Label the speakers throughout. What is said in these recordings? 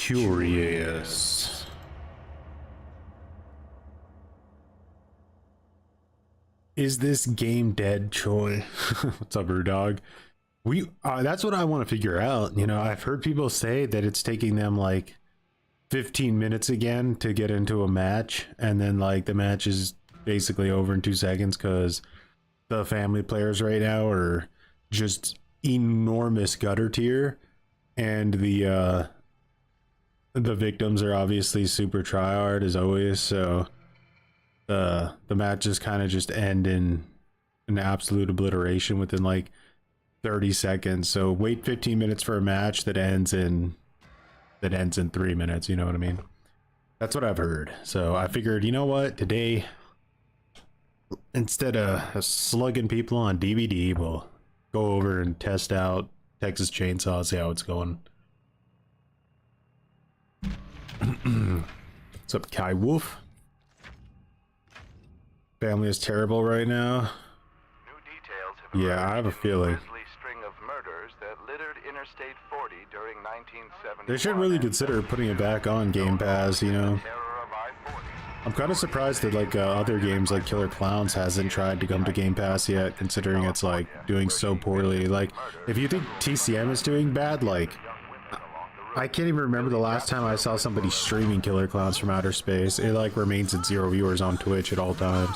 Speaker 1: curious. Is this game dead, Choi? What's up, Dog? That's what I want to figure out. You know, I've heard people say that it's taking them like 15 minutes again to get into a match, and then like the match is basically over in 2 seconds because the family players right now are just enormous gutter tier, and the victims are obviously super tryhard as always, so the matches kind of just end in an absolute obliteration within like 30 seconds. So wait 15 minutes for a match that ends in 3 minutes, you know what I mean? That's what I've heard. So I figured, you know what, today instead of slugging people on DVD, we'll go over and test out Texas Chainsaw, see how it's going. What's up, Kai Wolf? Family is terrible right now.
Speaker 2: New details have
Speaker 1: Yeah, I have a feeling.
Speaker 2: string of murders that littered Interstate 40 during 1970.
Speaker 1: They should really consider putting it back on Game Pass, you know. I'm kind of surprised that like other games like Killer Clowns hasn't tried to come to Game Pass yet, considering it's like doing so poorly. Like, if you think TCM is doing bad, like I can't even remember the last time I saw somebody streaming Killer Clowns from Outer Space. It like remains at 0 viewers on Twitch at all times.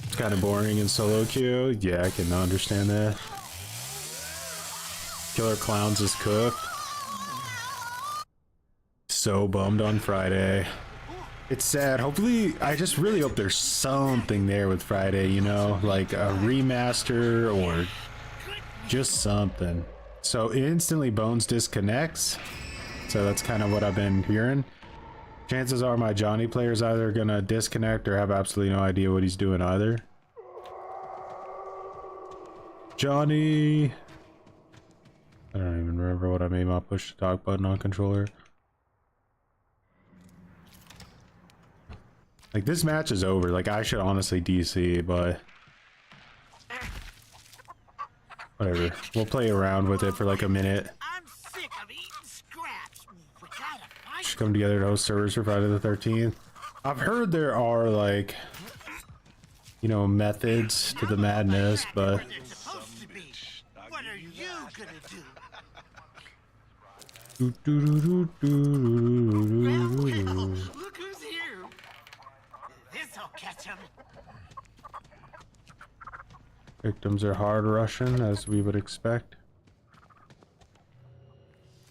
Speaker 1: It's kind of boring in solo queue. Yeah, I can understand that. Killer Clowns is cooked. So bummed on Friday. It's sad. Hopefully, I just really hope there's something there with Friday, you know, like a remaster or just something. So instantly Bones disconnects. So that's kind of what I've been hearing. Chances are my Johnny player is either gonna disconnect or have absolutely no idea what he's doing either. Johnny! I don't even remember what I made my push to talk button on controller. Like, this match is over. Like, I should honestly DC, but whatever. We'll play around with it for like a minute.
Speaker 3: I'm sick of eating scraps. We gotta fight.
Speaker 1: Just come together to host servers for Friday the 13th. I've heard there are like, you know, methods to the madness, but
Speaker 3: It's supposed to be. What are you gonna do? Look who's here. This'll catch him.
Speaker 1: Victims are hard Russian, as we would expect.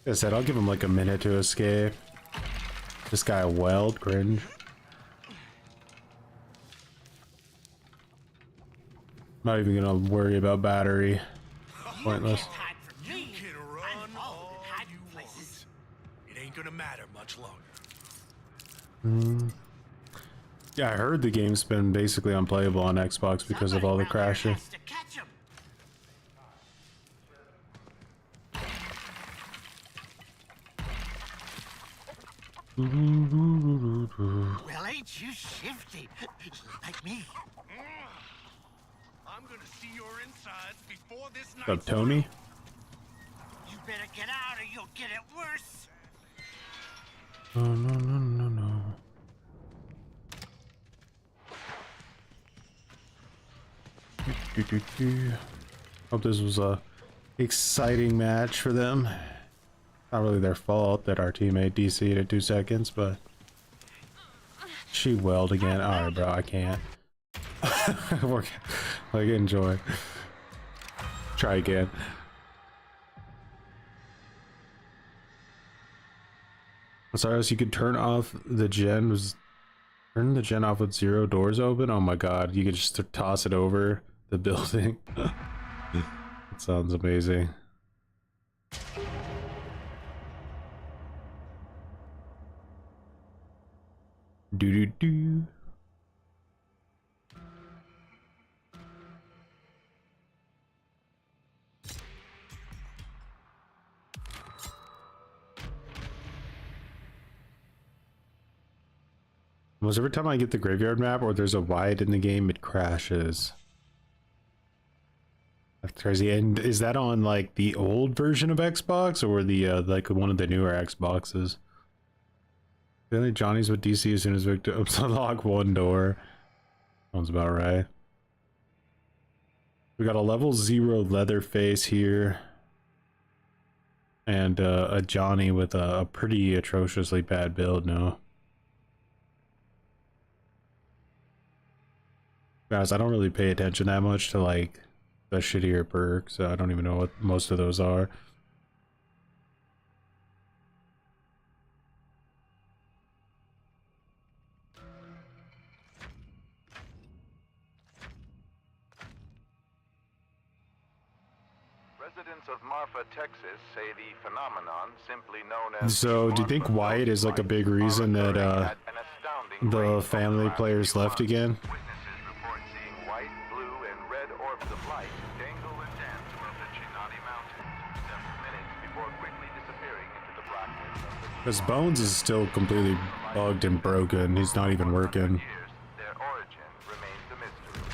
Speaker 1: Like I said, I'll give him like a minute to escape. This guy weld, cringe. Not even gonna worry about battery. Pointless.
Speaker 3: You can't hide from me. I'm all in hiding places.
Speaker 4: It ain't gonna matter much longer.
Speaker 1: Yeah, I heard the game's been basically unplayable on Xbox because of all the
Speaker 3: Somebody around
Speaker 1: crashing.
Speaker 3: here has to catch him. Well, ain't you shifty? Like me.
Speaker 4: I'm gonna see your insides before this
Speaker 1: What's
Speaker 4: night.
Speaker 1: up, Tony?
Speaker 3: You better get out or you'll get it worse.
Speaker 1: No, no, no, no, no. Hope this was a exciting match for them. Not really their fault that our teammate DC'd at 2 seconds, but she welled again. Alright, bro, I can't. Like, enjoy. Try again. Sorry, you could turn off the gen. Turn the gen off with 0 doors open. Oh my god, you could just toss it over the building. That sounds amazing. Do do do. Almost every time I get the graveyard map or there's a wide in the game, it crashes. I've It's crazy. And is that on like the old version of Xbox or the like one of the newer Xboxes? Really, Johnny's with DC as soon as victims unlock one door. Sounds about right. We got a level 0 Leatherface here. And a Johnny with a pretty atrociously bad build now. Guys, I don't really pay attention that much to like the shittier perks, so I don't even know what most of those are.
Speaker 2: Residents of Marfa, Texas say the phenomenon, simply known as
Speaker 1: So, do you think Wyatt is like a big reason that the family players left again?
Speaker 2: Witnesses report seeing white, blue, and red orbs of light dangle and dance above the Chinati Mountains, several minutes before quickly disappearing into the blackness of the
Speaker 1: Because Bones is still completely bugged and broken. He's not even working.
Speaker 2: years. Their origin remains a mystery.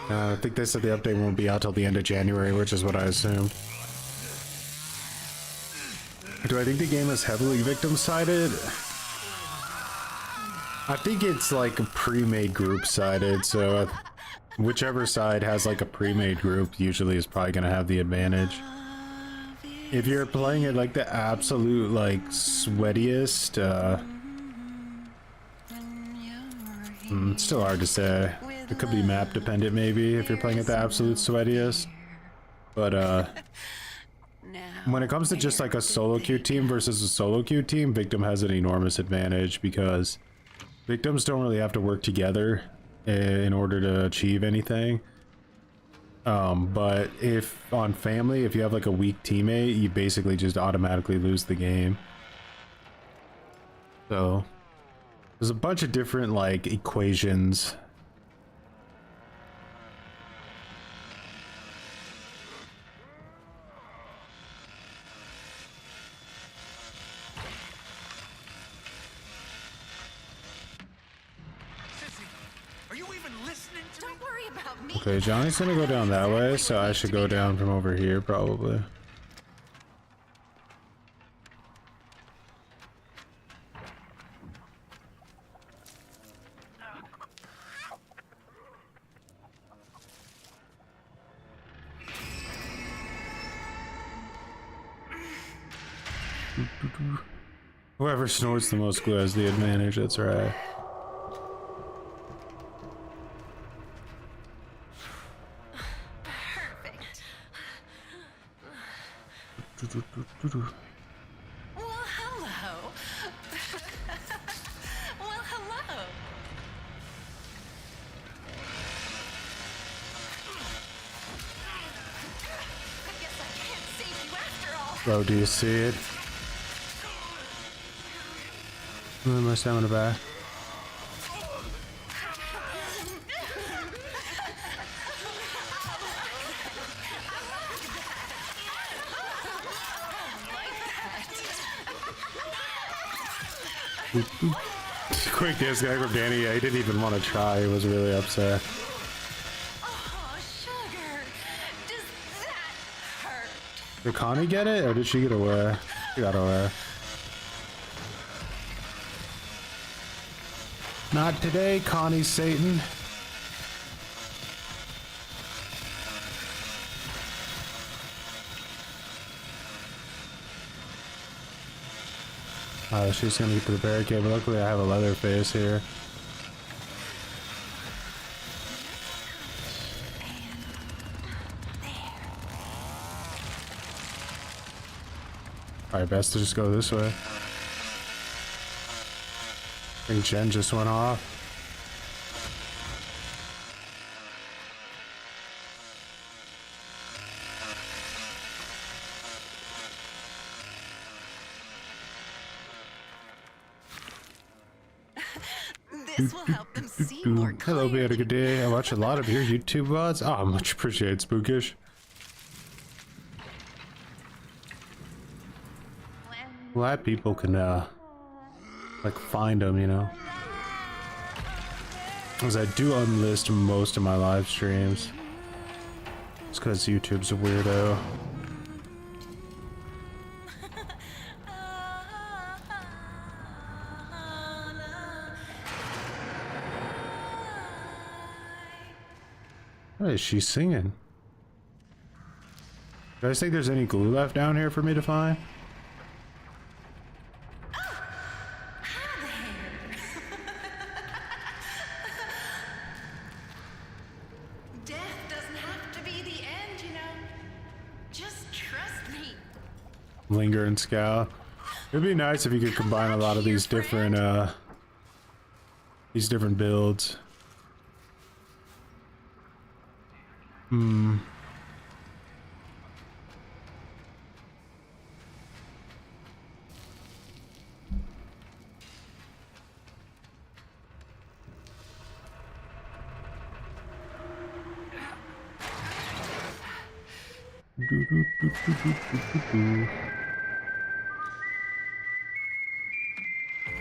Speaker 1: I think they said the update won't be out till the end of January, which is what I assumed. Do I think the game is heavily victim-sided? I think it's like a pre-made group-sided, so whichever side has like a pre-made group usually is probably gonna have the advantage. If you're playing it like the absolute like sweatiest, it's still hard to say. It could be map dependent maybe if you're playing at the absolute sweatiest. But when it comes to just like a solo queue team versus a solo queue team, Victim has an enormous advantage because victims don't really have to work together in order to achieve anything. But if on family, if you have like a weak teammate, you basically just automatically lose the game. So there's a bunch of different like equations.
Speaker 4: Are you even listening to me?
Speaker 5: Don't worry about me.
Speaker 1: Okay, Johnny's gonna go down that way, so I should go down from over here probably. Whoever snorts the most glue has the advantage, that's right.
Speaker 5: Perfect. Well, hello. Well, hello. I guess I can't save you after all.
Speaker 1: Bro, do you see it? My stamina back. Quick dance guy from Danny. Yeah, he didn't even want to try. He was really upset.
Speaker 5: Oh, sugar. Does that hurt?
Speaker 1: Did Connie get it, or did she get away? She got away. Not today, Connie Satan. She's gonna get to the barricade, but luckily I have a Leatherface here. Alright, best to just go this way. I think Jen just went off.
Speaker 5: This will help them see more
Speaker 1: Hello, we had a
Speaker 5: clearly.
Speaker 1: good day. I watch a lot of your YouTube VODs. Oh, much appreciated, Spookish. Glad people can, like, find them, you know. Because I do unlist most of my live streams. It's because YouTube's a weirdo. What is she singing? Do you guys think there's any glue left down here for me to find?
Speaker 5: Death doesn't have to be the end, you know. Just trust me.
Speaker 1: Linger and scowl. It'd be nice if you could combine a lot of these different builds.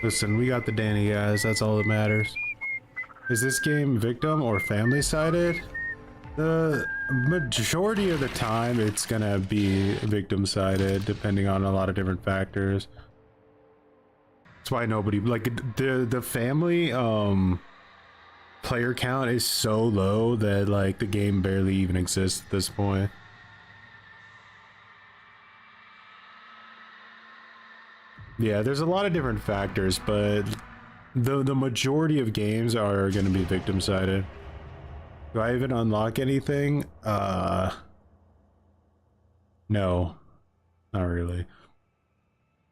Speaker 1: Listen, we got the Danny guys, that's all that matters. Is this game victim or family sided? The majority of the time it's gonna be victim sided, depending on a lot of different factors. That's why nobody, like, the family player count is so low that like the game barely even exists at this point. Yeah, there's a lot of different factors, but the majority of games are going to be victim sided. Do I even unlock anything? No, not really.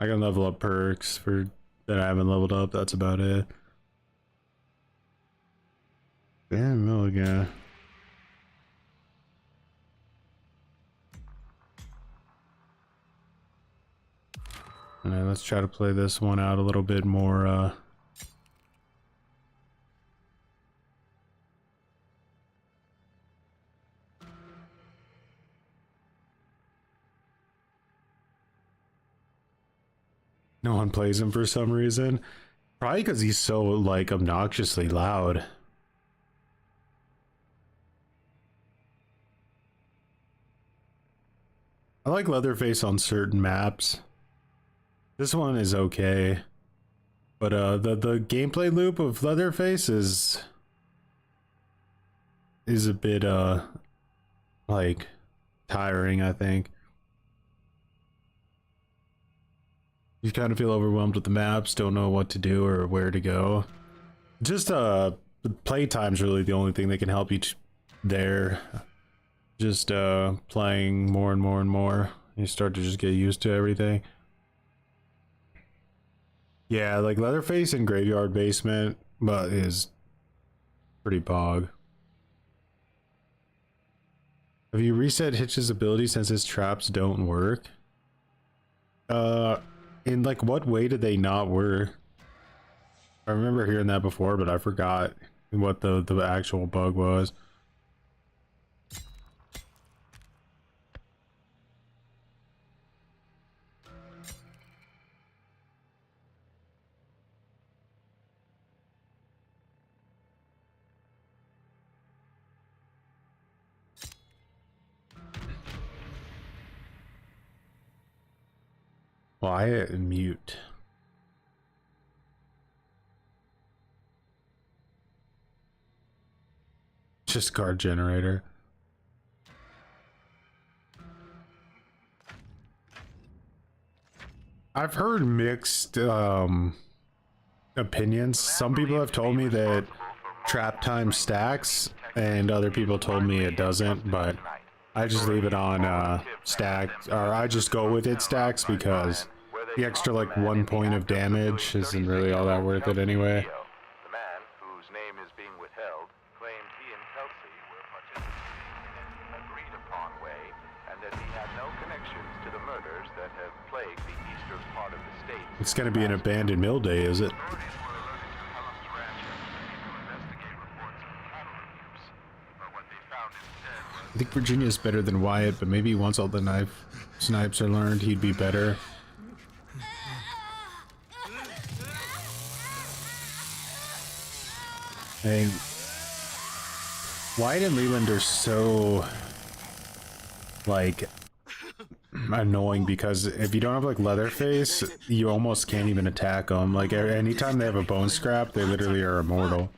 Speaker 1: I can level up perks for that I haven't leveled up. That's about it. Damn, Milligan. Alright, let's try to play this one out a little bit more, No one plays him for some reason. Probably because he's so, like, obnoxiously loud. I like Leatherface on certain maps. This one is okay, but the gameplay loop of Leatherface is a bit like tiring, I think. You kind of feel overwhelmed with the maps, don't know what to do or where to go. Just the playtime's really the only thing that can help you there. Just playing more and more and more, you start to just get used to everything. Yeah, like Leatherface in Graveyard Basement, but is pretty bog. Have you reset Hitch's ability since his traps don't work? In like what way did they not work? I remember hearing that before, but I forgot what the actual bug was. Why mute? Just card generator. I've heard mixed opinions. Some people have told me that trap time stacks, and other people told me it doesn't, but I just leave it on stack, or I just go with it stacks because the extra like 1 point of damage isn't really all that worth it anyway.
Speaker 2: The man, whose name is being withheld, claimed he and Kelsey were participating in an agreed-upon way, and that he had no connections to the murders that have plagued the eastern part of the state.
Speaker 1: It's gonna be an abandoned mill day, is it?
Speaker 2: Authorities were alerted to Helm's ranch yesterday to investigate reports of cattle abuse, but what they found instead was...
Speaker 1: I think Virginia's better than Wyatt, but maybe once all the snipes are learned, he'd be better. Hey, Wyatt and Leland are so like annoying because if you don't have like Leatherface, you almost can't even attack them. Like anytime they have a bone scrap, they literally are immortal.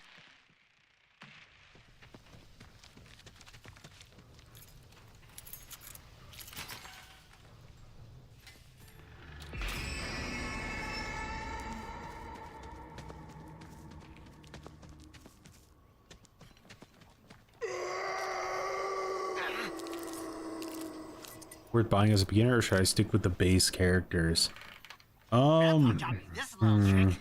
Speaker 1: Worth buying as a beginner, or should I stick with the base characters?
Speaker 3: This little trick.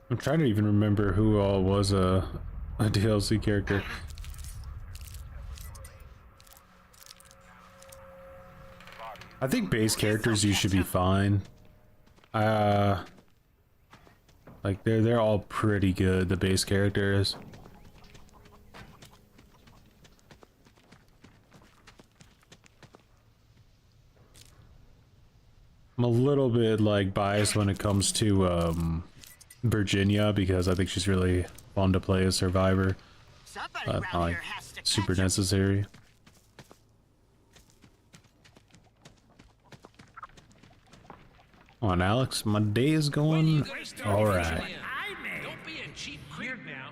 Speaker 1: I'm trying to even remember who all was a DLC character. I think base characters you should be fine. Like they're all pretty good, the base characters. I'm a little bit like biased when it comes to Virginia because I think she's really fun to play as Survivor,
Speaker 3: Somebody
Speaker 1: but
Speaker 3: around
Speaker 1: not like
Speaker 3: here has to
Speaker 1: super
Speaker 3: catch 'em.
Speaker 1: necessary. Come on, Alex, my day is going all right.
Speaker 4: Don't be a cheap creep now.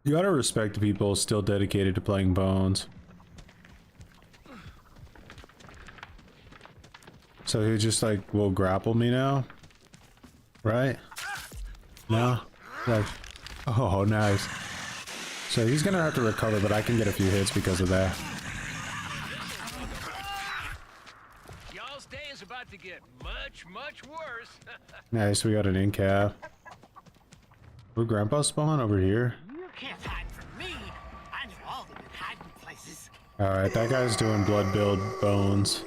Speaker 1: You gotta respect the people still dedicated to playing Bones. So he just like will grapple me now, right? No, like, oh nice. So he's gonna have to recover, but I can get a few hits because of that.
Speaker 4: Y'all's day is about to get much, much worse.
Speaker 1: Nice, we got an in cap. Where'd Grandpa spawn? Over here.
Speaker 3: You can't hide from me. I know all the good hiding places.
Speaker 1: Alright, that guy's doing blood build Bones.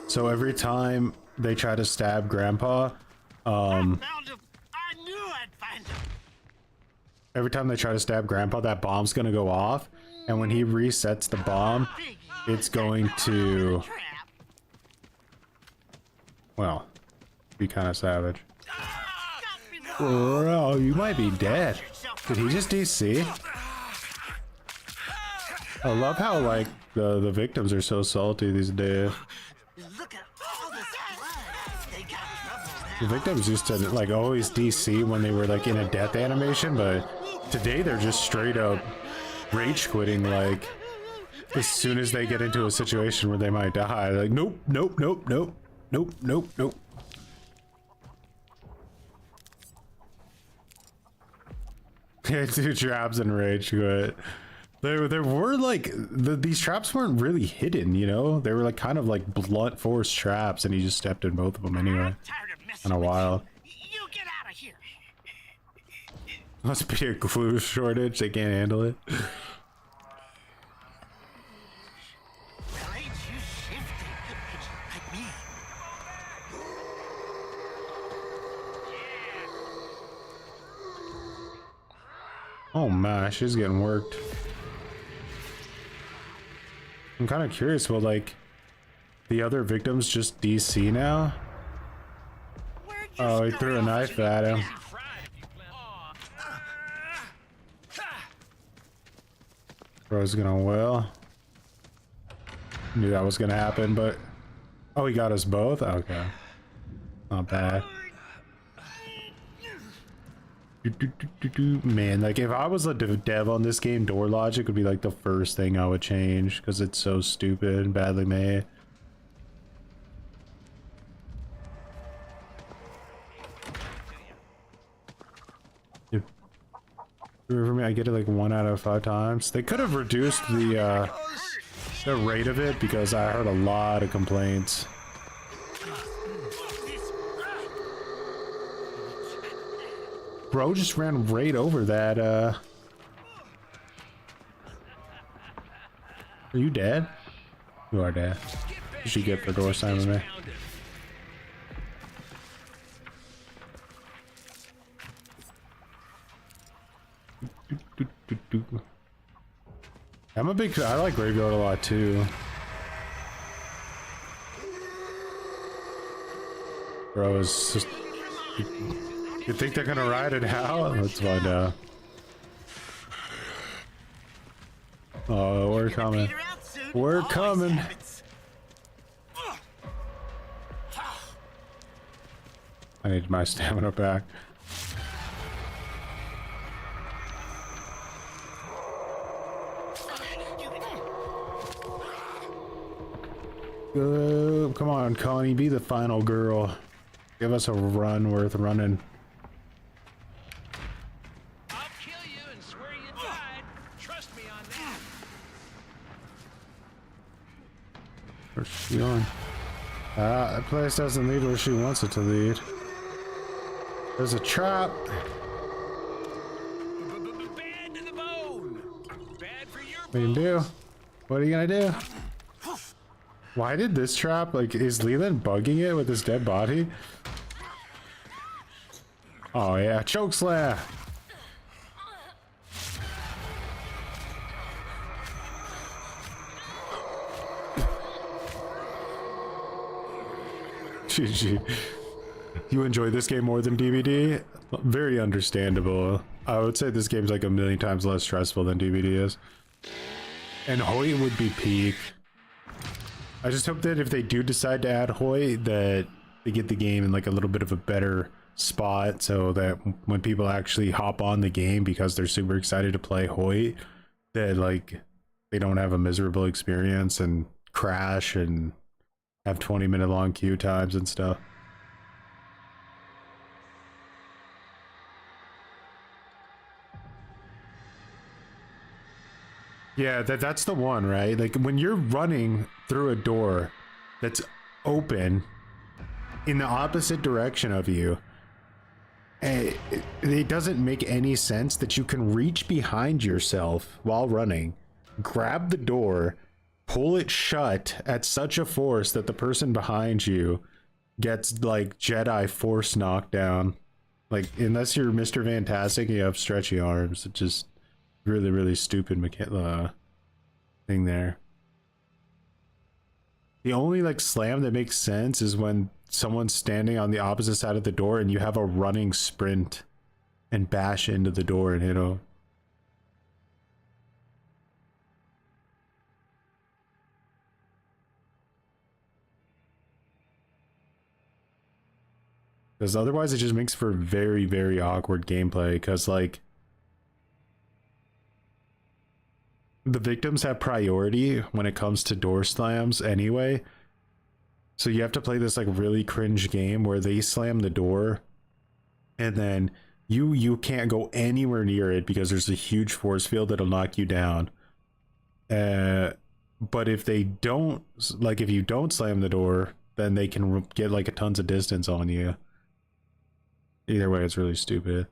Speaker 1: So every time they try to stab Grandpa,
Speaker 3: Found him. I knew I'd find him.
Speaker 1: every time they try to stab Grandpa, that bomb's gonna go off, and when he resets the bomb, it's going to,
Speaker 3: Trap.
Speaker 1: well, be kind of savage.
Speaker 3: Got me the-
Speaker 1: Bro, you might be dead. Did he just DC? I love how like the victims are so salty these days.
Speaker 3: Look at all this blood. They got trouble
Speaker 1: The
Speaker 3: now.
Speaker 1: victims used to like always DC when they were like in a death animation, but today they're just straight up rage quitting like as soon as they get into a situation where they might die. Like nope, nope, nope, nope, nope, nope, nope. Yeah, two traps and rage quit. There were like these traps weren't really hidden, you know. They were like kind of like blunt force traps, and he just stepped in both of them anyway.
Speaker 3: I'm tired of messing
Speaker 1: In a
Speaker 3: with
Speaker 1: while.
Speaker 3: You get out of here.
Speaker 1: Must be a glue shortage. They can't handle it.
Speaker 3: Well, ain't you shifty? Like me.
Speaker 1: Oh my, she's getting worked. I'm kind of curious. Will like the other victims just DC now?
Speaker 3: Where'd you
Speaker 1: Oh, he
Speaker 3: start
Speaker 1: threw a
Speaker 3: off
Speaker 1: knife
Speaker 3: as
Speaker 1: at him.
Speaker 4: Try if you plan.
Speaker 1: Bro's gonna well. Knew that was gonna happen, but oh, he got us both. Okay, not bad. Man, like if I was a dev on this game, door logic would be like the first thing I would change because it's so stupid and badly made. For me, I get it like 1 out of 5 times. They could have reduced the rate of it because I heard a lot of complaints. Bro just ran right over that, Are you dead? You are dead. What did you get for door slamming me? I'm a big, I like Graveyard a lot too. Bro is just You think they're gonna ride it out? Let's find out. Oh, we're coming.
Speaker 3: Peter out soon.
Speaker 1: We're
Speaker 3: Always
Speaker 1: coming.
Speaker 3: happens.
Speaker 1: I need my stamina back. Come on, Connie, be the final girl. Give us a run worth running.
Speaker 4: I'll kill you and swear you died. Trust me on that.
Speaker 1: Where's she going? That place doesn't lead where she wants it to lead. There's a trap.
Speaker 4: Bad to the bone. Bad for your
Speaker 1: What are you gonna do? What are you gonna do? Why did this trap, like, is Leland bugging it with his dead body? Oh yeah, choke slam. GG. You enjoy this game more than DVD? Very understandable. I would say this game's like a million times less stressful than DVD is. And Hoyt would be peak. I just hope that if they do decide to add Hoyt, that they get the game in like a little bit of a better spot, so that when people actually hop on the game because they're super excited to play Hoyt, that like they don't have a miserable experience and crash and have 20-minute long queue times and stuff. Yeah, that's the one, right? Like when you're running through a door that's open in the opposite direction of you, it doesn't make any sense that you can reach behind yourself while running, grab the door, pull it shut at such a force that the person behind you gets like Jedi force knockdown. Like, unless you're Mr. Fantastic and you have stretchy arms, it just really stupid thing there. The only like slam that makes sense is when someone's standing on the opposite side of the door and you have a running sprint and bash into the door and hit them. Because otherwise it just makes for very awkward gameplay, because like the victims have priority when it comes to door slams anyway. So you have to play this like really cringe game where they slam the door and then you can't go anywhere near it because there's a huge force field that'll knock you down. But if they don't, like if you don't slam the door, then they can get like a tons of distance on you. Either way, it's really stupid.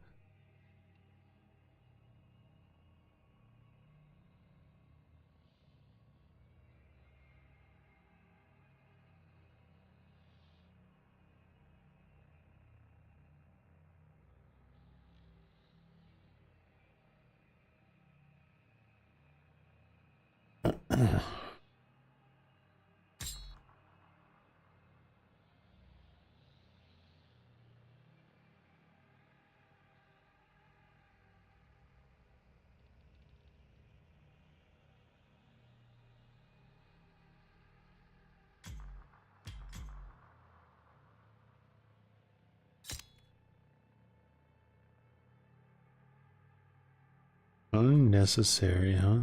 Speaker 1: Unnecessary, huh?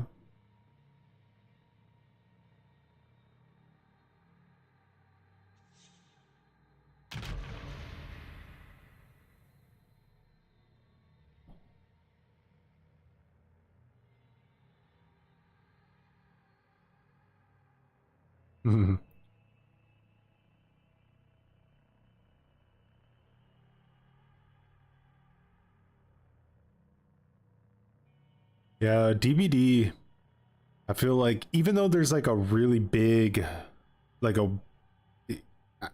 Speaker 1: Yeah, DVD, I feel like even though there's like a really big, like a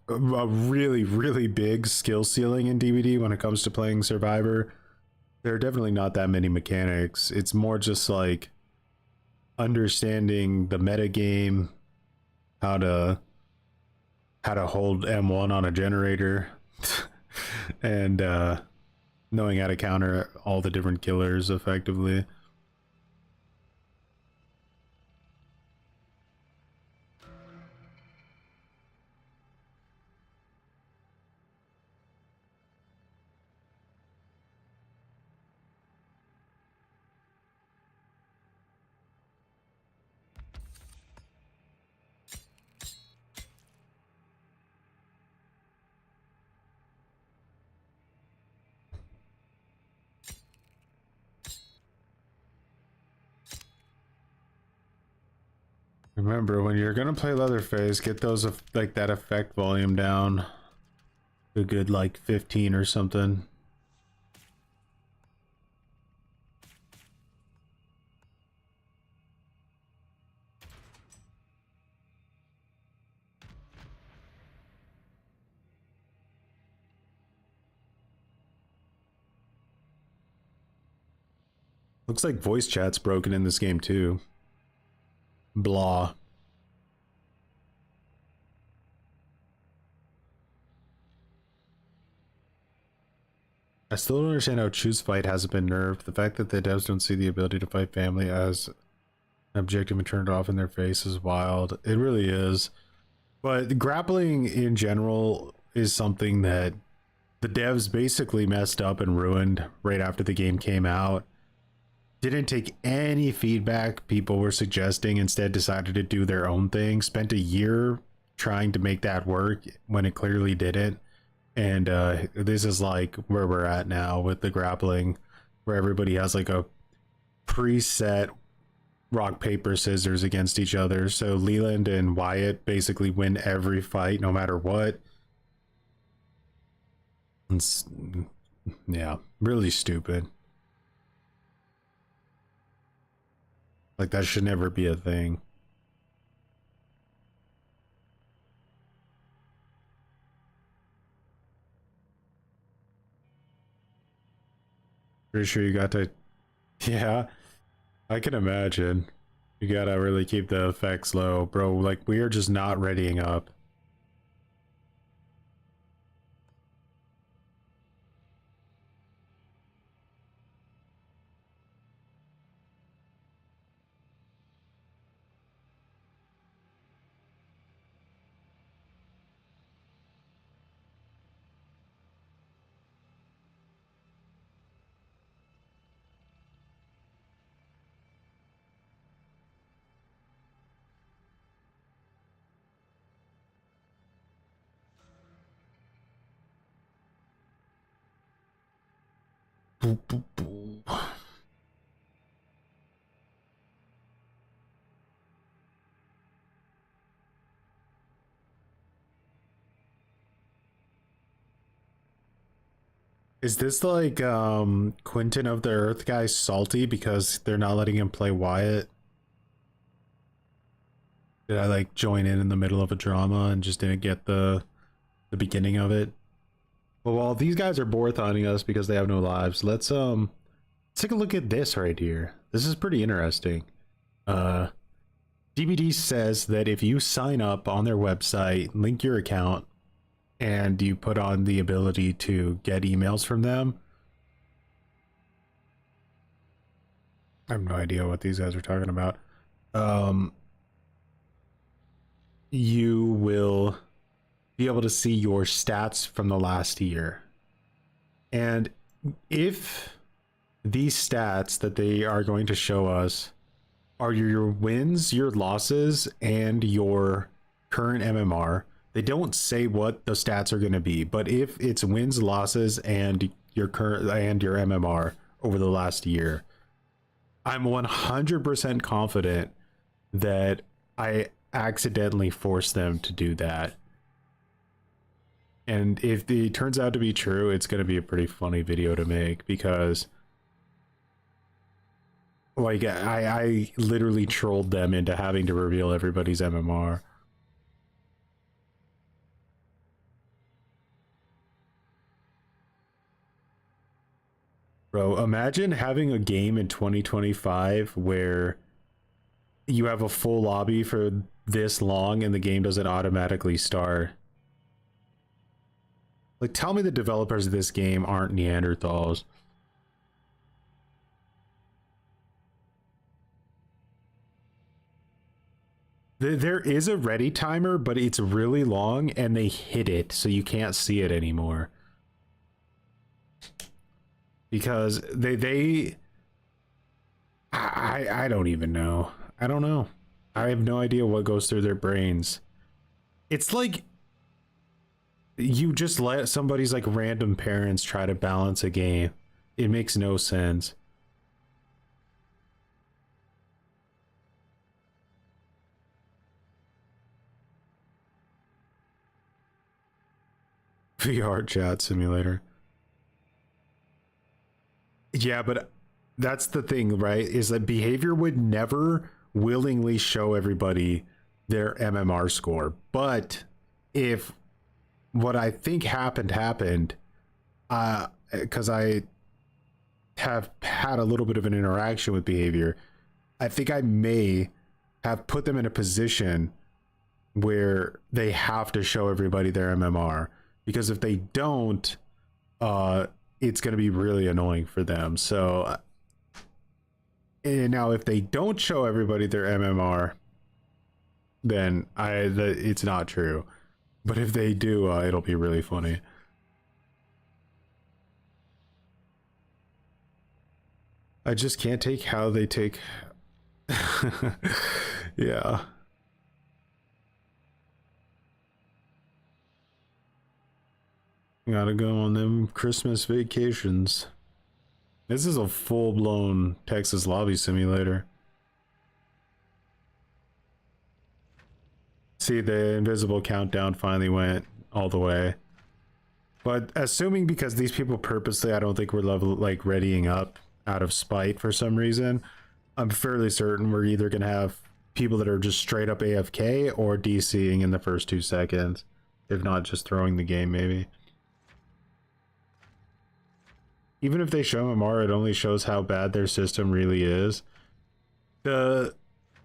Speaker 1: really big skill ceiling in DVD when it comes to playing Survivor, there are definitely not that many mechanics. It's more just like understanding the meta game, how to hold M1 on a generator, and knowing how to counter all the different killers effectively. Remember, when you're gonna play Leatherface, get those like that effect volume down to a good like 15 or something. Looks like voice chat's broken in this game too. Blah. I still don't understand how choose fight hasn't been nerfed. The fact that the devs don't see the ability to fight family as an objective and turn it off in their face is wild. It really is. But grappling in general is something that the devs basically messed up and ruined right after the game came out. Didn't take any feedback people were suggesting, instead decided to do their own thing. Spent a year trying to make that work when it clearly didn't. And this is like where we're at now with the grappling, where everybody has like a preset rock, paper, scissors against each other. So Leland and Wyatt basically win every fight no matter what. It's, yeah, really stupid. Like, that should never be a thing. Pretty sure you got to... Yeah, I can imagine. You gotta really keep the effects low, bro. Like, we are just not readying up. Boop, boop, boop. Is this like Quentin of the Earth guy salty because they're not letting him play Wyatt? Did I like join in the middle of a drama and just didn't get the beginning of it? Well, while these guys are board-thonning us because they have no lives, let's take a look at this right here. This is pretty interesting. DBD says that if you sign up on their website, link your account, and you put on the ability to get emails from them. I have no idea what these guys are talking about. You will be able to see your stats from the last year. And if these stats that they are going to show us are your wins, your losses, and your current MMR, they don't say what the stats are going to be, but if it's wins, losses, and your current and your MMR over the last year, I'm 100% confident that I accidentally forced them to do that. And if it turns out to be true, it's going to be a pretty funny video to make, because like I literally trolled them into having to reveal everybody's MMR. Bro, imagine having a game in 2025 where you have a full lobby for this long and the game doesn't automatically start. Like, tell me the developers of this game aren't Neanderthals. There is a ready timer, but it's really long and they hid it so you can't see it anymore. Because I don't even know. I don't know. I have no idea what goes through their brains. It's like you just let somebody's like random parents try to balance a game. It makes no sense. VR chat simulator. Yeah, but that's the thing, right? Is that behavior would never willingly show everybody their MMR score. But if what I think happened, because I have had a little bit of an interaction with behavior, I think I may have put them in a position where they have to show everybody their MMR. Because if they don't, it's going to be really annoying for them. So, and now if they don't show everybody their MMR, then it's not true. But if they do, it'll be really funny. I just can't take how they take. Yeah. Gotta go on them Christmas vacations. This is a full-blown Texas lobby simulator. See, the invisible countdown finally went all the way. But assuming because these people purposely, I don't think we're like readying up out of spite for some reason, I'm fairly certain we're either gonna have people that are just straight up AFK or DCing in the first 2 seconds. If not, just throwing the game maybe. Even if they show MMR, it only shows how bad their system really is. The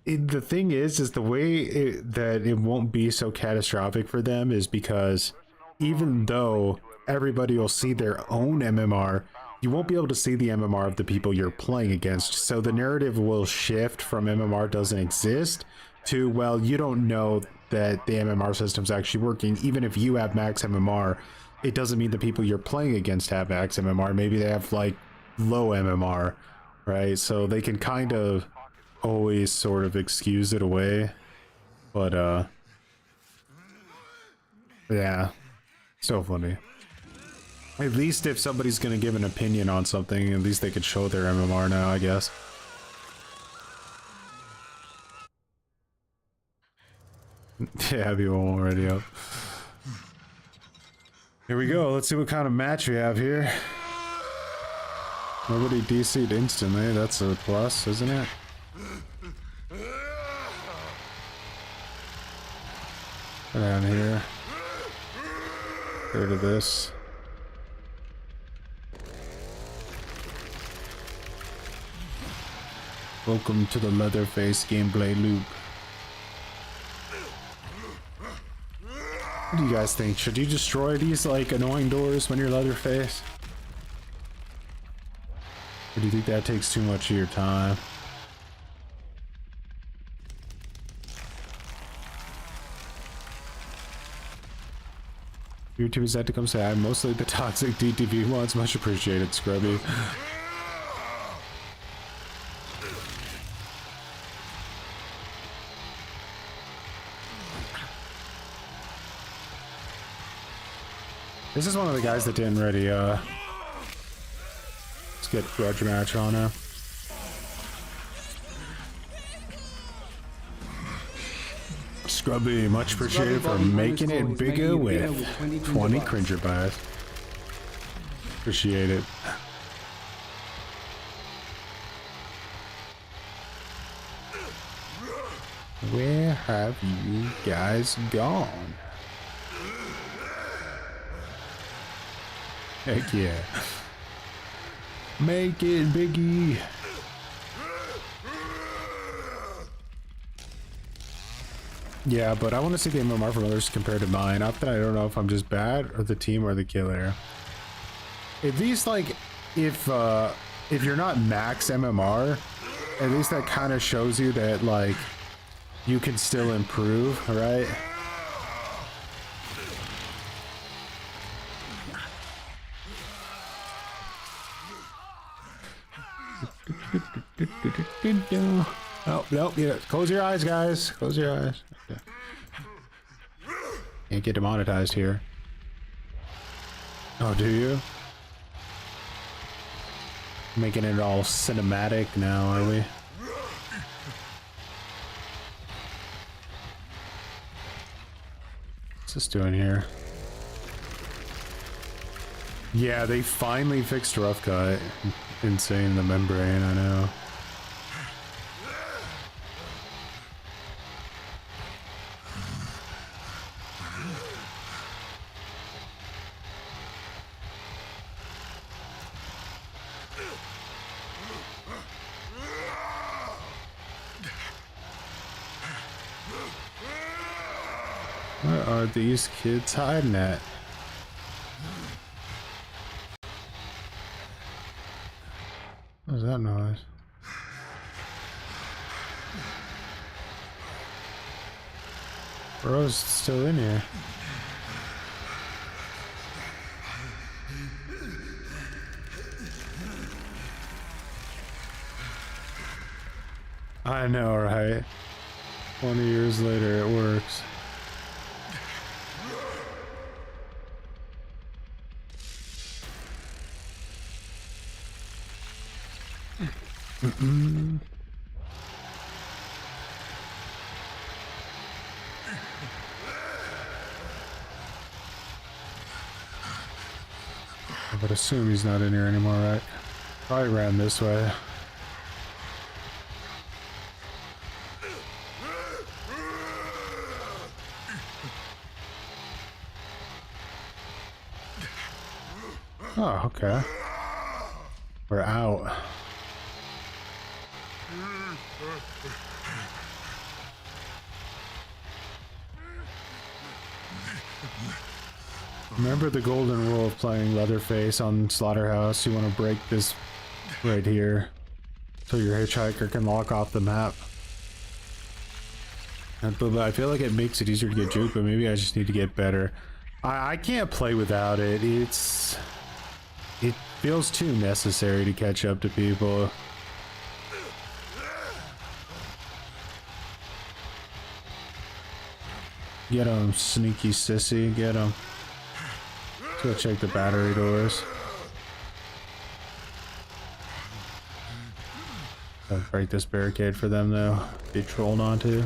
Speaker 1: thing is the way that it won't be so catastrophic for them is because even though everybody will see their own MMR, you won't be able to see the MMR of the people you're playing against. So the narrative will shift from MMR doesn't exist to, well, you don't know that the MMR system's actually working. Even if you have max MMR, it doesn't mean the people you're playing against have max MMR. Maybe they have like low MMR, right? So they can kind of always sort of excuse it away. But yeah, so funny. At least if somebody's gonna give an opinion on something, at least they could show their MMR now, I guess. Yeah, people won't already up. Here we go. Let's see what kind of match we have here. Nobody DC'd instantly. That's a plus, isn't it? Down here. Go to this. Welcome to the Leatherface gameplay loop. What do you guys think? Should you destroy these like annoying doors when you're Leatherface? Or do you think that takes too much of your time? YouTube is had to come say I'm mostly the toxic DTV ones. Much appreciated, Scrubby. This is one of the guys that didn't ready, let's get grudge match on him. Scrubby, much appreciated for making it bigger with 20 cringer buys. Appreciate it. Where have you guys gone? Heck yeah. Make it, Biggie. Yeah, but I want to see the MMR from others compared to mine. Not that I don't know if I'm just bad or the team or the killer. At least like if you're not max MMR, at least that kind of shows you that like you can still improve, right? Oh, nope, yeah. Close your eyes, guys. Close your eyes. Okay. Can't get demonetized here. Oh, do you? Making it all cinematic now, are we? What's this doing here? Yeah, they finally fixed rough cut. Insane, the membrane, I know. Where are these kids hiding at? What was that noise? Bro's still in here. I know, right? 20 years later, it works. I would assume he's not in here anymore, right? Probably ran this way. Oh, okay. We're out. Remember the golden rule of playing Leatherface on Slaughterhouse? You want to break this right here so your hitchhiker can lock off the map. But I feel like it makes it easier to get juke, but maybe I just need to get better. I can't play without it. It feels too necessary to catch up to people. Get him, sneaky sissy, get him. Let's go check the battery doors. I'll break this barricade for them though. Be trolled onto.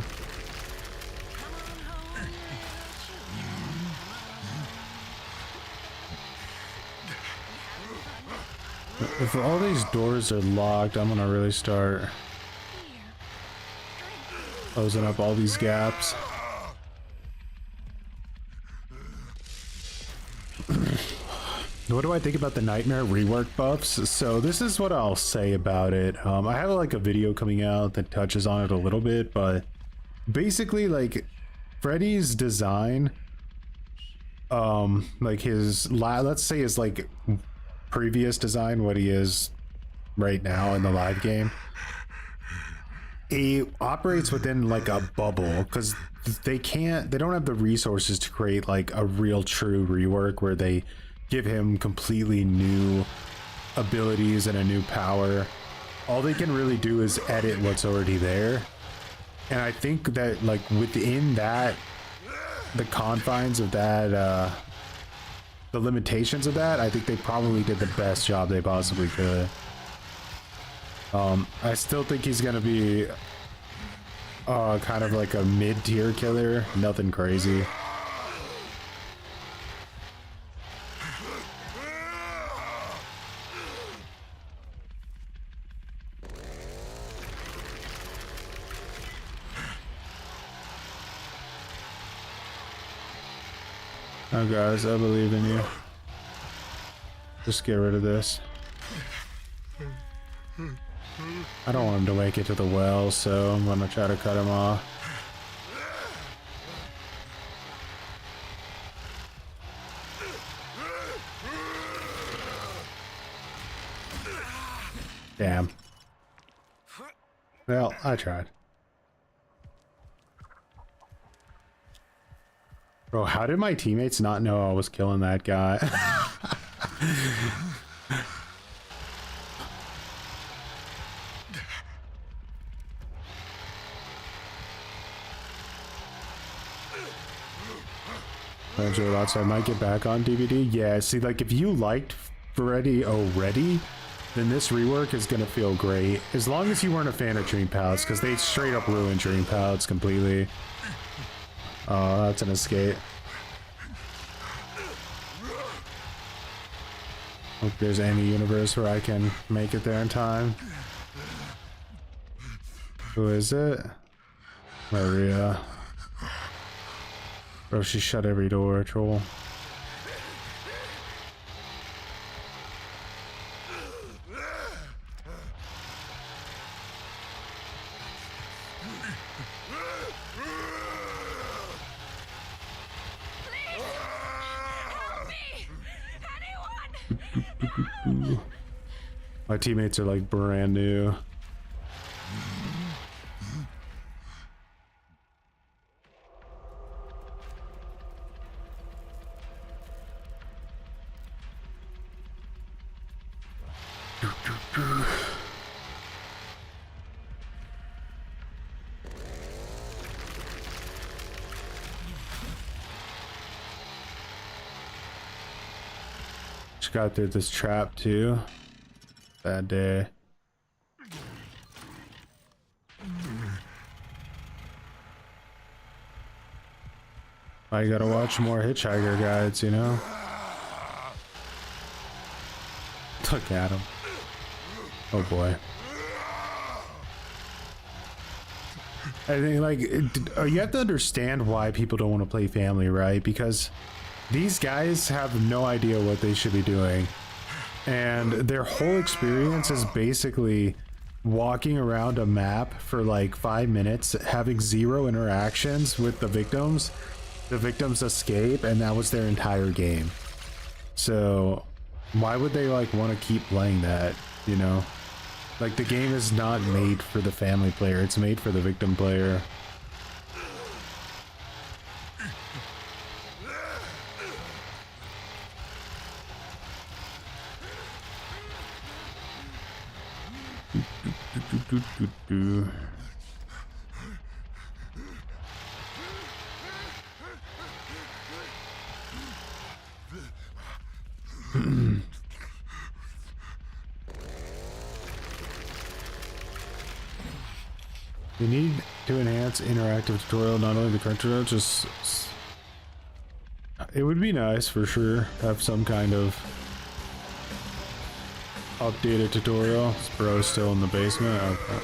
Speaker 1: If all these doors are locked, I'm gonna really start closing up all these gaps. What do I think about the nightmare rework buffs? So this is what I'll say about it. I have like a video coming out that touches on it a little bit, but basically like Freddy's design, like his let's say his like previous design, what he is right now in the live game, he operates within like a bubble because they don't have the resources to create like a real true rework where they give him completely new abilities and a new power. All they can really do is edit what's already there. And I think that like within that, the confines of that, the limitations of that, I think they probably did the best job they possibly could. I still think he's gonna be kind of like a mid-tier killer, nothing crazy. Oh guys, I believe in you. Just get rid of this. I don't want him to make it to the well, so I'm gonna try to cut him off. Damn. Well, I tried. Bro, how did my teammates not know I was killing that guy? Lots I might get back on DVD. Yeah, see, like if you liked Freddy already, then this rework is gonna feel great. As long as you weren't a fan of Dream Palace, because they straight up ruined Dream Palace completely. Oh, that's an escape. Hope there's any universe where I can make it there in time. Who is it? Maria. Bro, she shut every door, troll. My teammates are like brand new. Just got through this trap too. Bad day. I gotta watch more Hitchhiker guides, you know? Look at him. Oh boy. I think, like, you have to understand why people don't want to play family, right? Because these guys have no idea what they should be doing. And their whole experience is basically walking around a map for like 5 minutes, having zero interactions with the victims. The victims escape, and that was their entire game. So why would they like want to keep playing that, you know? Like, the game is not made for the family player, it's made for the victim player. We need to enhance interactive tutorial, not only the current tutorial, just... It would be nice for sure to have some kind of updated tutorial. This bro's still in the basement. Okay.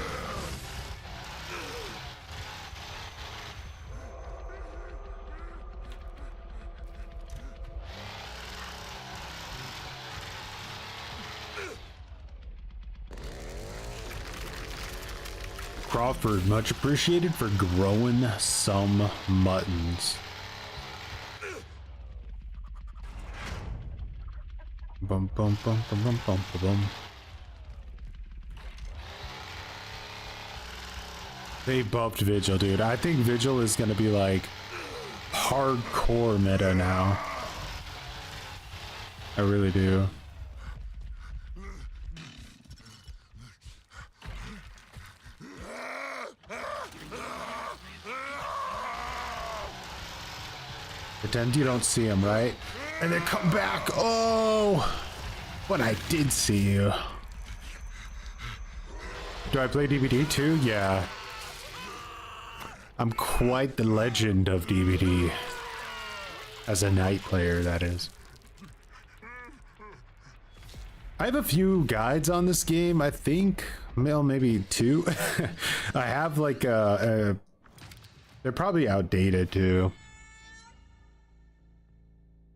Speaker 1: Crawford, much appreciated for growing some muttons. Bum bum bum bum bum bum bum. They buffed Vigil, dude. I think Vigil is gonna be like hardcore meta now. I really do. Pretend you don't see him, right? And then come back. Oh, but I did see you. Do I play DVD too? Yeah. I'm quite the legend of DVD. As a night player, that is. I have a few guides on this game, I think. Well, maybe 2. I have like they're probably outdated too.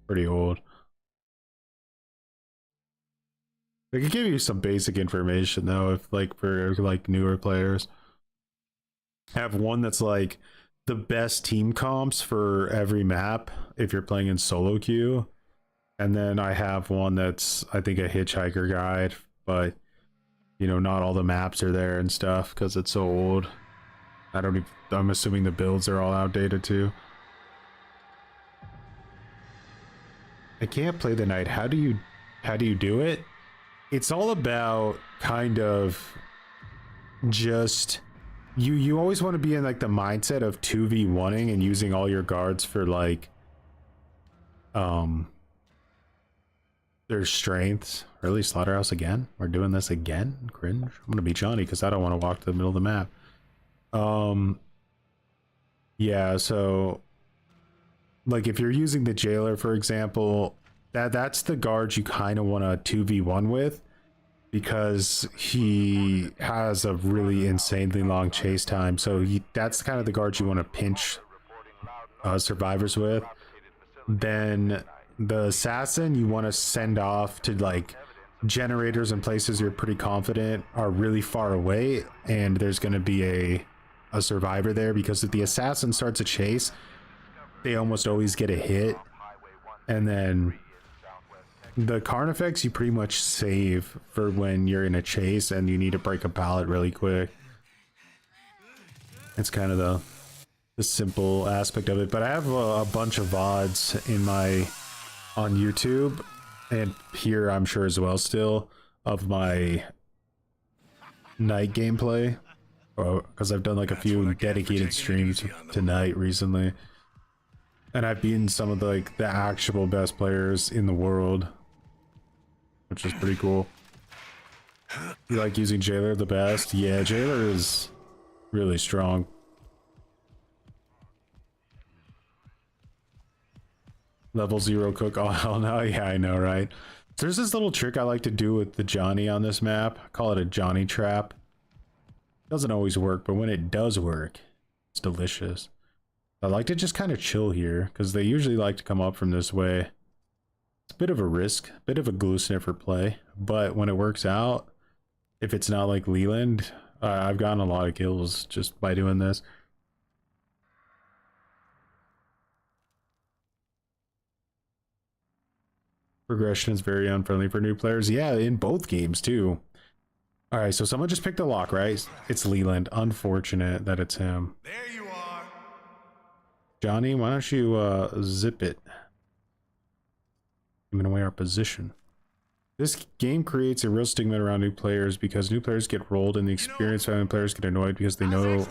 Speaker 1: Pretty old. They could give you some basic information though, if like for like newer players. I have one that's like the best team comps for every map if you're playing in solo queue. And then I have one that's, I think, a hitchhiker guide, but you know, not all the maps are there and stuff because it's so old. I'm assuming the builds are all outdated too. I can't play the night. How do you do it? It's all about kind of just you always want to be in like the mindset of 2v1ing and using all your guards for like their strengths. Or at least Slaughterhouse again. We're doing this again. Cringe. I'm gonna be Johnny because I don't want to walk to the middle of the map. Yeah, so like if you're using the jailer, for example, that's the guard you kind of want to 2v1 with, because he has a really insanely long chase time. So that's kind of the guard you want to pinch survivors with. Then the assassin you want to send off to like generators and places you're pretty confident are really far away and there's going to be a survivor there, because if the assassin starts a chase, they almost always get a hit. And then the Carnifex you pretty much save for when you're in a chase and you need to break a pallet really quick. It's kind of the simple aspect of it. But I have a bunch of VODs in on YouTube and here I'm sure as well still of my night gameplay, because I've done like a few dedicated streams tonight recently, and I've beaten some of the actual best players in the world, which is pretty cool. You like using Jailer the best? Yeah, Jailer is really strong. Level 0 cook. Oh hell no. Yeah, I know, right? There's this little trick I like to do with the Johnny on this map. I call it a Johnny trap. Doesn't always work, but when it does work, it's delicious. I like to just kind of chill here because they usually like to come up from this way. It's a bit of a risk, a bit of a glue sniffer play, but when it works out, if it's not like Leland, I've gotten a lot of kills just by doing this. Progression is very unfriendly for new players. Yeah, in both games too. All right, so someone just picked a lock, right? It's Leland. Unfortunate that it's him.
Speaker 3: There you are.
Speaker 1: Johnny, why don't you zip it? Giving away our position. This game creates a real stigma around new players because new players get rolled and the experienced veteran players get annoyed because they know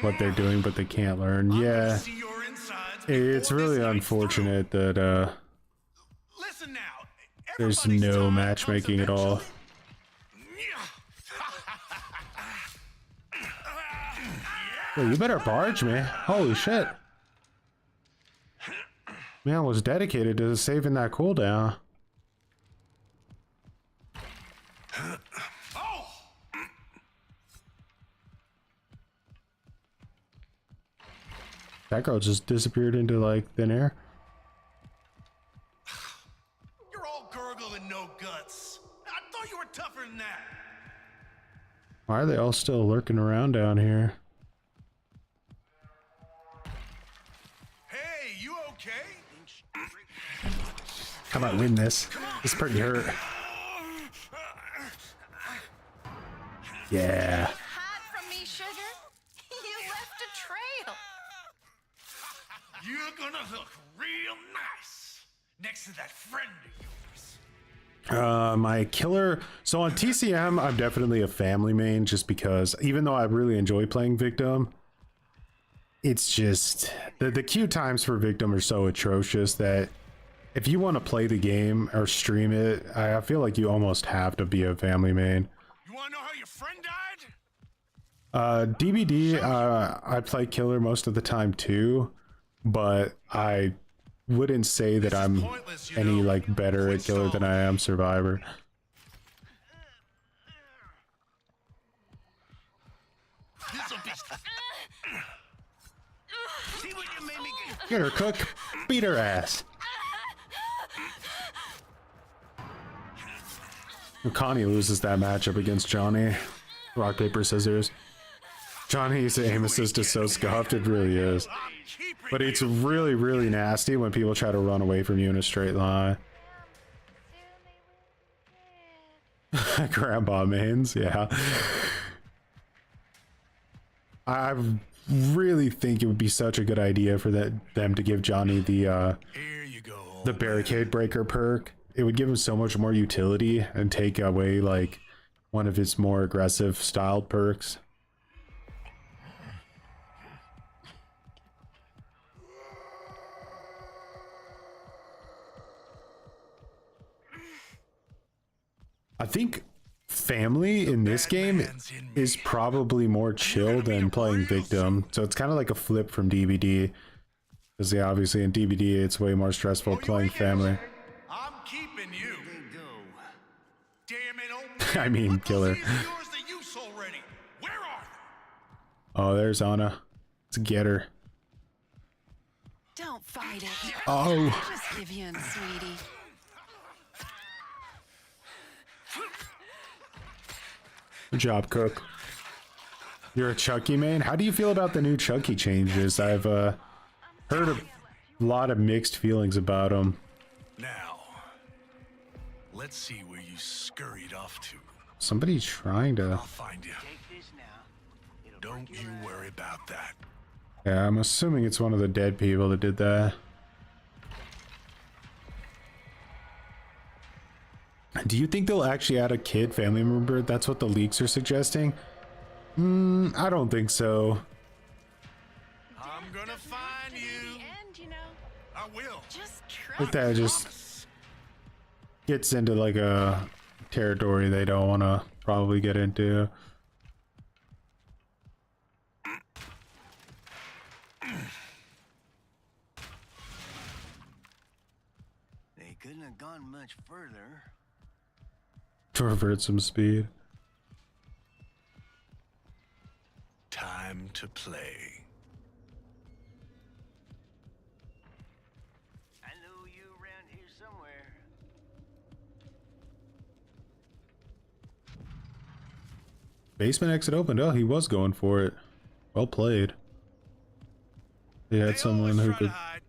Speaker 1: what they're doing but they can't learn. Yeah, it's really unfortunate that there's no matchmaking at all. Well, you better barge me. Holy shit. Man was dedicated to saving that cooldown. That girl just disappeared into like thin air.
Speaker 3: You're all gurgle and no guts. I thought you were tougher than that.
Speaker 1: Why are they all still lurking around down here?
Speaker 3: Hey, you okay?
Speaker 1: How about win this? It's pretty hurt. Yeah.
Speaker 5: Hide from me, sugar. You left a trail.
Speaker 3: You're gonna look real nice next to that friend of yours.
Speaker 1: My killer. So on TCM, I'm definitely a family main just because even though I really enjoy playing Victim, it's just the queue times for Victim are so atrocious that if you want to play the game or stream it, I feel like you almost have to be a family main.
Speaker 3: You wanna know how your friend died?
Speaker 1: DBD, I play killer most of the time too, but I wouldn't say that I'm any like better at killer than I am survivor.
Speaker 3: See what you made me get?
Speaker 1: Get her, cook. Beat her ass. Connie loses that matchup against Johnny. Rock, paper, scissors. Johnny's aim assist is so scuffed, it really is. But it's really, really nasty when people try to run away from you in a straight line. Grandpa mains, yeah. I really think it would be such a good idea for them to give Johnny
Speaker 3: Here you go.
Speaker 1: the barricade breaker perk. It would give him so much more utility and take away like one of his more aggressive styled perks. I think family in this game is probably more chill than playing victim, so it's kind of like a flip from DBD, because yeah, obviously in DBD it's way more stressful playing family.
Speaker 3: I'm keeping you. Damn it,
Speaker 1: I mean, killer.
Speaker 3: Where are
Speaker 1: Oh, there's Anna. Let's get her.
Speaker 5: Don't fight it.
Speaker 1: Oh,
Speaker 5: Just give in, sweetie.
Speaker 1: good job, Cook. You're a Chucky main? How do you feel about the new Chucky changes? I've heard a lot of mixed feelings about them.
Speaker 3: Now, let's see where you scurried off to.
Speaker 1: Somebody's trying to...
Speaker 3: I'll find you. Don't you worry about that.
Speaker 1: Yeah, I'm assuming it's one of the dead people that did that. Do you think they'll actually add a kid family member? That's what the leaks are suggesting. I don't think so.
Speaker 3: I'm gonna find you.
Speaker 5: And you know,
Speaker 3: I will.
Speaker 5: just
Speaker 1: But
Speaker 5: trust.
Speaker 1: that just gets into like a territory they don't want to probably get into.
Speaker 6: They couldn't have gone much further.
Speaker 1: To revert some speed.
Speaker 3: Time to play.
Speaker 6: I know you around here somewhere.
Speaker 1: Basement exit opened. Oh, he was going for it. Well played. He had
Speaker 3: They
Speaker 1: someone
Speaker 3: always
Speaker 1: who
Speaker 3: try to
Speaker 1: could...
Speaker 3: hide.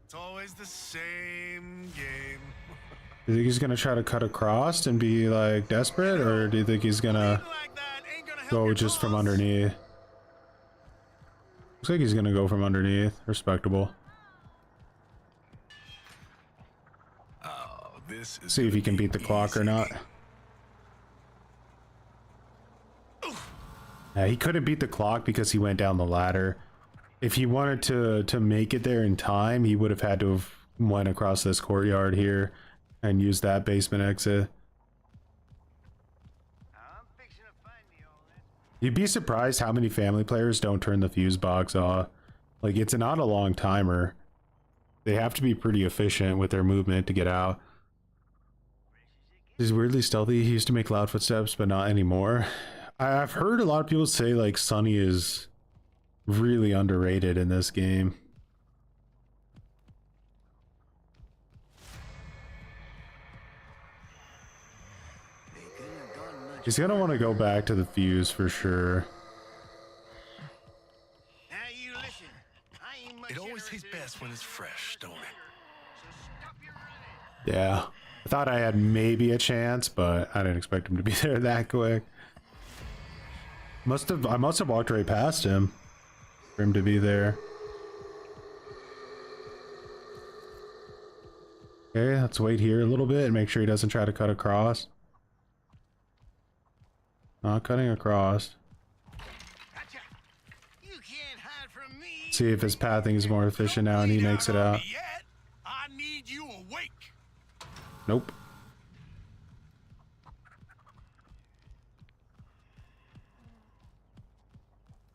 Speaker 3: It's always the same game.
Speaker 1: Do you think he's gonna try to cut across and be like desperate, or do you think he's gonna
Speaker 3: Like that ain't gonna help
Speaker 1: go
Speaker 3: your
Speaker 1: just from
Speaker 3: cause.
Speaker 1: underneath? Looks like he's gonna go from underneath. Respectable.
Speaker 3: Oh, this is
Speaker 1: See if
Speaker 3: gonna
Speaker 1: he can
Speaker 3: be
Speaker 1: beat the clock or
Speaker 3: easy.
Speaker 1: not. Yeah, he couldn't beat the clock because he went down the ladder. If he wanted to make it there in time, he would have had to have went across this courtyard here and used that basement exit.
Speaker 6: I'm fixing to find you all that.
Speaker 1: You'd be surprised how many family players don't turn the fuse box off. Like, it's not a long timer. They have to be pretty efficient with their movement to get out. He's weirdly stealthy. He used to make loud footsteps, but not anymore. I've heard a lot of people say, like, Sonny is really underrated in this game.
Speaker 6: They couldn't have gone much.
Speaker 1: He's gonna want to go back to the fuse for sure.
Speaker 6: Now you listen. I ain't much
Speaker 3: It always tastes
Speaker 6: interested in
Speaker 3: best when it's fresh, don't it?
Speaker 1: Yeah. I thought I had maybe a chance, but I didn't expect him to be there that quick. I must have walked right past him for him to be there. Okay, let's wait here a little bit and make sure he doesn't try to cut across. Not cutting across.
Speaker 6: Gotcha. You can't hide from me.
Speaker 1: See if his pathing is more efficient now and he makes it out.
Speaker 3: Yet. I need you awake.
Speaker 1: Nope.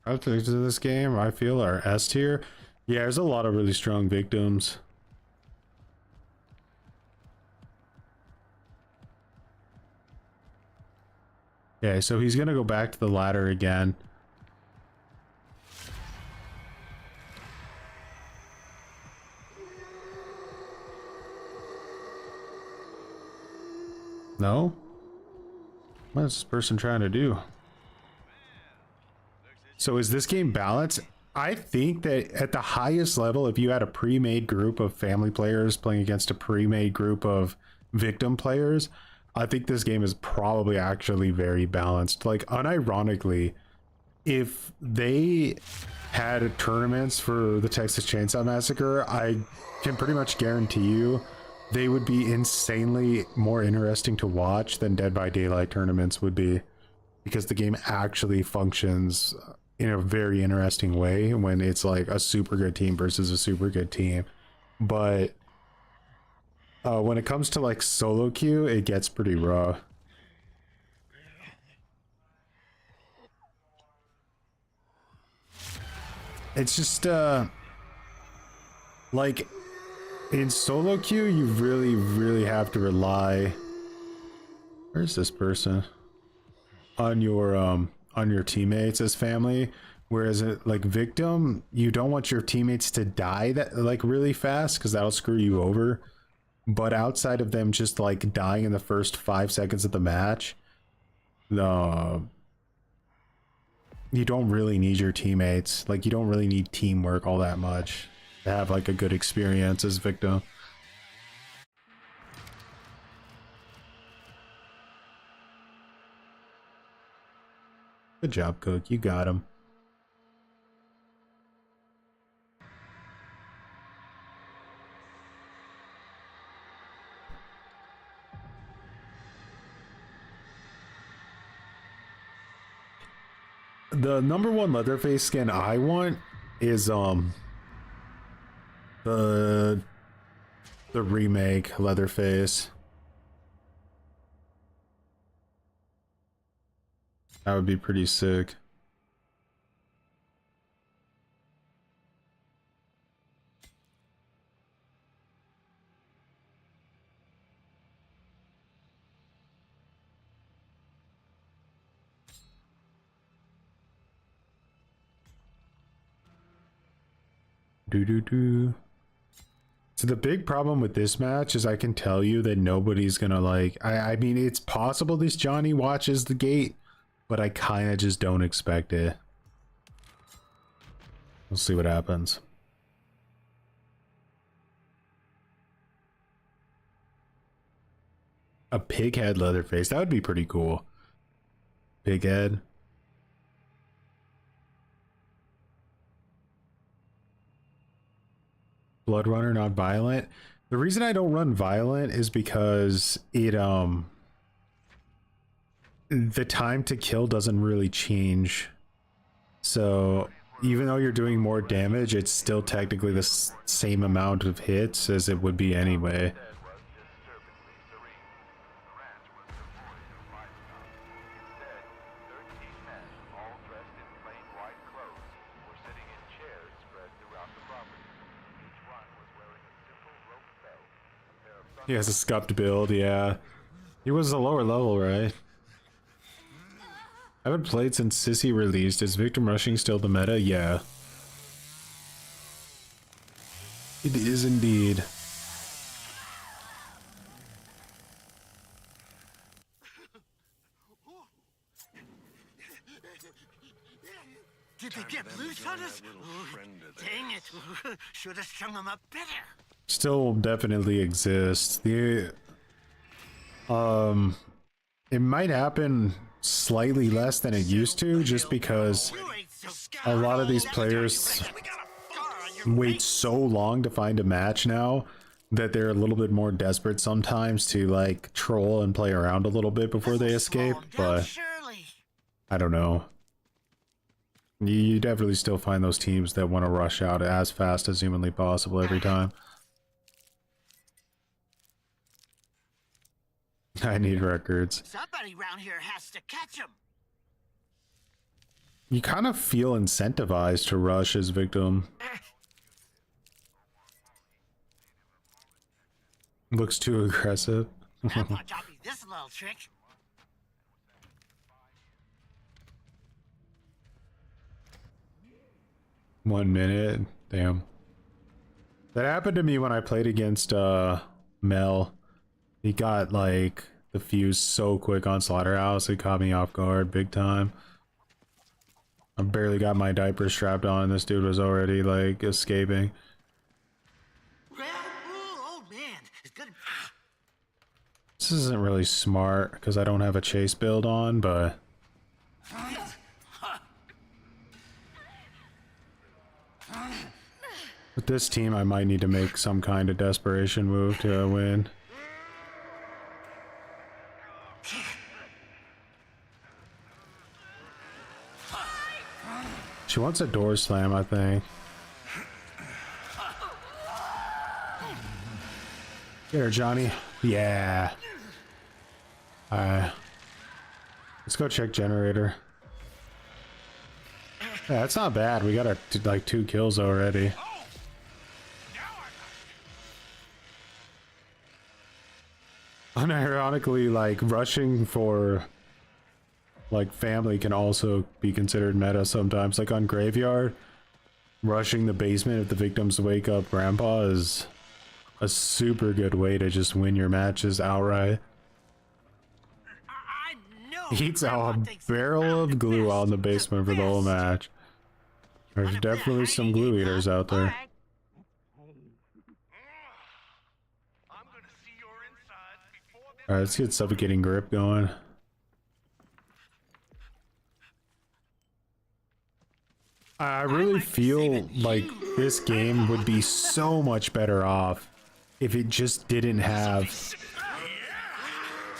Speaker 1: Outtakes of this game, I feel, are S tier. Yeah, there's a lot of really strong victims. Okay, so he's gonna go back to the ladder again. No? What is this person trying to do? So is this game balanced? I think that at the highest level, if you had a pre-made group of family players playing against a pre-made group of victim players, I think this game is probably actually very balanced. Like, unironically, if they had tournaments for the Texas Chainsaw Massacre, I can pretty much guarantee you they would be insanely more interesting to watch than Dead by Daylight tournaments would be, because the game actually functions in a very interesting way when it's like a super good team versus a super good team. But when it comes to like solo queue, it gets pretty raw. It's just like in solo queue, you really have to rely, where's this person, on your teammates as family. Whereas like victim, you don't want your teammates to die that like really fast, because that'll screw you over. But outside of them just like dying in the first 5 seconds of the match, you don't really need your teammates. Like, you don't really need teamwork all that much to have like a good experience as victim. Good job, Cook. You got him. The number one Leatherface skin I want is the remake Leatherface. That would be pretty sick. So the big problem with this match is I can tell you that nobody's gonna like, I mean, it's possible this Johnny watches the gate, but I kind of just don't expect it. We'll see what happens. A pig head Leatherface, that would be pretty cool. Pig head. Blood runner, not violent. The reason I don't run violent is because it the time to kill doesn't really change. So even though you're doing more damage, it's still technically the same amount of hits as it would be anyway. He has a scuffed build, yeah. He was a lower level, right? I haven't played since Sissy released. Is victim rushing still the meta? Yeah. It is indeed.
Speaker 6: Did they get loose on us? Dang it. Should have strung them up better.
Speaker 1: Still definitely exists. The it might happen slightly less than it used to, just because a lot of these players wait so long to find a match now that they're a little bit more desperate sometimes to like troll and play around a little bit before they escape. But I don't know. You definitely still find those teams that want to rush out as fast as humanly possible every time. I need records.
Speaker 6: Somebody around here has to catch him.
Speaker 1: You kind of feel incentivized to rush as victim. Looks too aggressive.
Speaker 6: Grandpa taught me this little trick.
Speaker 1: 1 minute. Damn. That happened to me when I played against Mel. He got like the fuse so quick on Slaughterhouse, it caught me off guard big time. I barely got my diaper strapped on, this dude was already like escaping.
Speaker 6: Oh man, it's good.
Speaker 1: This isn't really smart because I don't have a chase build on, but with this team, I might need to make some kind of desperation move to win. She wants a door slam, I think. Get her, Johnny. Yeah. Let's go check generator. Yeah, that's not bad. We got like 2 kills already. Unironically, like rushing for like family can also be considered meta sometimes. Like on Graveyard, rushing the basement if the victims wake up grandpa is a super good way to just win your matches outright. He eats a barrel of glue out in the basement for the whole match. There's definitely some glue eaters out there. Alright, let's get suffocating grip going. I really feel like this game would be so much better off if it just didn't have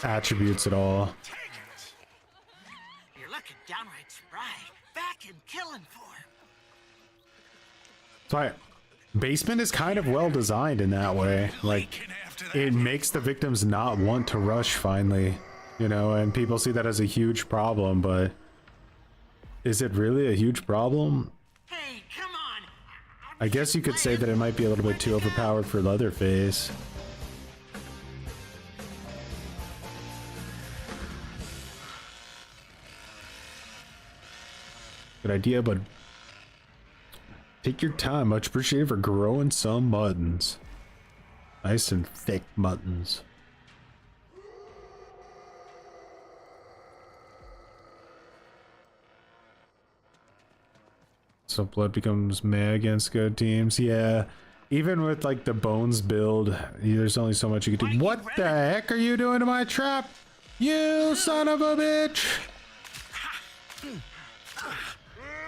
Speaker 1: attributes at all.
Speaker 6: You're looking downright spry. Back and killing for.
Speaker 1: So basement is kind of well designed in that way. Like, it makes the victims not want to rush finally, you know, and people see that as a huge problem, but is it really a huge problem?
Speaker 6: Hey, come on.
Speaker 1: I guess you could say that it might be a little bit too overpowered for Leatherface. Good idea, but take your time. Much appreciated for growing some muttons. Nice and thick muttons. So blood becomes meh against good teams. Yeah, even with like the bones build, there's only so much you can do. What the heck are you doing to my trap? You son of a bitch!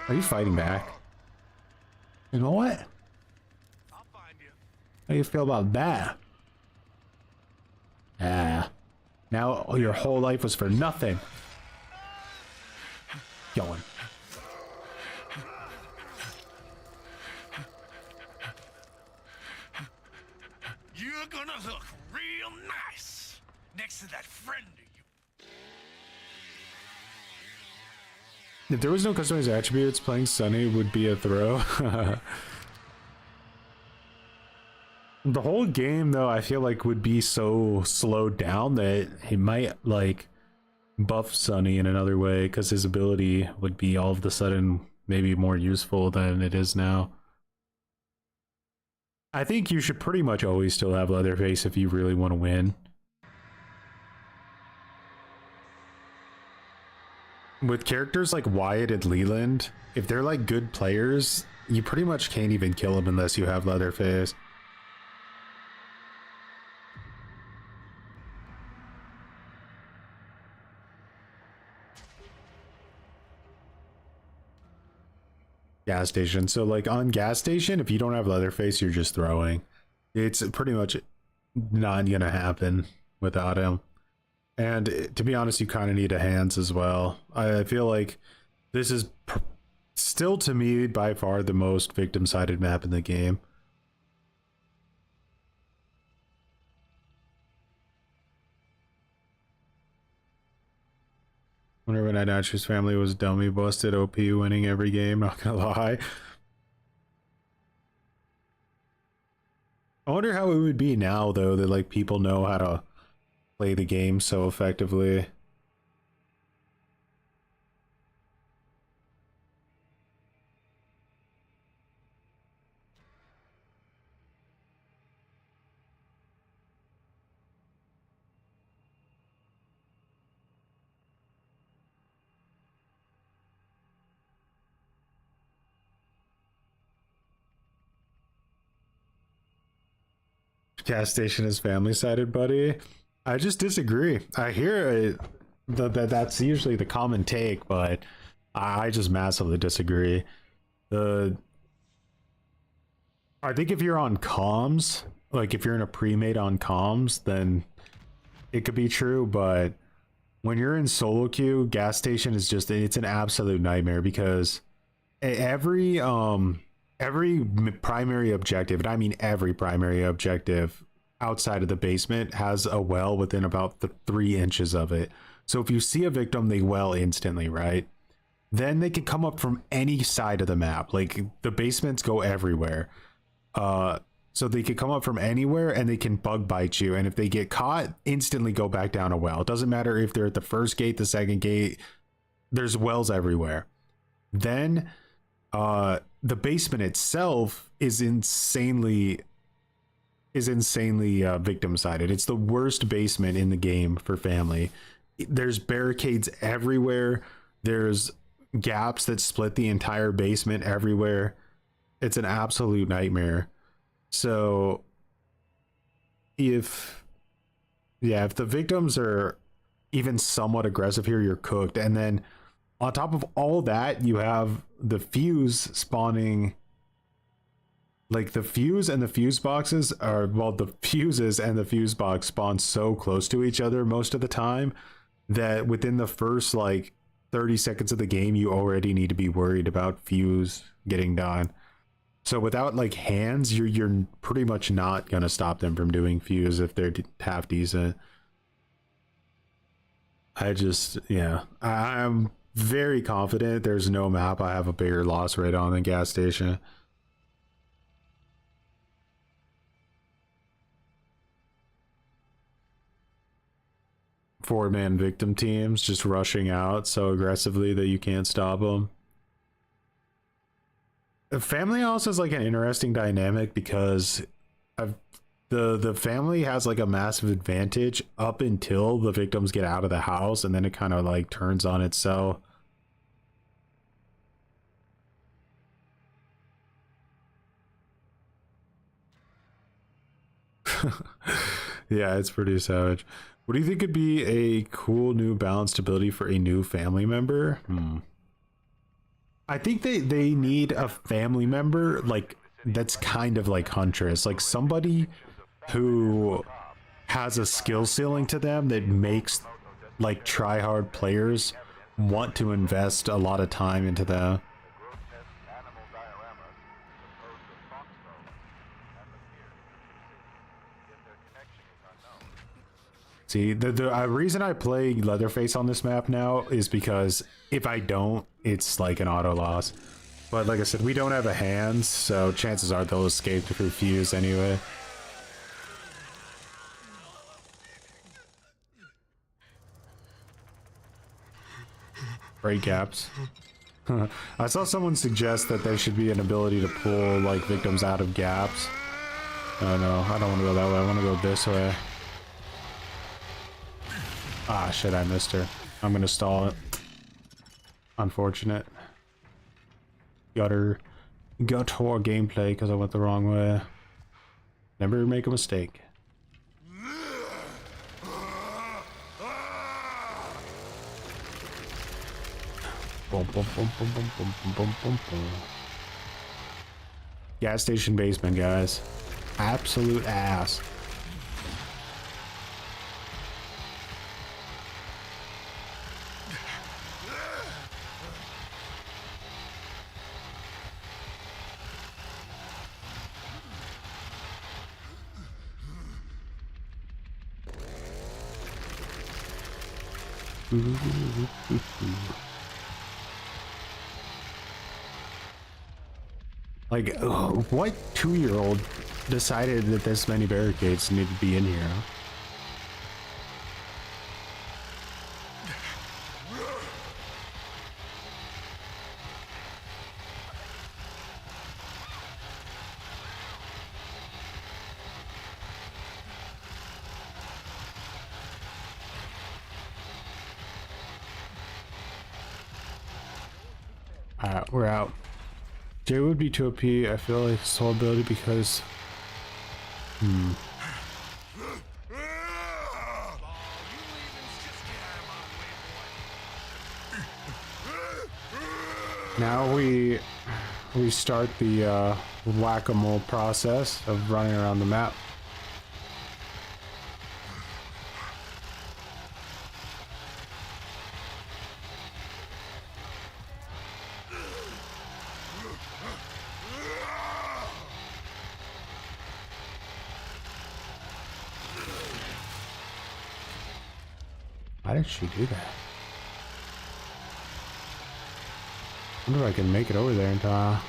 Speaker 1: Are you fighting back? You know what? How do you feel about that? Now your whole life was for nothing. Going.
Speaker 3: You're gonna look real nice next to that friend of you.
Speaker 1: If there was no customized attributes, playing Sunny would be a throw. The whole game, though, I feel like would be so slowed down that he might, like, buff Sunny in another way, because his ability would be all of a sudden maybe more useful than it is now. I think you should pretty much always still have Leatherface if you really want to win. With characters like Wyatt and Leland, if they're like good players, you pretty much can't even kill them unless you have Leatherface. Gas station. So like on gas station, if you don't have Leatherface, you're just throwing. It's pretty much not gonna happen without him. And to be honest, you kind of need a hands as well. I feel like this is still, to me, by far the most victim-sided map in the game. Whenever when Nacho's family was dummy busted, OP winning every game, not gonna lie. I wonder how it would be now, though, that like people know how to play the game so effectively. Gas station is family sided, buddy. I just disagree. I hear it, that's usually the common take, but I just massively disagree. The I think if you're on comms, like if you're in a pre-made on comms, then it could be true, but when you're in solo queue, gas station is just, it's an absolute nightmare because every primary objective, and I mean every primary objective outside of the basement, has a well within about the 3 inches of it. So if you see a victim, they well instantly, right? Then they can come up from any side of the map. Like the basements go everywhere. So they can come up from anywhere and they can bug bite you. And if they get caught, instantly go back down a well. It doesn't matter if they're at the first gate, the second gate, there's wells everywhere. Then the basement itself is insanely victim sided. It's the worst basement in the game for family. There's barricades everywhere. There's gaps that split the entire basement everywhere. It's an absolute nightmare. So if the victims are even somewhat aggressive here, you're cooked. And then on top of all that, you have the fuse spawning. Like the fuse and the fuse boxes are, well, the fuses and the fuse box spawn so close to each other most of the time that within the first like 30 seconds of the game, you already need to be worried about fuse getting done. So without like hands, you're pretty much not gonna stop them from doing fuse if they're half decent. I'm very confident there's no map I have a bigger loss rate on than gas station. Four-man victim teams just rushing out so aggressively that you can't stop them. Family house is like an interesting dynamic because the family has like a massive advantage up until the victims get out of the house, and then it kind of like turns on itself. Yeah, it's pretty savage. What do you think could be a cool new balanced ability for a new family member? I think they need a family member like that's kind of like Huntress, like somebody who has a skill ceiling to them that makes like try-hard players want to invest a lot of time into them. See, the reason I play Leatherface on this map now is because if I don't, it's like an auto loss. But like I said, we don't have a hands, so chances are they'll escape through fuse anyway. Break gaps. I saw someone suggest that there should be an ability to pull like victims out of gaps. Oh no, I don't want to go that way. I want to go this way. Ah, shit, I missed her. I'm gonna stall it. Unfortunate. Gutter gameplay because I went the wrong way. Never make a mistake. Boom, boom, boom, boom, boom, boom, boom, boom, boom, boom. Gas station basement, guys. Absolute ass. Like, what 2-year-old decided that this many barricades need to be in here? Alright, we're out. Jay would be too OP. I feel like his whole ability because Now we start the whack-a-mole process of running around the map. Why did she do that? I wonder if I can make it over there in time.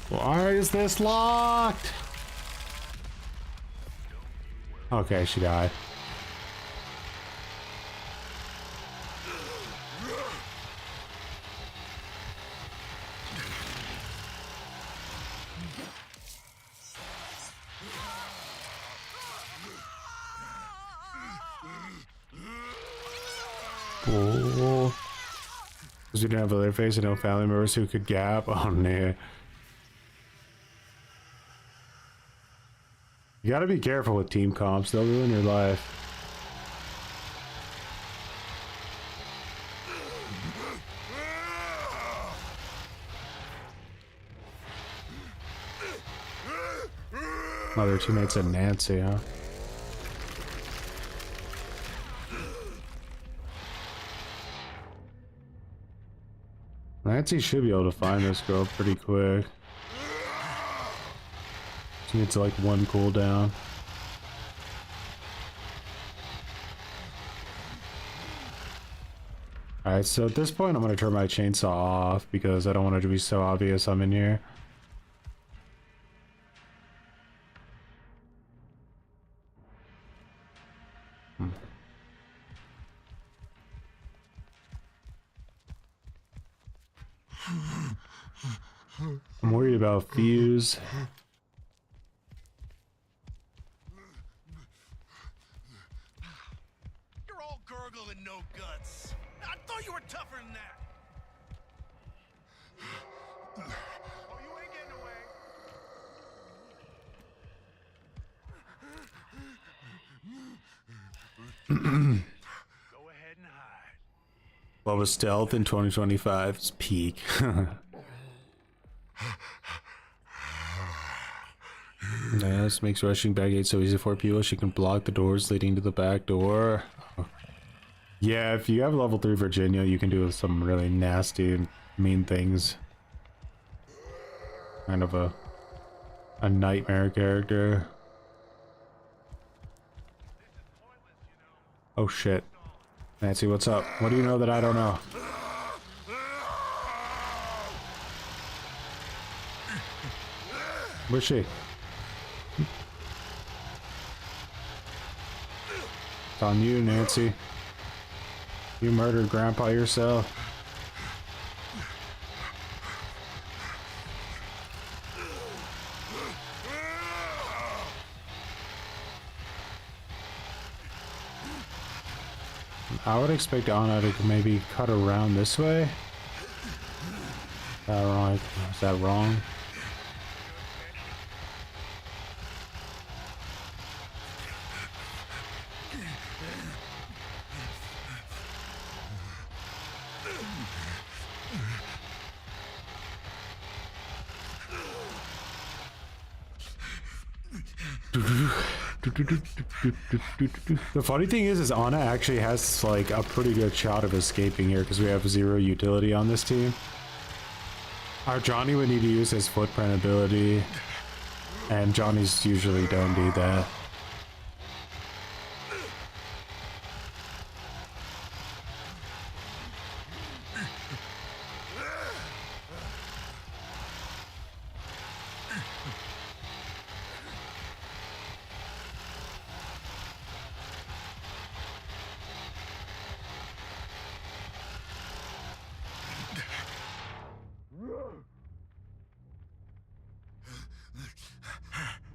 Speaker 1: Why is this locked? Okay, she died. Oh. Because we didn't have a letter face and no family members who could gap. Oh, man. You gotta be careful with team comps, they'll ruin your life. Other teammates and Nancy, huh? Nancy should be able to find this girl pretty quick. She needs like one cooldown. Alright, so at this point I'm gonna turn my chainsaw off because I don't want it to be so obvious I'm in here. I'm worried about Fuse.
Speaker 3: You're all gurgle and no guts. I thought you were tougher than that. Oh, you ain't getting away. Go ahead and hide.
Speaker 1: What was stealth in 2025? It's peak. Yeah, this makes rushing back gate so easy for people. She can block the doors leading to the back door. Yeah, if you have level 3 Virginia, you can do some really nasty and mean things. Kind of a nightmare character. Oh shit. Nancy, what's up? What do you know that I don't know? Where's she? It's on you, Nancy. You murdered Grandpa yourself. I would expect Anna to maybe cut around this way. Is that wrong? Is that wrong? The funny thing is Anna actually has like a pretty good shot of escaping here because we have 0 utility on this team. Our Johnny would need to use his footprint ability, and Johnny's usually don't do that.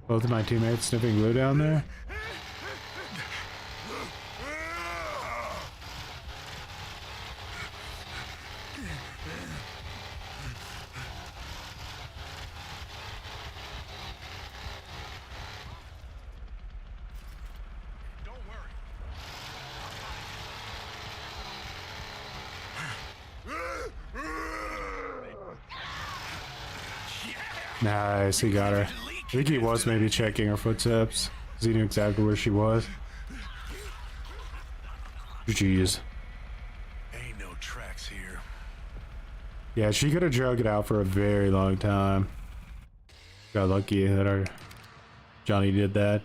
Speaker 1: Both of my teammates sniffing glue down there. Nice, he got her. I think he was maybe checking her footsteps, because he knew exactly where she was. Jeez.
Speaker 3: Ain't no tracks here.
Speaker 1: Yeah, she could have drug it out for a very long time. Got lucky that our Johnny did that.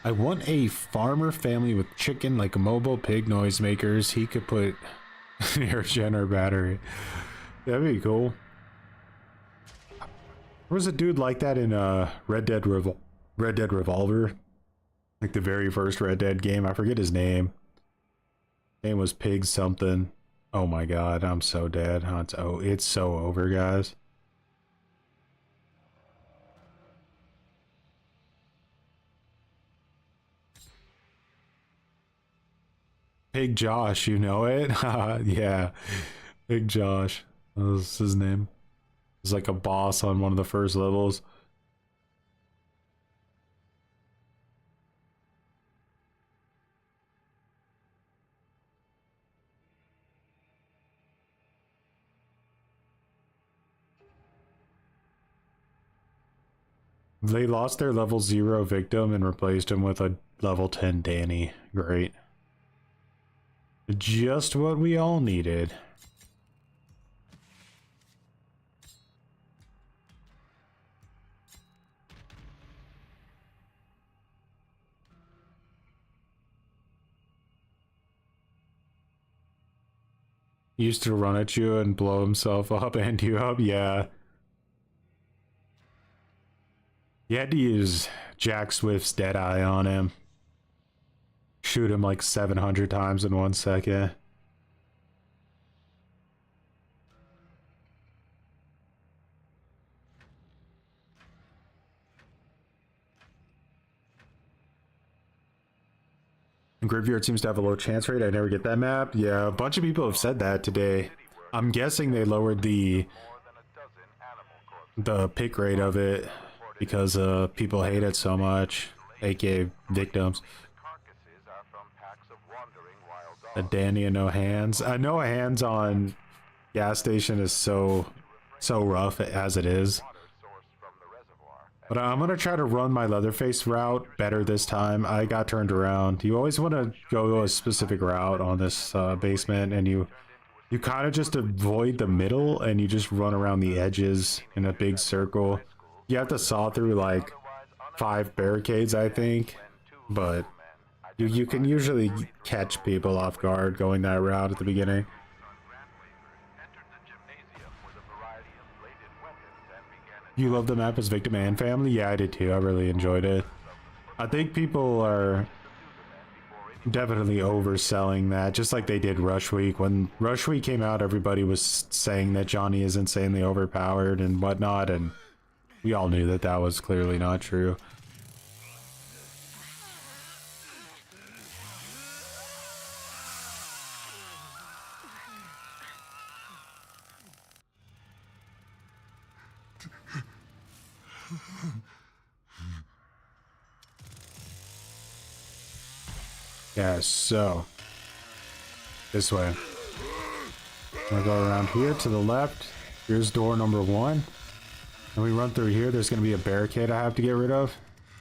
Speaker 1: I want a farmer family with chicken, like mobile pig noisemakers. He could put near Jenner battery. That'd be cool. There was a dude like that in Red Dead Revolver, like the very first Red Dead game. I forget his name. Name was Pig something. Oh my god, I'm so dead. It's so over, guys. Big Josh, you know it? Yeah, Big Josh. That was his name. He's like a boss on one of the first levels. They lost their level 0 victim and replaced him with a level 10 Danny. Great. Just what we all needed. He used to run at you and blow himself up and you up, yeah. You had to use Jack Swift's Deadeye on him. Shoot him like 700 times in 1 second. Graveyard seems to have a low chance rate. I never get that map. Yeah, a bunch of people have said that today. I'm guessing they lowered the pick rate of it because people hate it so much, aka victims. A Danny and no hands. I know hands on gas station is so rough as it is. But I'm going to try to run my Leatherface route better this time. I got turned around. You always want to go a specific route on this basement, and you kind of just avoid the middle and you just run around the edges in a big circle. You have to saw through like 5 barricades, I think, but you can usually catch people off guard going that route at the beginning. You love the map as Victim and Family? Yeah, I did too. I really enjoyed it. I think people are definitely overselling that, just like they did Rush Week. When Rush Week came out, everybody was saying that Johnny is insanely overpowered and whatnot, and we all knew that that was clearly not true. Yeah, so this way. I'm gonna go around here to the left. Here's door number 1. And we run through here. There's gonna be a barricade I have to get rid of.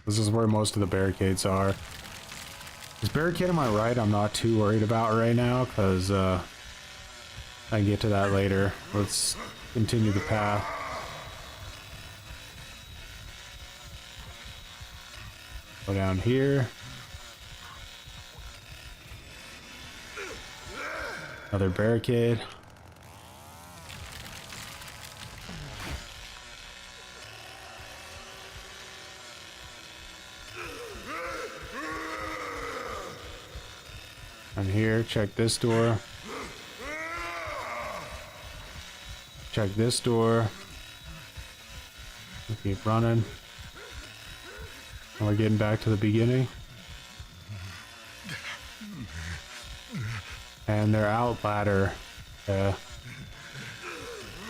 Speaker 1: This is where most of the barricades are. This barricade on my right I'm not too worried about right now, because I can get to that later. Let's continue the path. Go down here. Another barricade. I'm here. Check this door. Check this door. We keep running. And we're getting back to the beginning. And they're out ladder. Yeah.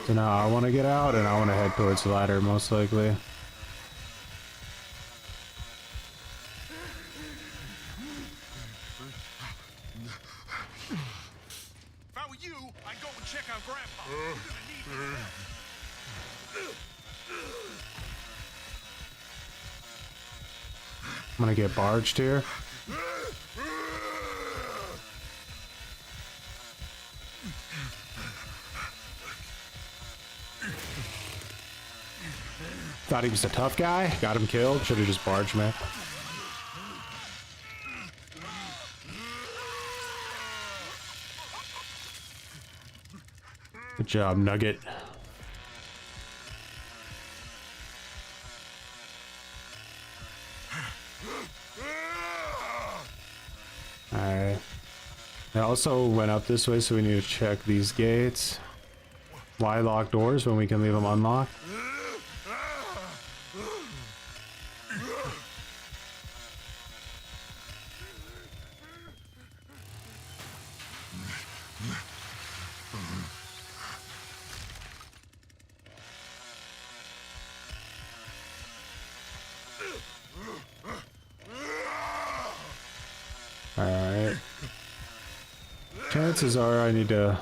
Speaker 1: So now I want to get out and I want to head towards the ladder most likely.
Speaker 3: you, I go and check on Grandpa. We're gonna need his help.
Speaker 1: I'm gonna get barged here. Thought he was a tough guy. Got him killed. Should have just barged me. Good job, Nugget. Alright. I also went up this way, so we need to check these gates. Why lock doors when we can leave them unlocked? Alright. Chances are I need to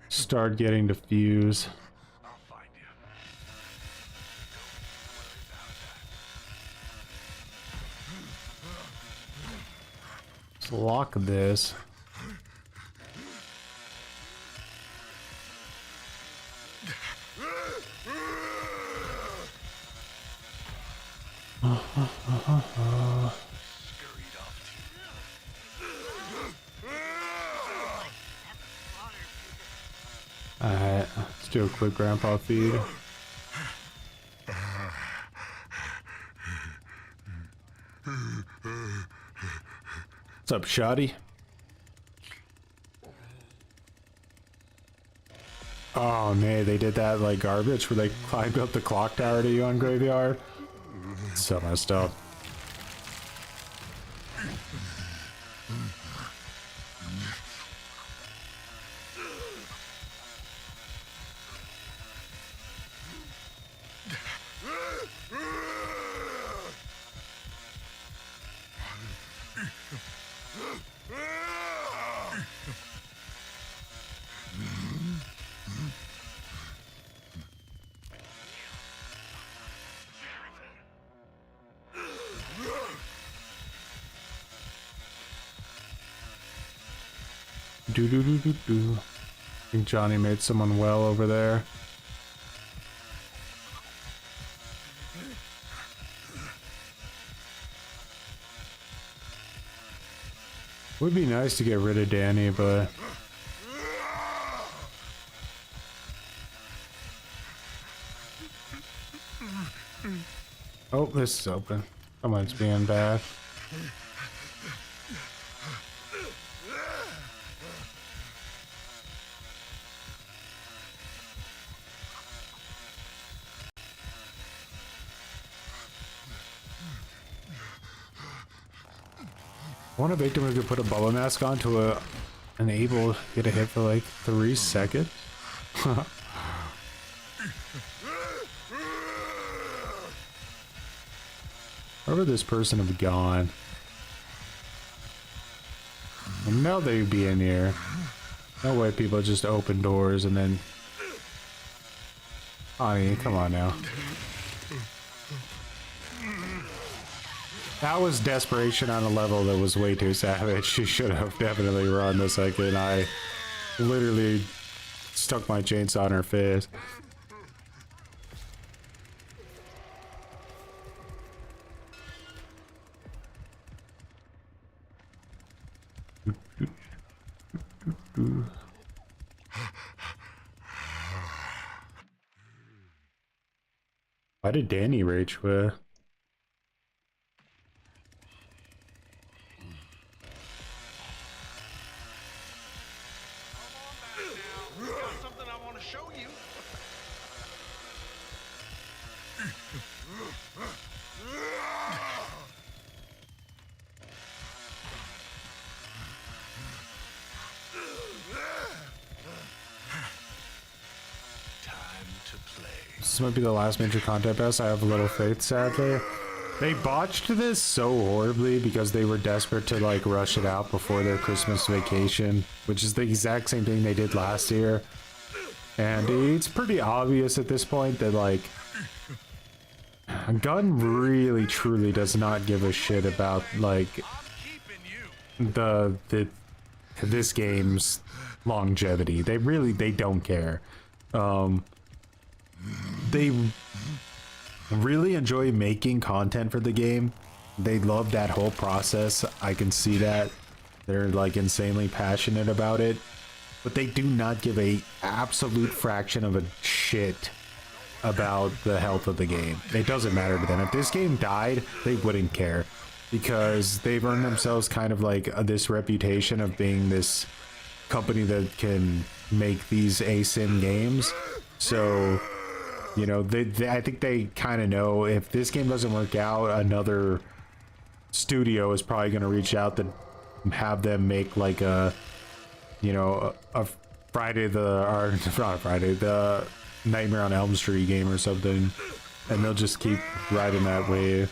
Speaker 1: start getting to fuse.
Speaker 3: I'll find you.
Speaker 1: Let's lock this.
Speaker 3: Scurried off
Speaker 1: Alright, let's do a quick grandpa feed. What's up, Shoddy? Oh man, they did that like garbage where they climbed up the clock tower to you on Graveyard. So messed up. Do do do do do. I think Johnny made someone well over there. Would be nice to get rid of Danny, but oh, this is open. Someone's being bad. I want a victim who could put a bubble mask on to enable get a hit for like 3 seconds. Where would this person have gone? I know they'd be in here. No way people just open doors and then... Honey, come on now. That was desperation on a level that was way too savage. She should have definitely run the second I literally stuck my chainsaw in her face. Why did Danny rage quit? This might be the last major content pass. I have a little faith, sadly. They botched this so horribly because they were desperate to like rush it out before their Christmas vacation, which is the exact same thing they did last year. And it's pretty obvious at this point that like Gunn really truly does not give a shit about like this game's longevity. They don't care. They really enjoy making content for the game. They love that whole process. I can see that. They're like insanely passionate about it, but they do not give a absolute fraction of a shit about the health of the game. It doesn't matter to them. If this game died, they wouldn't care, because they've earned themselves kind of like this reputation of being this company that can make these ASIM games. So, you know, I think they kind of know if this game doesn't work out, another studio is probably going to reach out to have them make like a, you know, a the Nightmare on Elm Street game or something, and they'll just keep riding that wave.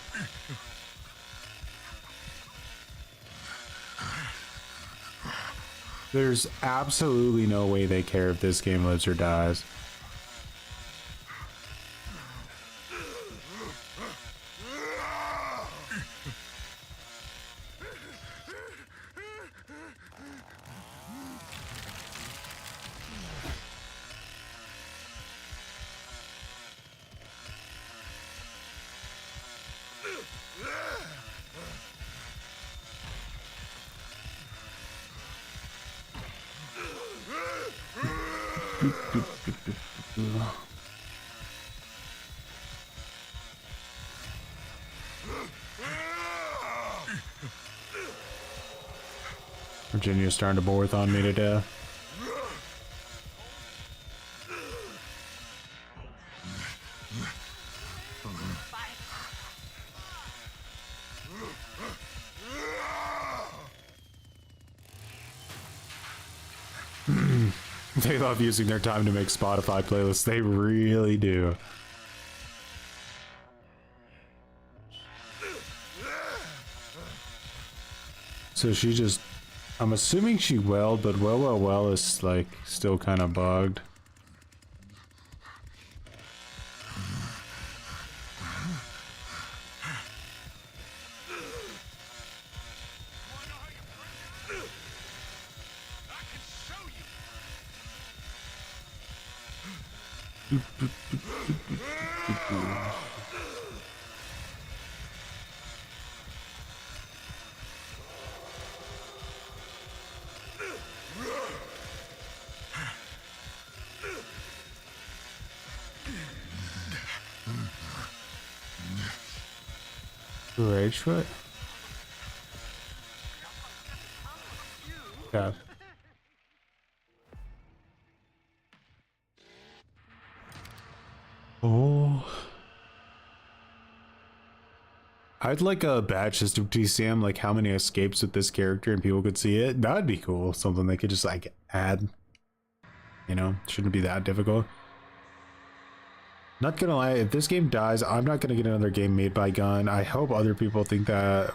Speaker 1: There's absolutely no way they care if this game lives or dies. Virginia's starting to bore with on me to death. They love using their time to make Spotify playlists. They really do. So she just... I'm assuming she welled, but well is like still kind of bugged. Rage foot? Yeah. Oh. I'd like a badge system to TCM, like how many escapes with this character and people could see it. That'd be cool. Something they could just like add. You know, shouldn't be that difficult. Not gonna lie, if this game dies, I'm not gonna get another game made by Gunn. I hope other people think that,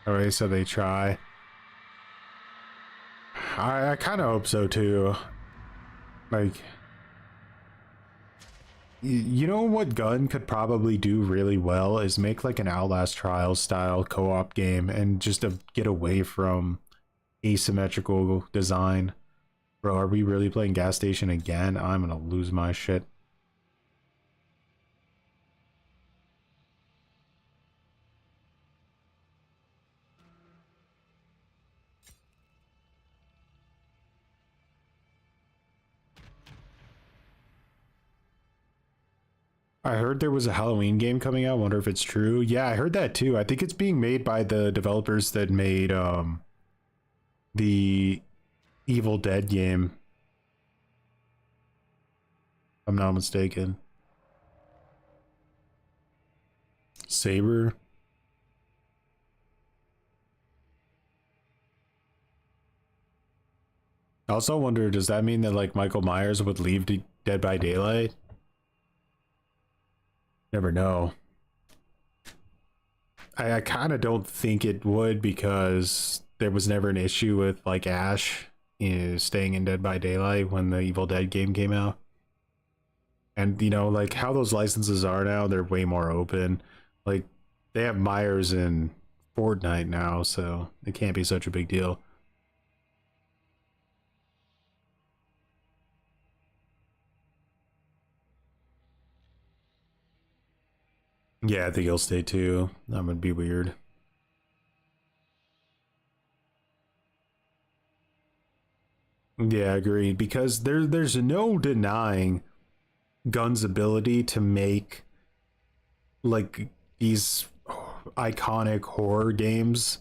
Speaker 1: or at least so they try. I kind of hope so too. Like, you know what Gunn could probably do really well is make like an Outlast Trials style co-op game and just to get away from asymmetrical design. Bro, are we really playing Gas Station again? I'm gonna lose my shit. I heard there was a Halloween game coming out. Wonder if it's true. Yeah, I heard that too. I think it's being made by the developers that made the Evil Dead game. If I'm not mistaken. Saber. I also wonder, does that mean that like Michael Myers would leave Dead by Daylight? Never know. I kind of don't think it would, because there was never an issue with like Ash staying in Dead by Daylight when the Evil Dead game came out. And you know, like how those licenses are now, they're way more open. Like they have Myers in Fortnite now, so it can't be such a big deal. Yeah, I think he'll stay too. That would be weird. Yeah, agreed. Because there's no denying Gunn's ability to make like these iconic horror games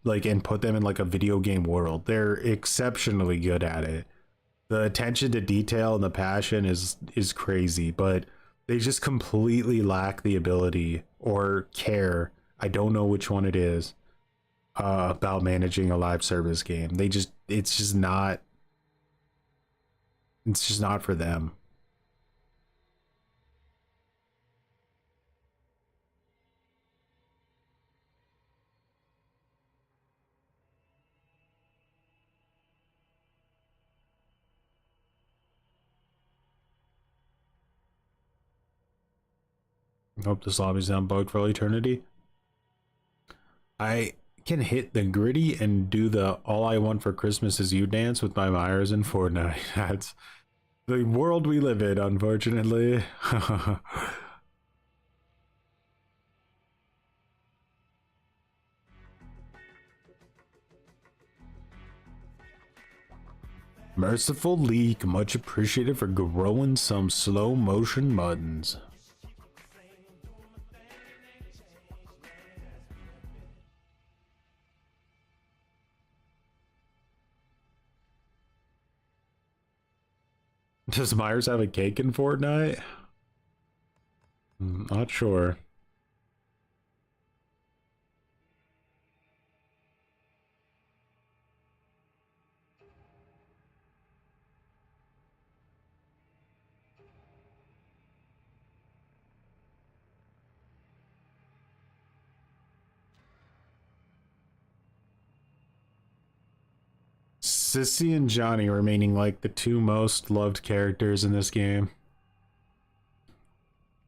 Speaker 1: like, and put them in like a video game world. They're exceptionally good at it. The attention to detail and the passion is crazy, but they just completely lack the ability or care. I don't know which one it is, about managing a live service game. It's just not for them. Hope this lobby's not bugged for all eternity. I can hit the gritty and do the all I want for Christmas is you dance with my Myers in Fortnite. That's the world we live in, unfortunately. Merciful Leak, much appreciated for growing some slow motion muttons. Does Myers have a cake in Fortnite? Not sure. Sissy and Johnny remaining like the two most loved characters in this game.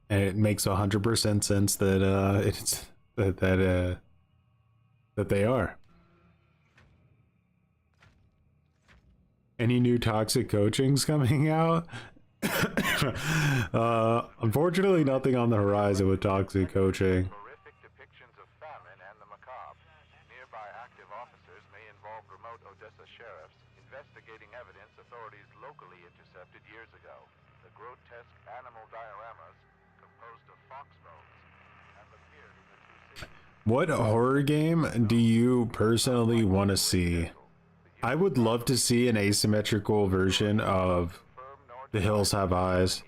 Speaker 1: And it makes 100% sense that it's that they are. Any new toxic coachings coming out? Unfortunately, nothing on the horizon with toxic coaching.
Speaker 2: Horrific depictions of famine and the macabre. Nearby active officers may involve remote Odessa sheriffs investigating evidence authorities locally intercepted years ago. The grotesque animal dioramas composed of fox bones have appeared in the two cities.
Speaker 1: What horror game do you personally want to see? I would love to see an asymmetrical version of The Hills Have Eyes.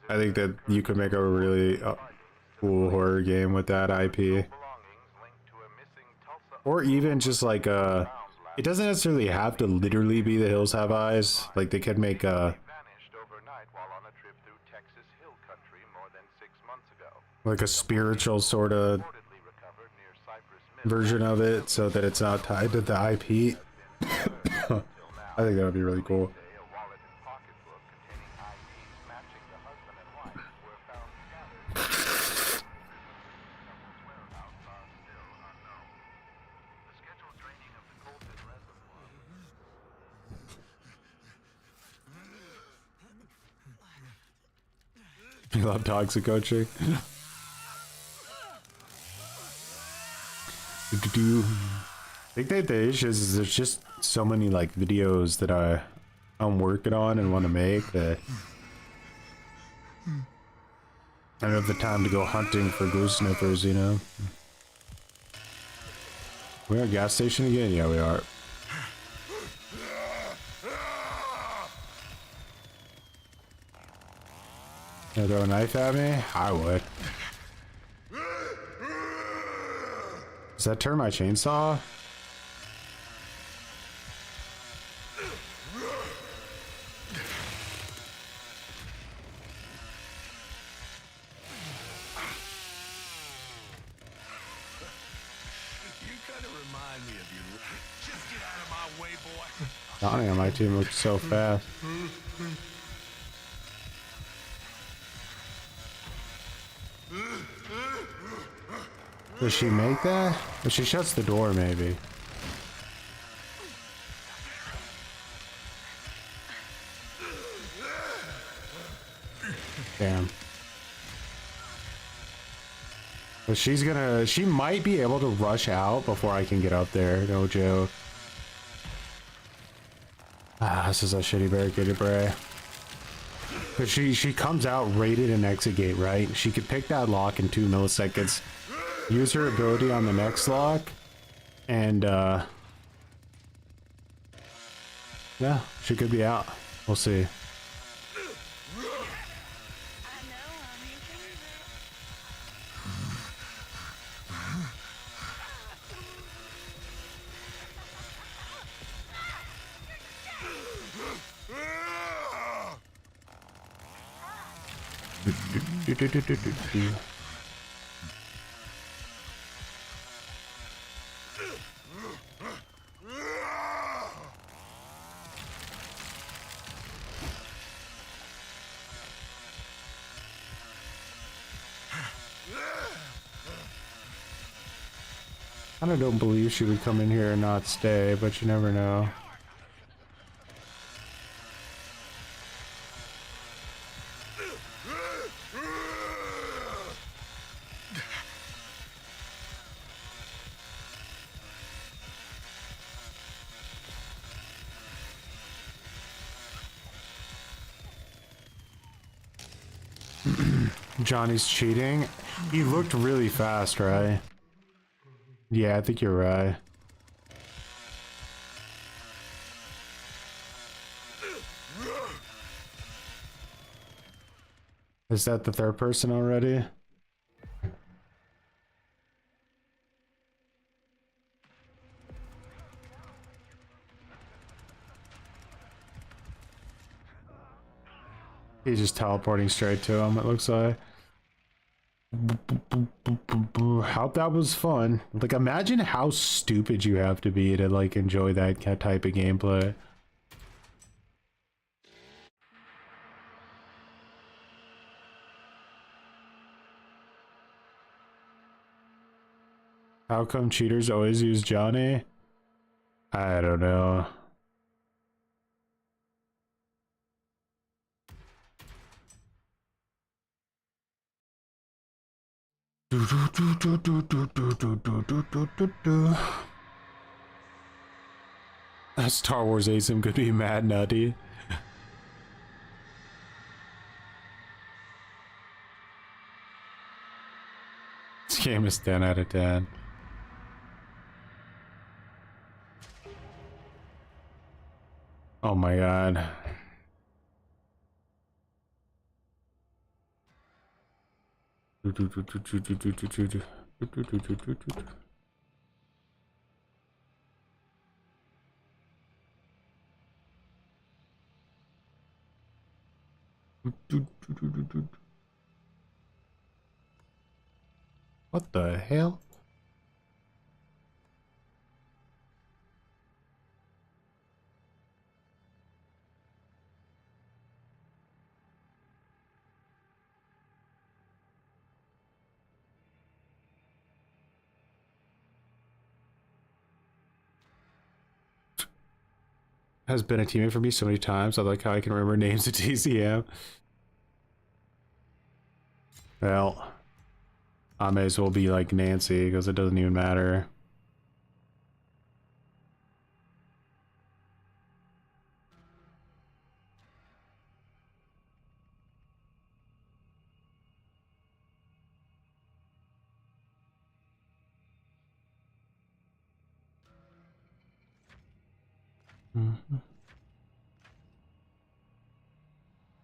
Speaker 1: I think that you could make a really cool horror game with that IP. Or even just like it doesn't necessarily have to literally be The Hills Have Eyes. Like they could make a like a spiritual sort of version of it so that it's not tied to the IP. I think that would be really cool. You love toxic coaching. I think that the issue is there's just so many like videos that I'm working on and want to make that I don't have the time to go hunting for glue sniffers, you know. We're at a gas station again? Yeah, we are. Gonna throw a knife at me? I would. Does that turn my chainsaw?
Speaker 3: kind of remind me of you. Just get out of my way, boy.
Speaker 1: Donnie on my team looks so fast. Does she make that? But she shuts the door, maybe. Damn. But she might be able to rush out before I can get up there, no joke. Ah, this is a shitty barricaded Bray. But she comes out rated an exit gate, right? She could pick that lock in 2 milliseconds. Use her ability on the next lock. And yeah, she could be out. We'll see. I don't believe she would come in here and not stay, but you never know. Johnny's cheating. He looked really fast, right? Yeah, I think you're right. Is that the third person already? He's just teleporting straight to him, it looks like. Hope that was fun. Like, imagine how stupid you have to be to like enjoy that type of gameplay. How come cheaters always use Johnny? I don't know. Star Wars ASIM could be mad nutty. This game is 10 out of 10. Oh my god. What the hell? Has been a teammate for me so many times. I like how I can remember names of TCM. Well, I may as well be like Nancy because it doesn't even matter.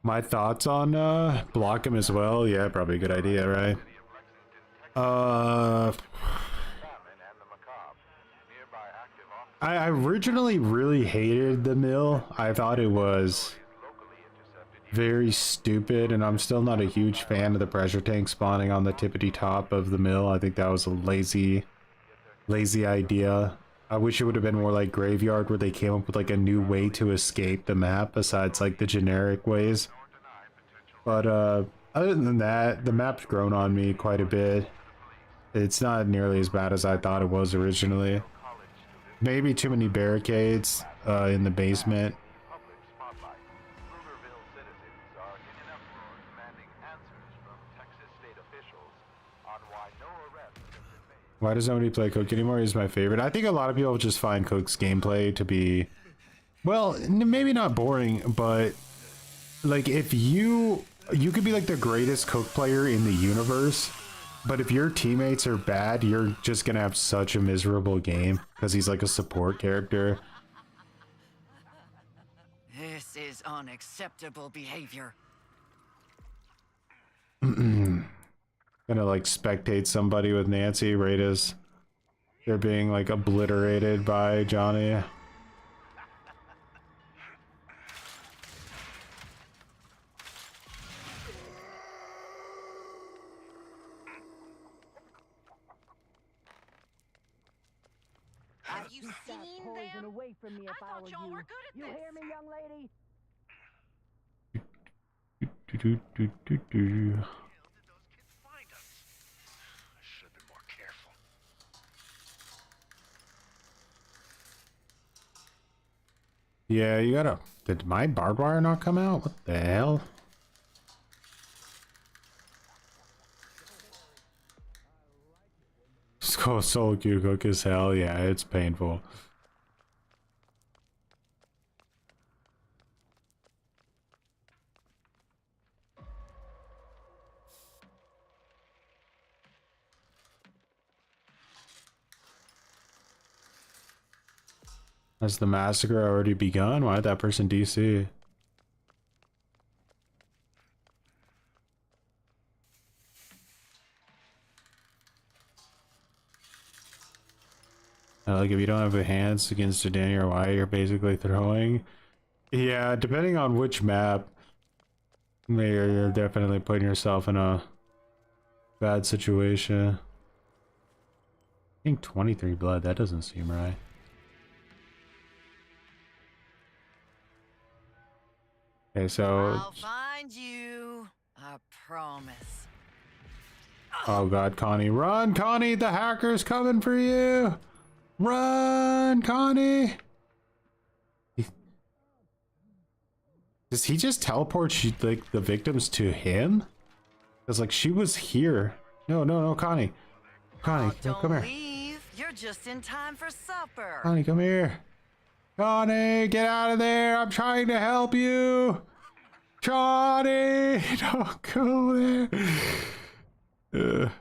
Speaker 1: My thoughts on block him as well. Yeah, probably a good idea, right? I originally really hated the mill. I thought it was very stupid, and I'm still not a huge fan of the pressure tank spawning on the tippity top of the mill. I think that was a lazy Lazy idea. I wish it would have been more like Graveyard, where they came up with like a new way to escape the map besides like the generic ways. But other than that, the map's grown on me quite a bit. It's not nearly as bad as I thought it was originally. Maybe too many barricades in the basement.
Speaker 2: Public spotlight. Krugerville citizens are in an uproar demanding answers from Texas state officials on why no arrests have been made.
Speaker 1: Why does nobody play Cook anymore? He's my favorite. I think a lot of people just find Cook's gameplay to be, well, maybe not boring, but like if you could be like the greatest Cook player in the universe, but if your teammates are bad, you're just gonna have such a miserable game because he's like a support character.
Speaker 7: This is unacceptable behavior.
Speaker 1: Gonna like spectate somebody with Nancy right as they're being like obliterated by Johnny.
Speaker 5: Have you seen them?
Speaker 7: Away from me if
Speaker 5: I thought y'all were good at this.
Speaker 7: hear me, young lady?
Speaker 1: Do-do-do-do-do.
Speaker 3: How did those kids find us? I should have been more careful.
Speaker 1: Yeah, you gotta. Did my barbed wire not come out? What the hell? So cute, Cook as hell. Yeah, it's painful. Has the massacre already begun? Why did that person DC? Like if you don't have the hands against a Danny or Y, you're basically throwing. Yeah, depending on which map, you're definitely putting yourself in a bad situation. I think 23 blood, that doesn't seem right. Okay, so...
Speaker 7: I'll find you. I promise.
Speaker 1: Oh god, Connie. Run, Connie! The hacker's coming for you! Run, Connie! Does he just teleport like the victims to him? Because like she was here. No, Connie. Connie,
Speaker 7: Don't
Speaker 1: come here.
Speaker 7: leave. You're just in time for supper.
Speaker 1: Connie, come here. Connie, get out of there. I'm trying to help you. Connie, don't go there.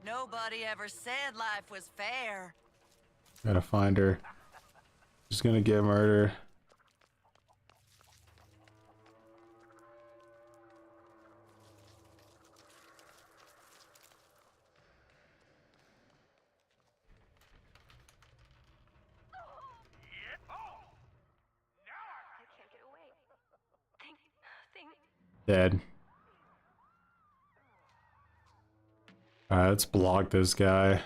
Speaker 7: Nobody ever said life was fair.
Speaker 1: Gotta find her. She's gonna get murdered.
Speaker 5: I can't get away.
Speaker 1: Dead. Alright, let's block this guy.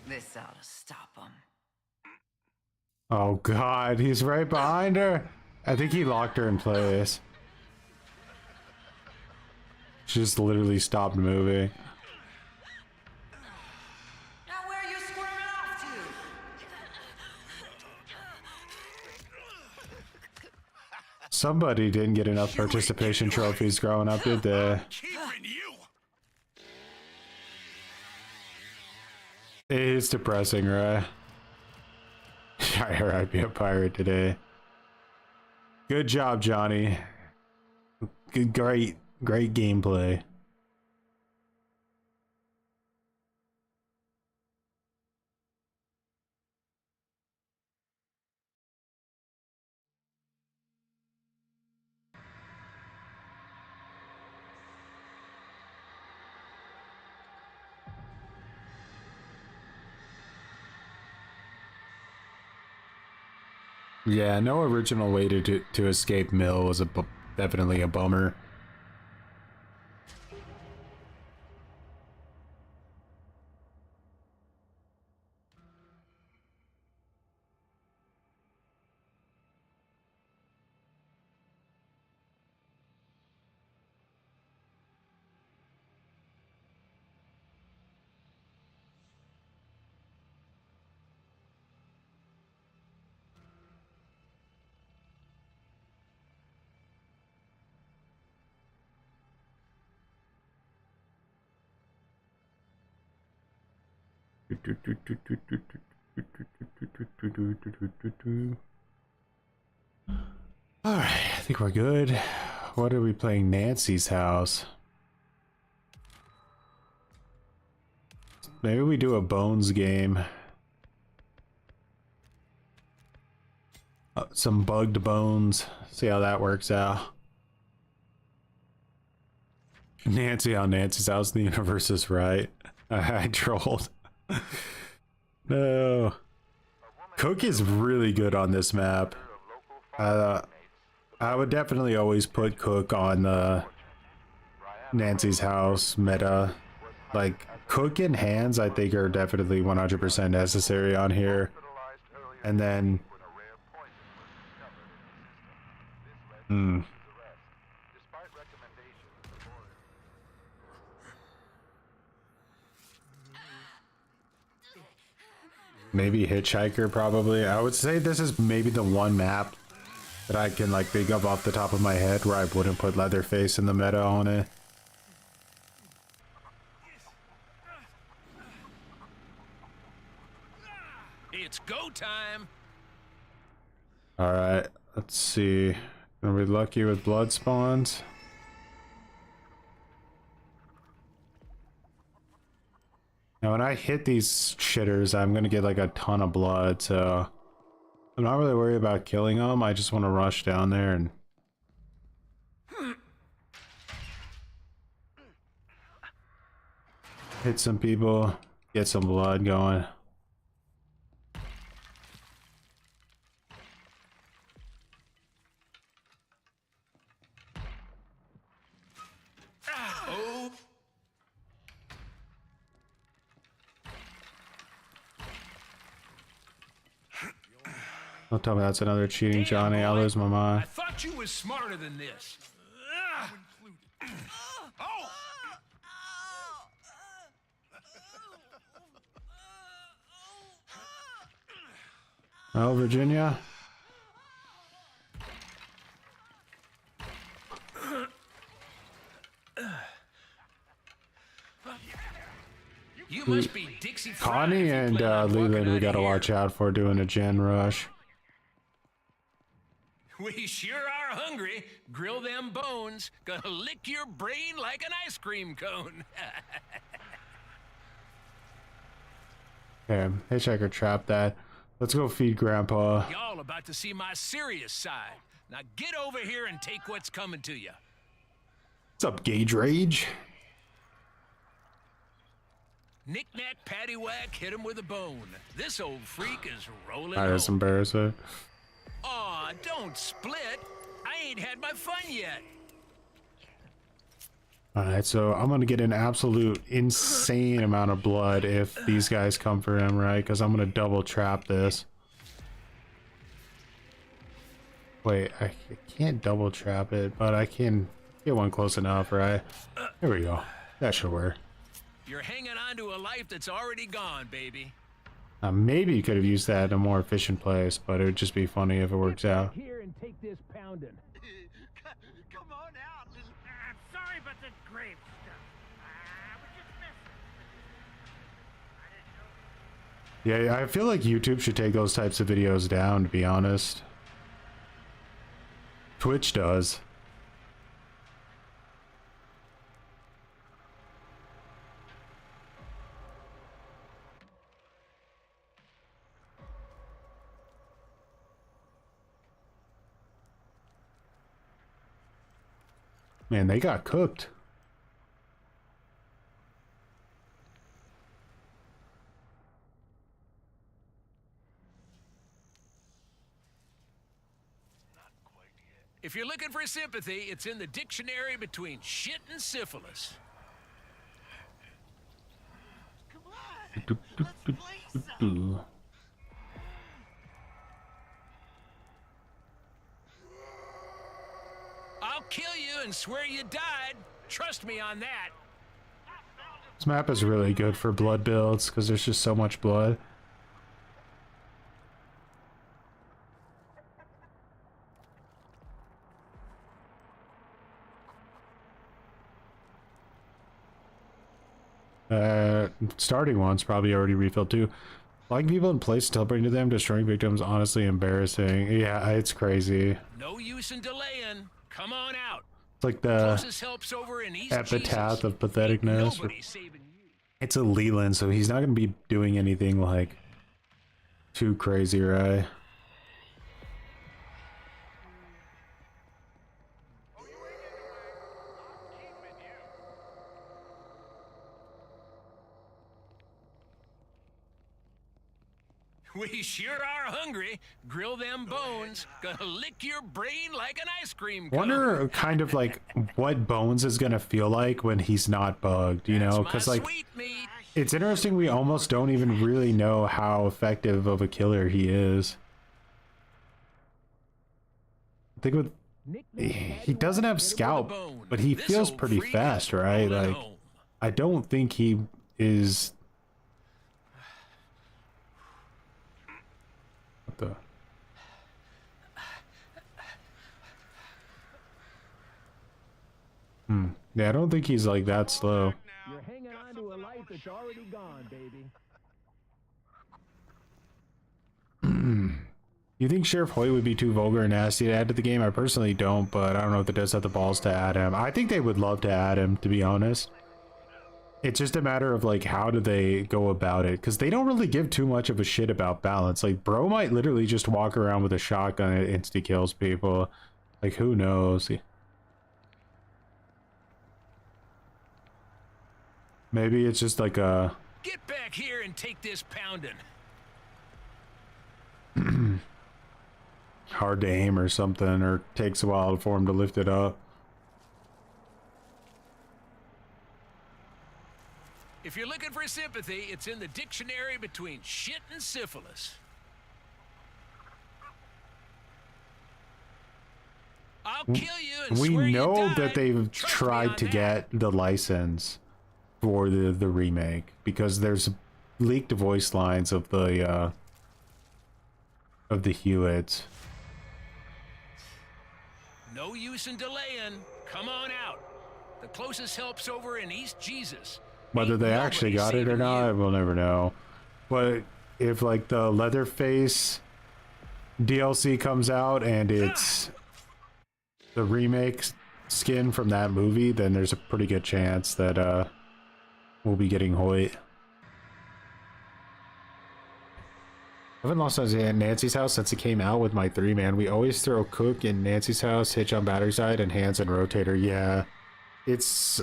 Speaker 7: This ought to stop him.
Speaker 1: Oh god, he's right behind her. I think he locked her in place. She just literally stopped moving.
Speaker 7: Now where are you squirming off to?
Speaker 1: Somebody didn't get enough participation trophies growing up, did they?
Speaker 3: Keeping you.
Speaker 1: It's depressing, right? I heard I'd be a pirate today. Good job, Johnny. Great gameplay. Yeah, no original way to escape Mill was definitely a bummer. Alright, I think we're good. What are we playing? Nancy's house. Maybe we do a Bones game. Some bugged bones. See how that works out. Nancy on Nancy's house. The universe is right. I trolled. No. Cook is really good on this map. I would definitely always put Cook on Nancy's house meta. Like, Cook and Hands, I think, are definitely 100% necessary on here. And then... maybe Hitchhiker, probably. I would say this is maybe the one map that I can, like, think of off the top of my head where I wouldn't put Leatherface in the meta on it.
Speaker 4: It's go time.
Speaker 1: Alright, let's see. Are we lucky with blood spawns? Now when I hit these shitters, I'm gonna get like a ton of blood, so I'm not really worried about killing them. I just want to rush down there and hit some people, get some blood going. Don't tell me that's another cheating Johnny. I'll lose my
Speaker 4: I
Speaker 1: mind.
Speaker 4: thought you was smarter than this. Oh!
Speaker 1: Oh, Virginia?
Speaker 4: You must be Dixie Fried
Speaker 1: Connie
Speaker 4: if you
Speaker 1: and
Speaker 4: plan on walking
Speaker 1: Leland, we
Speaker 4: out of
Speaker 1: gotta
Speaker 4: here.
Speaker 1: watch out for doing a gen rush.
Speaker 4: We sure are hungry. Grill them bones. Gonna lick your brain like an ice cream cone.
Speaker 1: Okay, Hitchhiker trapped that. Let's go feed Grandpa.
Speaker 4: Y'all about to see my serious side. Now get over here and take what's coming to you.
Speaker 1: What's up, Gauge Rage?
Speaker 4: Knick-knack, paddywhack, hit him with a bone. This old freak is rolling
Speaker 1: That's
Speaker 4: home.
Speaker 1: embarrassing.
Speaker 4: Aw, don't split. I ain't had my fun yet.
Speaker 1: Alright, so I'm gonna get an absolute insane amount of blood if these guys come for him, right? Because I'm gonna double trap this. Wait, I can't double trap it, but I can get one close enough, right? Here we go. That should work.
Speaker 4: You're hanging on to a life that's already gone, baby.
Speaker 1: Maybe you could have used that in a more efficient place, but it would just be funny if it works out.
Speaker 4: Here and take this pounding.
Speaker 6: Come on out, little... I'm sorry about the grave stuff. I was just messing.
Speaker 1: Yeah, I feel like YouTube should take those types of videos down, to be honest. Twitch does. Man, they got cooked.
Speaker 4: If you're looking for sympathy, it's in the dictionary between shit and syphilis.
Speaker 6: Come on. Let's play some.
Speaker 4: I'll kill you and swear you died. Trust me on that.
Speaker 1: This map is really good for blood builds because there's just so much blood. Starting one's probably already refilled too. Like people in place teleporting to them, destroying victims, honestly embarrassing. Yeah, it's crazy.
Speaker 4: No use in delaying. Come on out.
Speaker 1: It's like the
Speaker 4: Closest help's over in East
Speaker 1: epitaph
Speaker 4: Jesus.
Speaker 1: of patheticness.
Speaker 4: Nobody's saving you.
Speaker 1: It's a Leland, so he's not going to be doing anything like too crazy, right?
Speaker 4: We sure are hungry. Grill them bones. Gonna lick your brain like an ice cream cone.
Speaker 1: Wonder kind of like what Bones is going to feel like when he's not bugged, you know? Because like
Speaker 4: Sweet meat.
Speaker 1: it's interesting, we almost don't even really know how effective of a killer he is. I think with he doesn't have scalp, but he feels pretty fast, right? Like I don't think he is. What the? Yeah, I don't think he's like that slow.
Speaker 8: You're hanging on to a life that's already gone, baby.
Speaker 1: You think Sheriff Hoyt would be too vulgar and nasty to add to the game? I personally don't, but I don't know if it does have the balls to add him. I think they would love to add him, to be honest. It's just a matter of like, how do they go about it? Because they don't really give too much of a shit about balance. Like, bro might literally just walk around with a shotgun and it insta kills people. Like, who knows? Maybe it's just like a...
Speaker 4: Get back here and take this pounding.
Speaker 1: hard to aim or something, or takes a while for him to lift it up.
Speaker 4: If you're looking for sympathy, it's in the dictionary between shit and syphilis. I'll kill you and
Speaker 1: We
Speaker 4: swear
Speaker 1: know
Speaker 4: you died.
Speaker 1: that they've
Speaker 4: Trust me
Speaker 1: tried
Speaker 4: on
Speaker 1: to
Speaker 4: that.
Speaker 1: get the license for the remake, because there's leaked voice lines of the Hewitts.
Speaker 4: No use in delaying. Come on out. The closest help's over in East Jesus.
Speaker 1: Whether
Speaker 4: Ain't
Speaker 1: they actually
Speaker 4: nobody
Speaker 1: got it or
Speaker 4: saving
Speaker 1: not,
Speaker 4: you.
Speaker 1: we'll never know. But if like the Leatherface DLC comes out and it's the remake skin from that movie, then there's a pretty good chance that we'll be getting Hoyt. I haven't lost at Nancy's house since it came out with my 3-man. We always throw Cook in Nancy's house, Hitch on battery side, and Hands and Rotator. Yeah, it's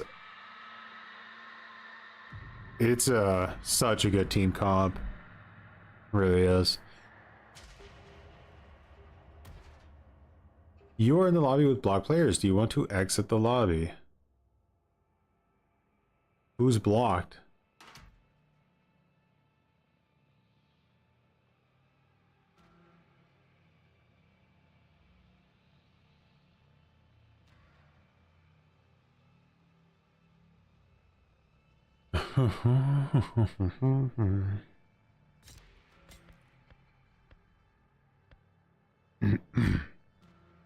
Speaker 1: such a good team comp. It really is. You are in the lobby with block players. Do you want to exit the lobby? Who's blocked?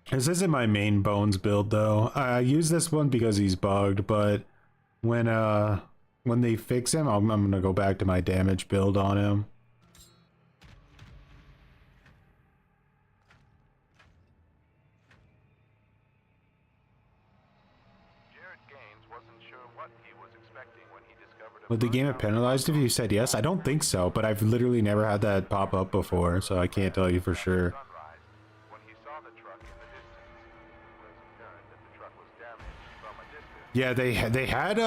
Speaker 1: This isn't my main Bones build though. I use this one because he's bugged, but when they fix him, I'm gonna go back to my damage build on him. Would the game have penalized if you said yes? I don't think so, but I've literally never had that pop up before, so I can't tell you for sure. Yeah, they had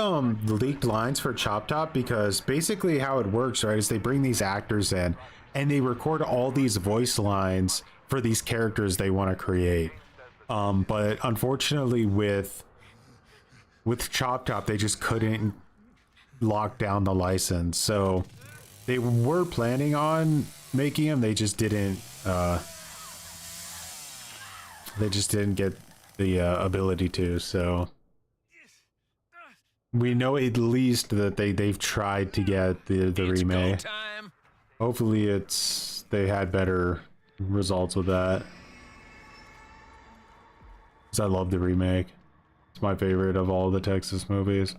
Speaker 1: leaked lines for Chop Top, because basically how it works, right, is they bring these actors in and they record all these voice lines for these characters they want to create. But unfortunately with Chop Top, they just couldn't lock down the license. So they were planning on making them. They just didn't get the ability to. So we know at least that they've tried to get the remake. Hopefully they had better results with that. 'Cause I love the remake. It's my favorite of all the Texas movies.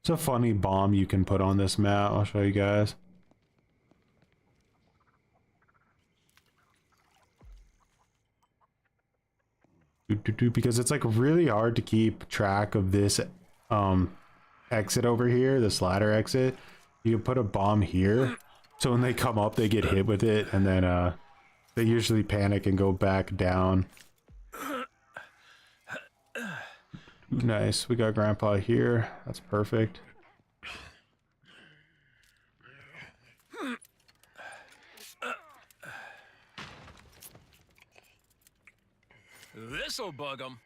Speaker 1: It's a funny bomb you can put on this map. I'll show you guys. Because it's like really hard to keep track of this exit over here, this ladder exit. You put a bomb here, so when they come up they get hit with it, and then they usually panic and go back down. Nice, we got Grandpa here. That's perfect.
Speaker 4: This'll bug 'em.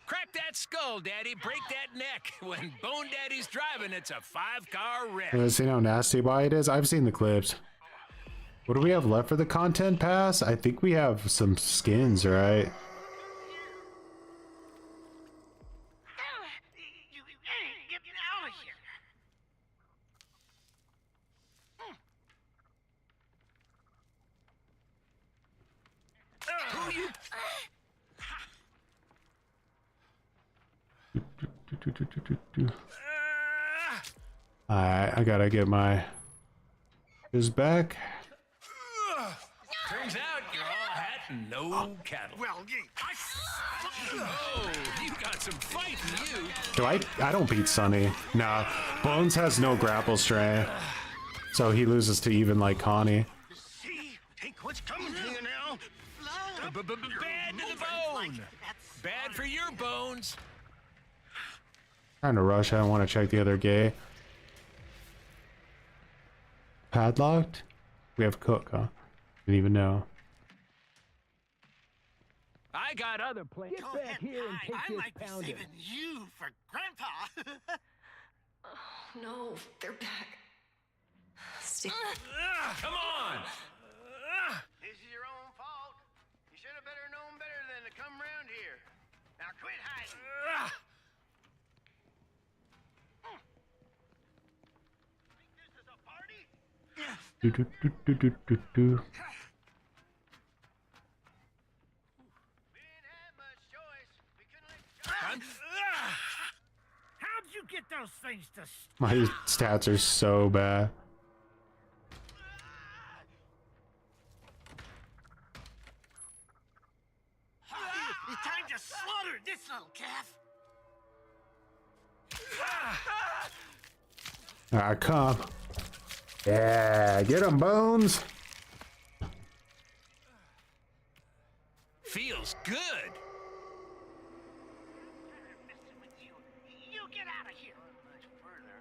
Speaker 4: Crack that skull, Daddy. Break that neck. When Bone Daddy's driving, it's a 5-car wreck.
Speaker 1: You see how nasty Wyatt is? I've seen the clips. What do we have left for the content pass? I think we have some skins, right?
Speaker 6: Get out of here.
Speaker 4: Who you?
Speaker 1: Alright, I gotta get my back.
Speaker 4: Turns out you're all hat and no cattle.
Speaker 6: Well,
Speaker 4: Oh, you got some fight in you.
Speaker 1: Do I don't beat Sonny. Nah, Bones has no grapple strength, so he loses to even like Connie.
Speaker 6: see, think what's coming to you now.
Speaker 4: Bad to the bone. Bad for your bones.
Speaker 1: Trying to rush. I don't want to check the other gate. Padlocked? We have cook, huh? Didn't even know.
Speaker 4: I got other plans.
Speaker 8: Get back here and take
Speaker 6: I
Speaker 8: this
Speaker 6: might be
Speaker 8: pounding.
Speaker 6: saving you for Grandpa.
Speaker 5: No, they're back. Steve.
Speaker 4: Come on.
Speaker 6: This is your own fault. You should have better known better than to come around here. Now quit hiding. Think this is a party?
Speaker 1: Do, do, do, do, do, do, do.
Speaker 6: We didn't have much choice. We couldn't let How'd you get those things to
Speaker 1: My stats are so bad.
Speaker 6: It's time to slaughter this little calf.
Speaker 1: Ah, come. Yeah, get him, Bones.
Speaker 4: Feels good.
Speaker 6: You get out of here. Much further.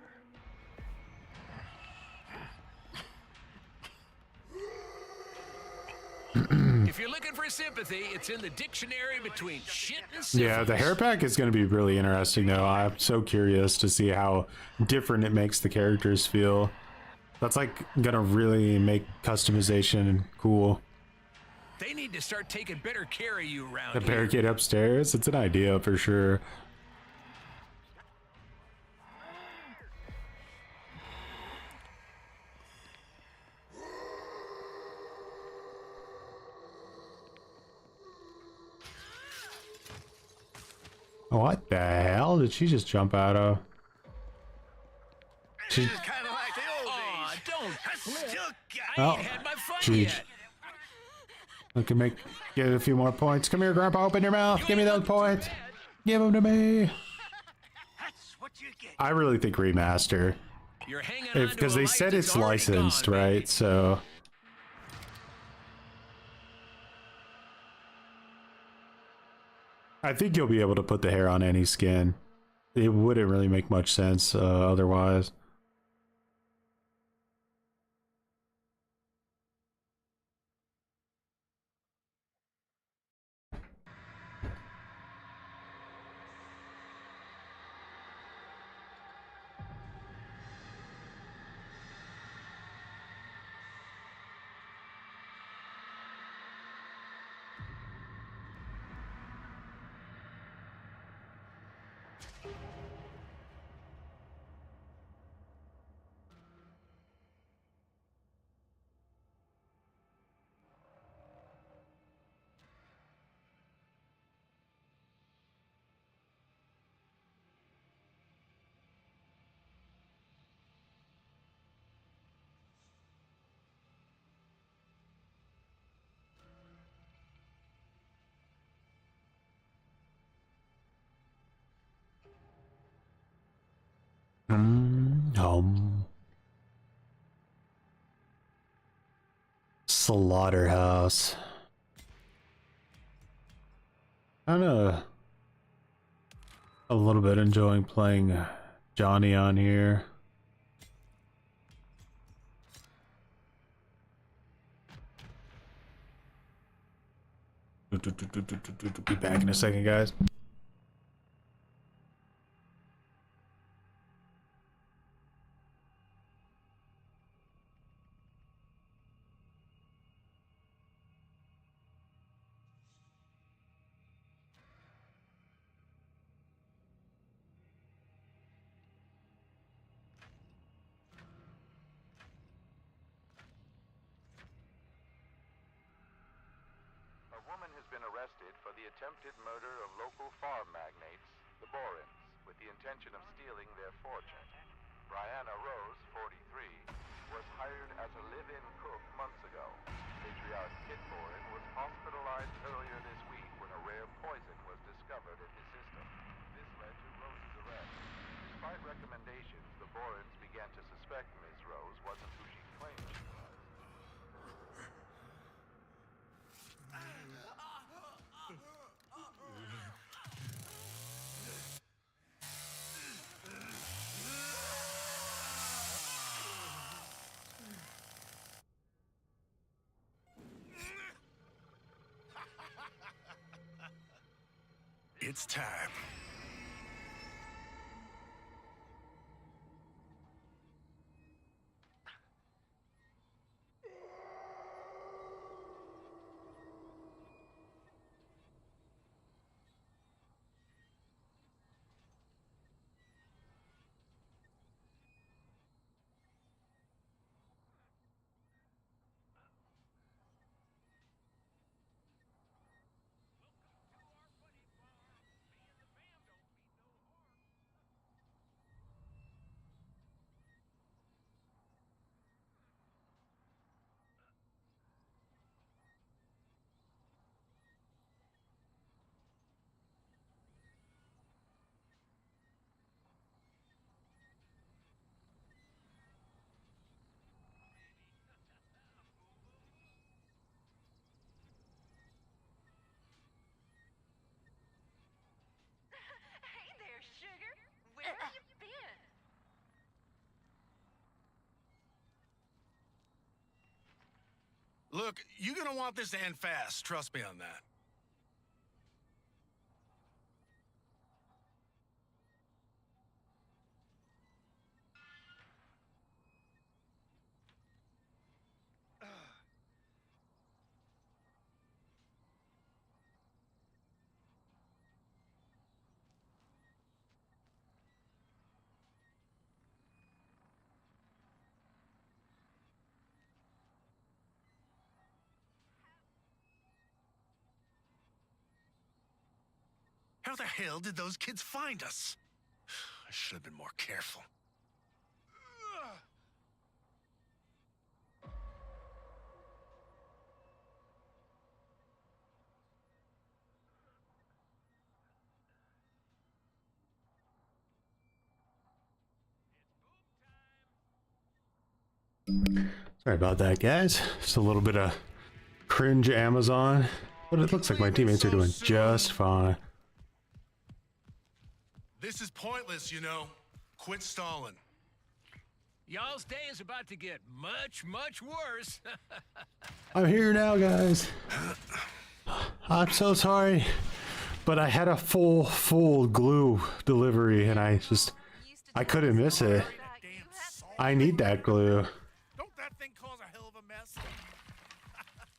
Speaker 4: If you're looking for sympathy, it's in the dictionary between shit and syphilis.
Speaker 1: Yeah, the hair pack is going to be really interesting, though. I'm so curious to see how different it makes the characters feel. That's like going to really make customization cool.
Speaker 4: They need to start taking better care of you around
Speaker 1: The
Speaker 4: here.
Speaker 1: barricade upstairs, it's an idea for sure. What the hell did she just jump out of? She,
Speaker 6: Kind of like the old
Speaker 4: Aw,
Speaker 6: days.
Speaker 4: don't.
Speaker 6: Still got
Speaker 4: I
Speaker 1: Oh,
Speaker 4: ain't had my fun
Speaker 1: jeez.
Speaker 4: yet.
Speaker 1: I can get a few more points. Come here, Grandpa, open your mouth. Give me those points. Give them to me.
Speaker 6: That's what you get.
Speaker 1: I really think remaster.
Speaker 4: You're hanging on
Speaker 1: Because
Speaker 4: to a
Speaker 1: they
Speaker 4: life
Speaker 1: said
Speaker 4: that's
Speaker 1: it's
Speaker 4: already
Speaker 1: licensed,
Speaker 4: gone, baby.
Speaker 1: right? So I think you'll be able to put the hair on any skin. It wouldn't really make much sense otherwise. Slaughterhouse. Kinda a little bit enjoying playing Johnny on here. Be back in a second, guys.
Speaker 2: A woman has been arrested for the attempted murder of local farm magnates, the Borins, with the intention of stealing their fortune. Brianna Rose, 43, was hired as a live-in cook months ago. Patriarch Kit Borin was hospitalized earlier this week when a rare poison was discovered in his system. This led to Rose's arrest. Despite recommendations, the Borins began to suspect Ms. Rose wasn't who she claimed she was.
Speaker 3: It's time.
Speaker 5: Hey there, sugar. Where have you been?
Speaker 3: Look, you're gonna want this to end fast. Trust me on that. How the hell did those kids find us? I should have been more careful.
Speaker 1: Sorry about that, guys. Just a little bit of cringe Amazon, but it looks like my teammates are doing just fine.
Speaker 3: This is pointless, you know. Quit stalling.
Speaker 4: Y'all's day is about to get much, much worse.
Speaker 1: I'm here now, guys. I'm so sorry, but I had a full glue delivery, and I couldn't miss it. I need that glue.
Speaker 3: Don't that thing cause a hell of a mess?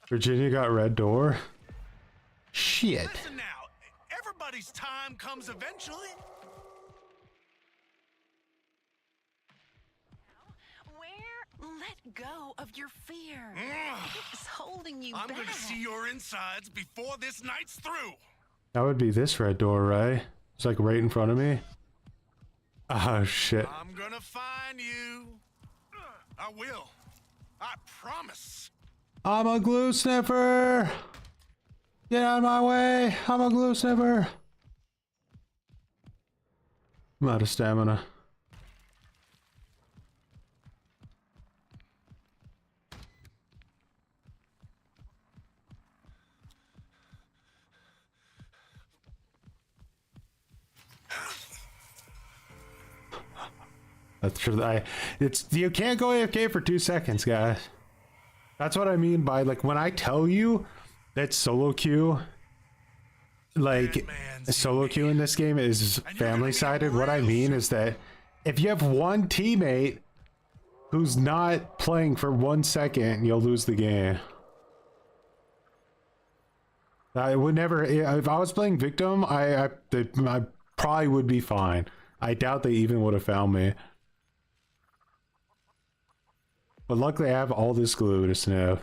Speaker 1: Virginia got red door. Shit.
Speaker 3: Listen now, everybody's time comes eventually.
Speaker 5: Let go of your fear. It's holding you
Speaker 3: I'm
Speaker 5: back.
Speaker 3: gonna see your insides before this night's through.
Speaker 1: That would be this red door, right? It's like right in front of me. Oh shit.
Speaker 3: I'm gonna find you. I will. I promise.
Speaker 1: I'm a glue sniffer. Get out of my way. I'm a glue sniffer. I'm out of stamina. That's true. You can't go AFK for 2 seconds, guys. That's what I mean by, like, when I tell you that solo queue, like, solo queue in this game is family sided, what I mean is that if you have one teammate who's not playing for 1 second, you'll lose the game. I would never, if I was playing victim, I probably would be fine. I doubt they even would have found me. But luckily I have all this glue to sniff.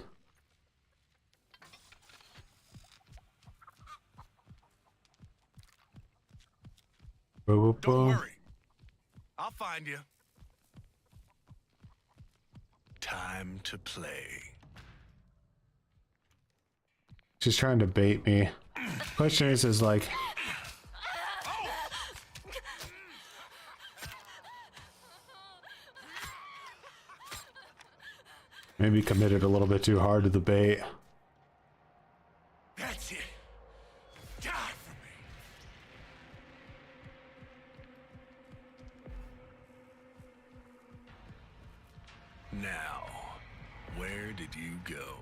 Speaker 3: Don't worry. I'll find you. Time to play.
Speaker 1: She's trying to bait me. Question is like... maybe committed a little bit too hard to the bait.
Speaker 3: That's it. Die for me. Now, where did you go?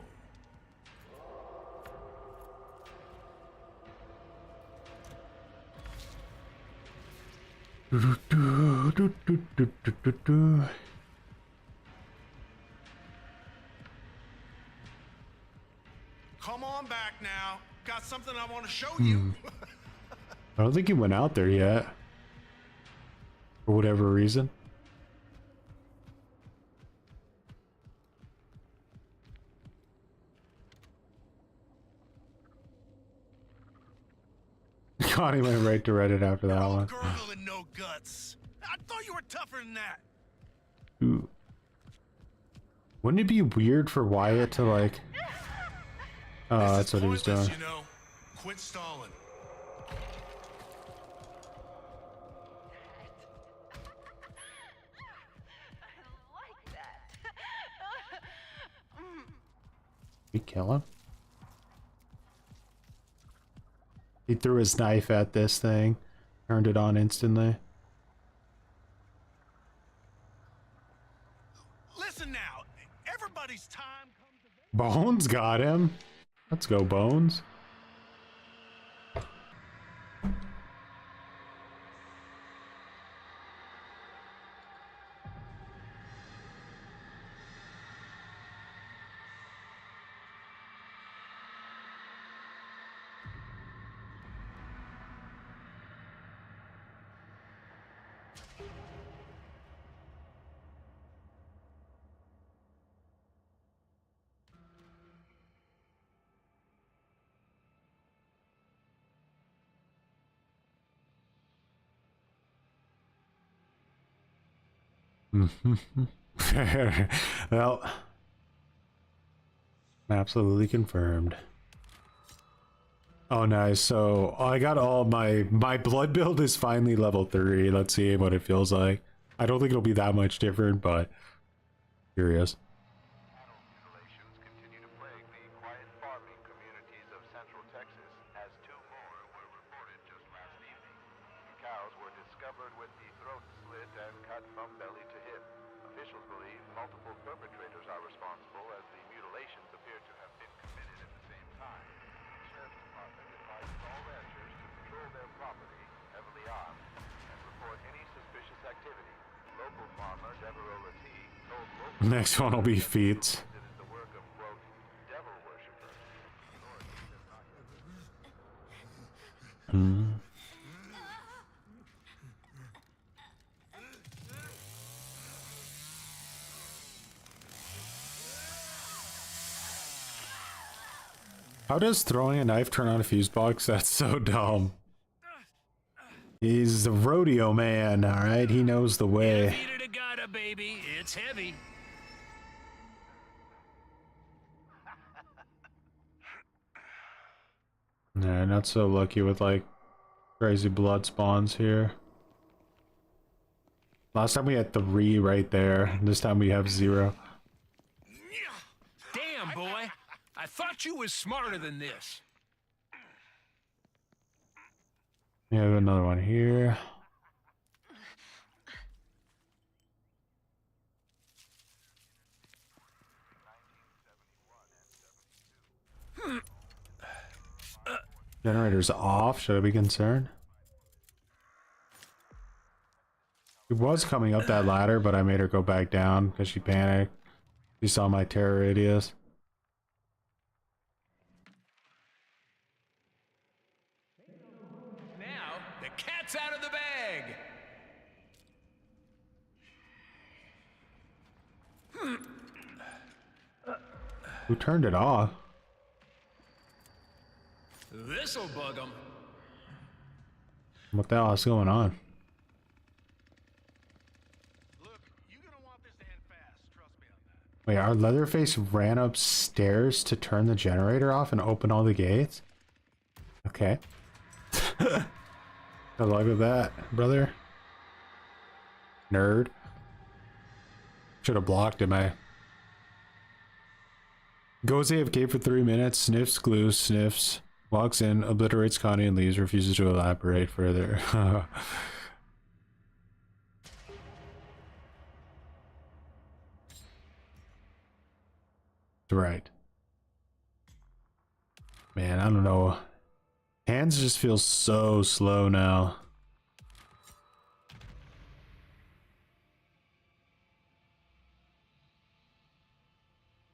Speaker 3: Come on back now. Got something I want to show you.
Speaker 1: I don't think he went out there yet. For whatever reason. Connie went right to Reddit after that one.
Speaker 3: Gurgle and no guts. I thought you were tougher than that.
Speaker 1: Ooh. Wouldn't it be weird for Wyatt to like... oh, that's what he was doing.
Speaker 3: You know, quit stalling.
Speaker 1: Did he kill him? He threw his knife at this thing, turned it on instantly.
Speaker 3: Listen now, everybody's time comes.
Speaker 1: Bones got him. Let's go, Bones. Well, absolutely confirmed. Oh, nice. So I got all my blood build is finally level 3. Let's see what it feels like. I don't think it'll be that much different, but curious.
Speaker 2: Cattle mutilations continue to plague the quiet farming communities of central Texas, as 2 more were reported just last evening. Cows were discovered multiple perpetrators are responsible, as the mutilations appear to have been committed at the same time. The Sheriff's Department advises all ranchers to patrol their property, heavily armed, and report any suspicious activity. Local farmer Devereaux Latte told local
Speaker 1: Next one will be feats.
Speaker 2: it is the work of, quote, devil worshippers. Authorities have not yet.
Speaker 1: How does throwing a knife turn on a fuse box? That's so dumb. He's the rodeo man, alright? He knows the way.
Speaker 4: Defeated a gotta, baby. It's heavy.
Speaker 1: Nah, not so lucky with like crazy blood spawns here. Last time we had 3 right there. This time we have 0.
Speaker 4: Damn, boy. I thought you was smarter than this.
Speaker 1: We have another one here. Generator's off. Should I be concerned? She was coming up that ladder, but I made her go back down because she panicked. She saw my terror radius.
Speaker 4: Now, the cat's out of the bag.
Speaker 1: Who turned it off?
Speaker 4: This'll bug 'em.
Speaker 1: What the hell is going on?
Speaker 6: Look, you're gonna want this to end fast. Trust me on that.
Speaker 1: Wait, our Leatherface ran upstairs to turn the generator off and open all the gates? Okay. Good luck with that, brother. Nerd. Should have blocked him, eh? Goes AFK for 3 minutes, sniffs glue, sniffs, walks in, obliterates Connie and leaves, refuses to elaborate further. Right. Man, I don't know. Hands just feel so slow now.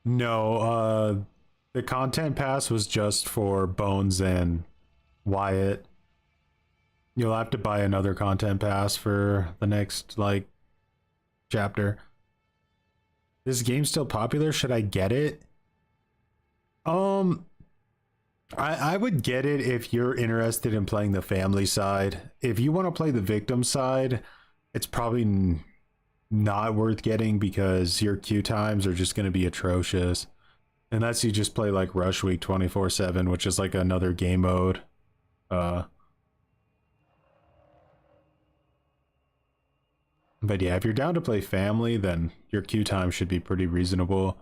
Speaker 1: No, the content pass was just for Bones and Wyatt. You'll have to buy another content pass for the next, like, chapter. This game's still popular? Should I get it? I would get it if you're interested in playing the family side. If you want to play the victim side, it's probably not worth getting because your queue times are just going to be atrocious. Unless you just play like Rush Week 24/7, which is like another game mode. But yeah, if you're down to play family, then your queue time should be pretty reasonable.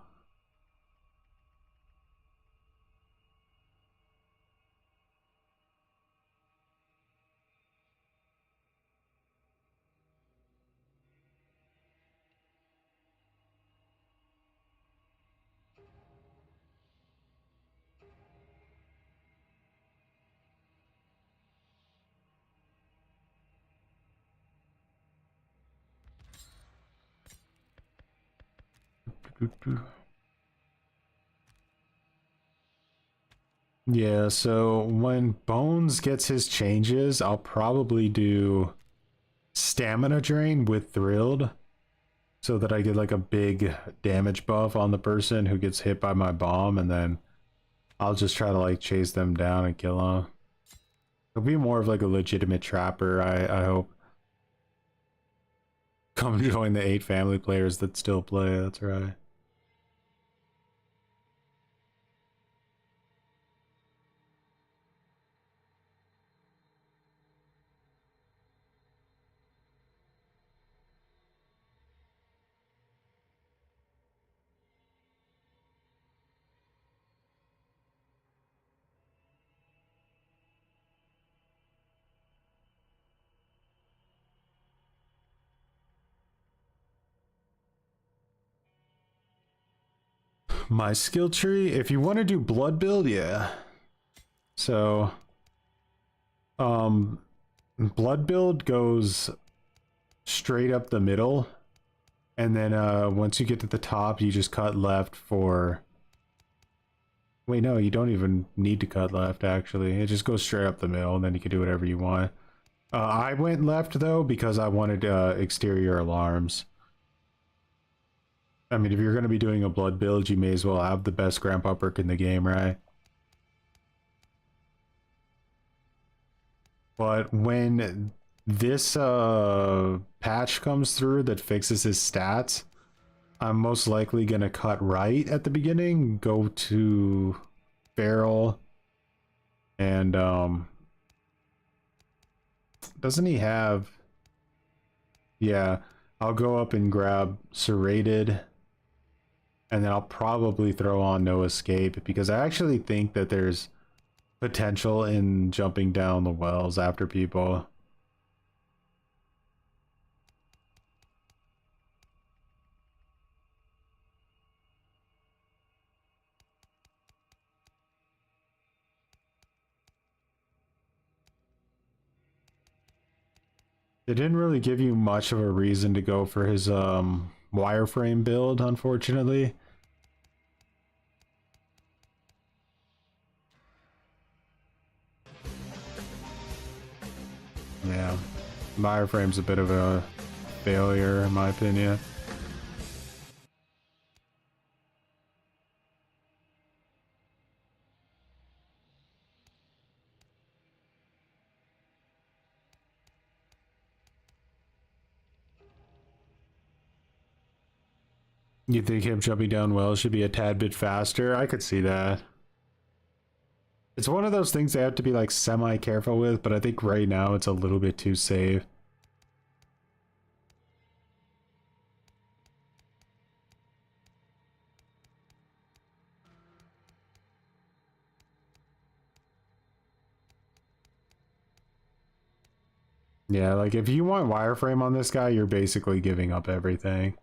Speaker 1: Yeah, so when Bones gets his changes, I'll probably do stamina drain with Thrilled so that I get like a big damage buff on the person who gets hit by my bomb, and then I'll just try to like chase them down and kill them. It'll be more of like a legitimate trapper, I hope. Come join the 8 family players that still play, that's right. my skill tree. If you want to do blood build, yeah. So, blood build goes straight up the middle, and then once you get to the top, you just cut left for. Wait, no, you don't even need to cut left. Actually, it just goes straight up the middle, and then you can do whatever you want. I went left though because I wanted exterior alarms. I mean, if you're going to be doing a blood build, you may as well have the best grandpa perk in the game, right? But when this patch comes through that fixes his stats, I'm most likely going to cut right at the beginning, go to Feral, and doesn't he have... Yeah, I'll go up and grab Serrated. And then I'll probably throw on No Escape because I actually think that there's potential in jumping down the wells after people. They didn't really give you much of a reason to go for his wireframe build, unfortunately. Yeah, wireframe's a bit of a failure in my opinion. You think him jumping down wells should be a tad bit faster? I could see that. It's one of those things they have to be like semi-careful with, but I think right now it's a little bit too safe. Yeah, like if you want wireframe on this guy, you're basically giving up everything.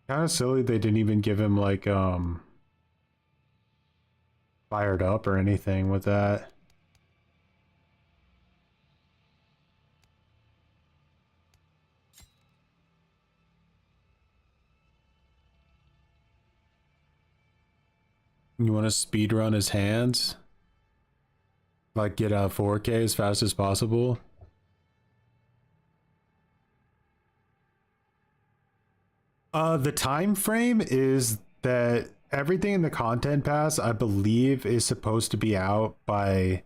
Speaker 1: Kind of silly they didn't even give him like fired up or anything with that. You want to speed run his hands? Like get a 4K as fast as possible? The time frame is that everything in the content pass, I believe, is supposed to be out by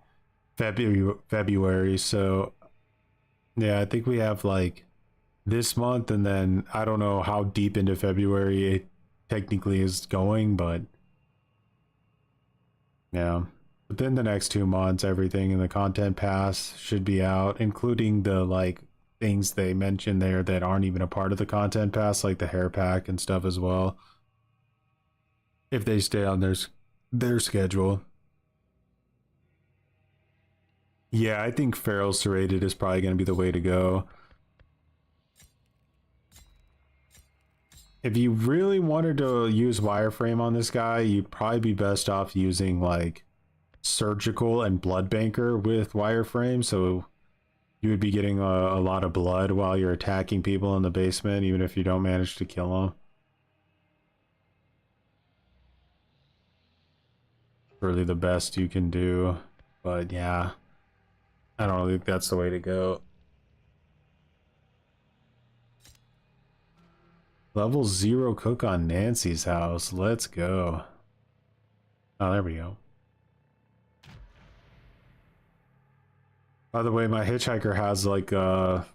Speaker 1: February. So yeah, I think we have like this month, and then I don't know how deep into February it technically is going, but yeah, within the next 2 months, everything in the content pass should be out, including the like things they mentioned there that aren't even a part of the content pass, like the hair pack and stuff as well, if they stay on their schedule. Yeah, I think Feral Serrated is probably going to be the way to go. If you really wanted to use wireframe on this guy, you'd probably be best off using like Surgical and Blood Banker with wireframe, so you would be getting a lot of blood while you're attacking people in the basement, even if you don't manage to kill them. Really the best you can do, but yeah, I don't think that's the way to go. Level 0 cook on Nancy's house. Let's go. Oh, there we go. By the way, my hitchhiker has like a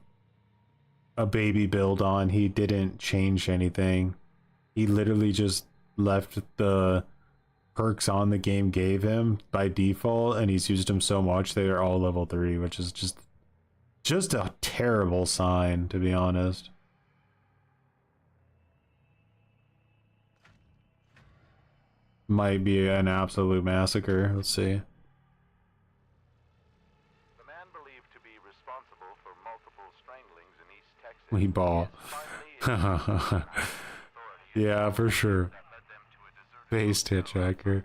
Speaker 1: baby build on. He didn't change anything. He literally just left the perks on the game gave him by default, and he's used them so much they are all level 3, which is just a terrible sign, to be honest. Might be an absolute massacre. Let's see.
Speaker 2: The man believed to be responsible for multiple stranglings in East Texas.
Speaker 1: We ball. Yeah, for sure. Based hitchhiker.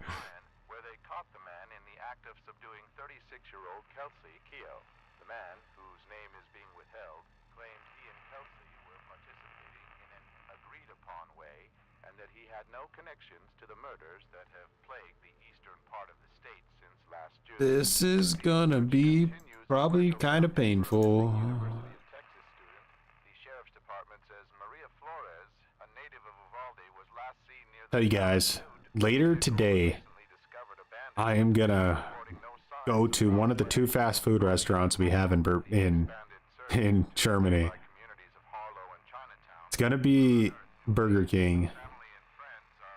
Speaker 2: Where they caught the man in the act of subduing 36-year-old Kelsey Keogh. The man, whose name is being withheld, claimed he and Kelsey were participating in an agreed-upon way, and that he had no connections to the murders that have plagued the eastern part of the state since last June.
Speaker 1: This is gonna be probably kind of painful.
Speaker 2: University of Texas student. The sheriff's department says Maria Flores, a native of Uvalde, was last seen near the
Speaker 1: Tell you guys, later today, I am gonna go to one of the 2 fast food restaurants we have in Germany. It's gonna be Burger King,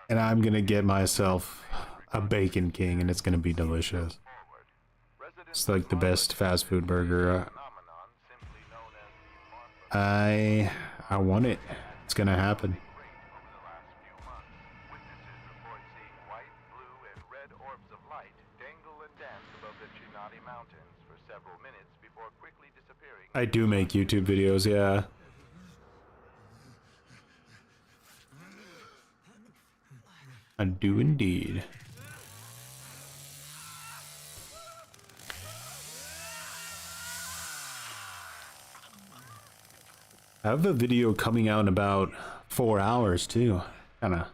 Speaker 1: and I'm gonna get myself a Bacon King, and it's gonna be delicious. It's like the best fast food burger. I want it. It's gonna happen. I do make YouTube videos, yeah. I do indeed. I have a video coming out in about 4 hours too. Kinda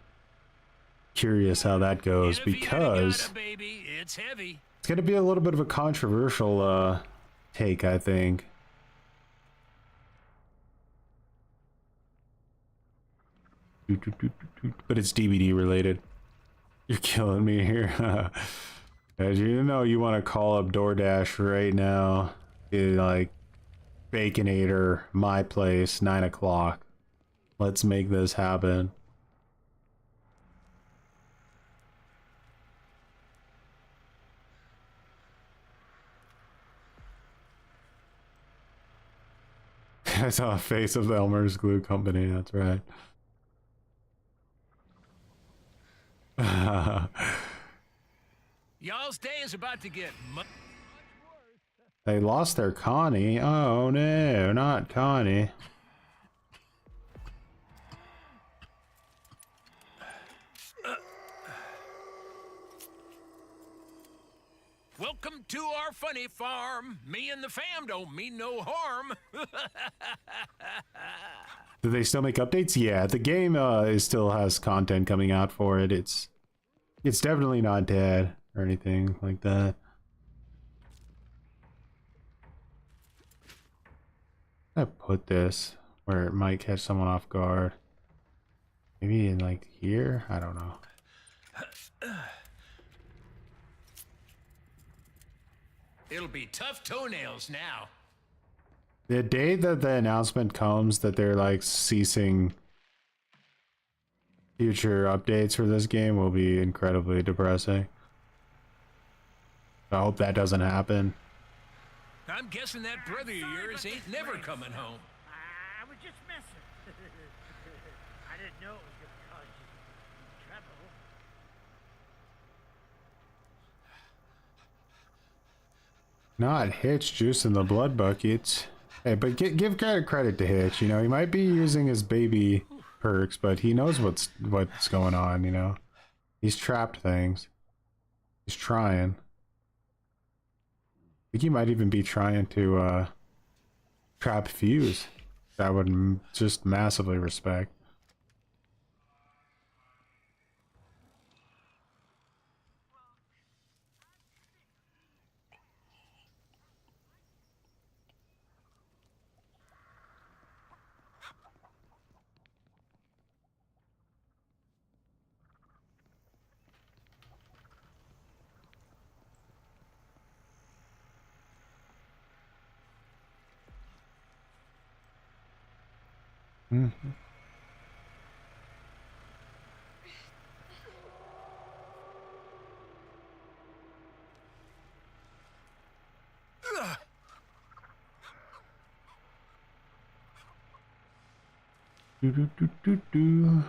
Speaker 1: curious how that goes, because
Speaker 4: It's heavy.
Speaker 1: it's gonna be a little bit of a controversial take, I think. But it's DVD related. You're killing me here. As you know, you want to call up DoorDash right now. Be like, Baconator, my place, 9 o'clock. Let's make this happen. I saw a face of the Elmer's Glue Company, that's right.
Speaker 4: Y'all's day is about to get much worse.
Speaker 1: They lost their Connie. Oh no, not Connie.
Speaker 4: Welcome to our funny farm. Me and the fam don't mean no harm.
Speaker 1: Do they still make updates? Yeah, the game still has content coming out for it. It's definitely not dead or anything like that. I put this where it might catch someone off guard. Maybe in like here? I don't know.
Speaker 4: It'll be tough toenails now.
Speaker 1: The day that the announcement comes that they're like ceasing future updates for this game will be incredibly depressing. I hope that doesn't happen.
Speaker 4: I'm guessing that brother of yours ain't never coming home.
Speaker 6: I was just messing. I didn't know it was going to cause you trouble.
Speaker 1: Not Hitch juicing the blood buckets. Hey, but give credit to Hitch. You know, he might be using his baby perks, but he knows what's going on. You know, he's trapped things. He's trying. I think he might even be trying to trap Fuse. I would just massively respect. Mm-hmm. Do, do, do, do, do.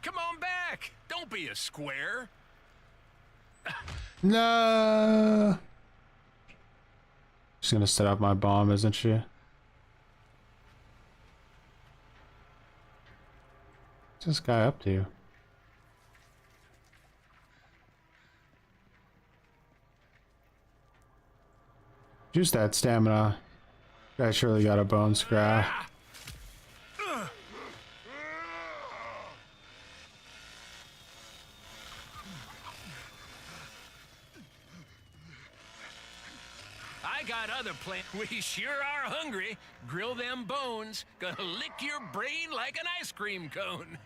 Speaker 4: Come on back. Don't be a square.
Speaker 1: No. She's gonna set up my bomb, isn't she? What's this guy up to? Just that stamina. Guy surely got a bone scrap.
Speaker 4: I got other plans. We sure are hungry. Grill them bones. Gonna lick your brain like an ice cream cone.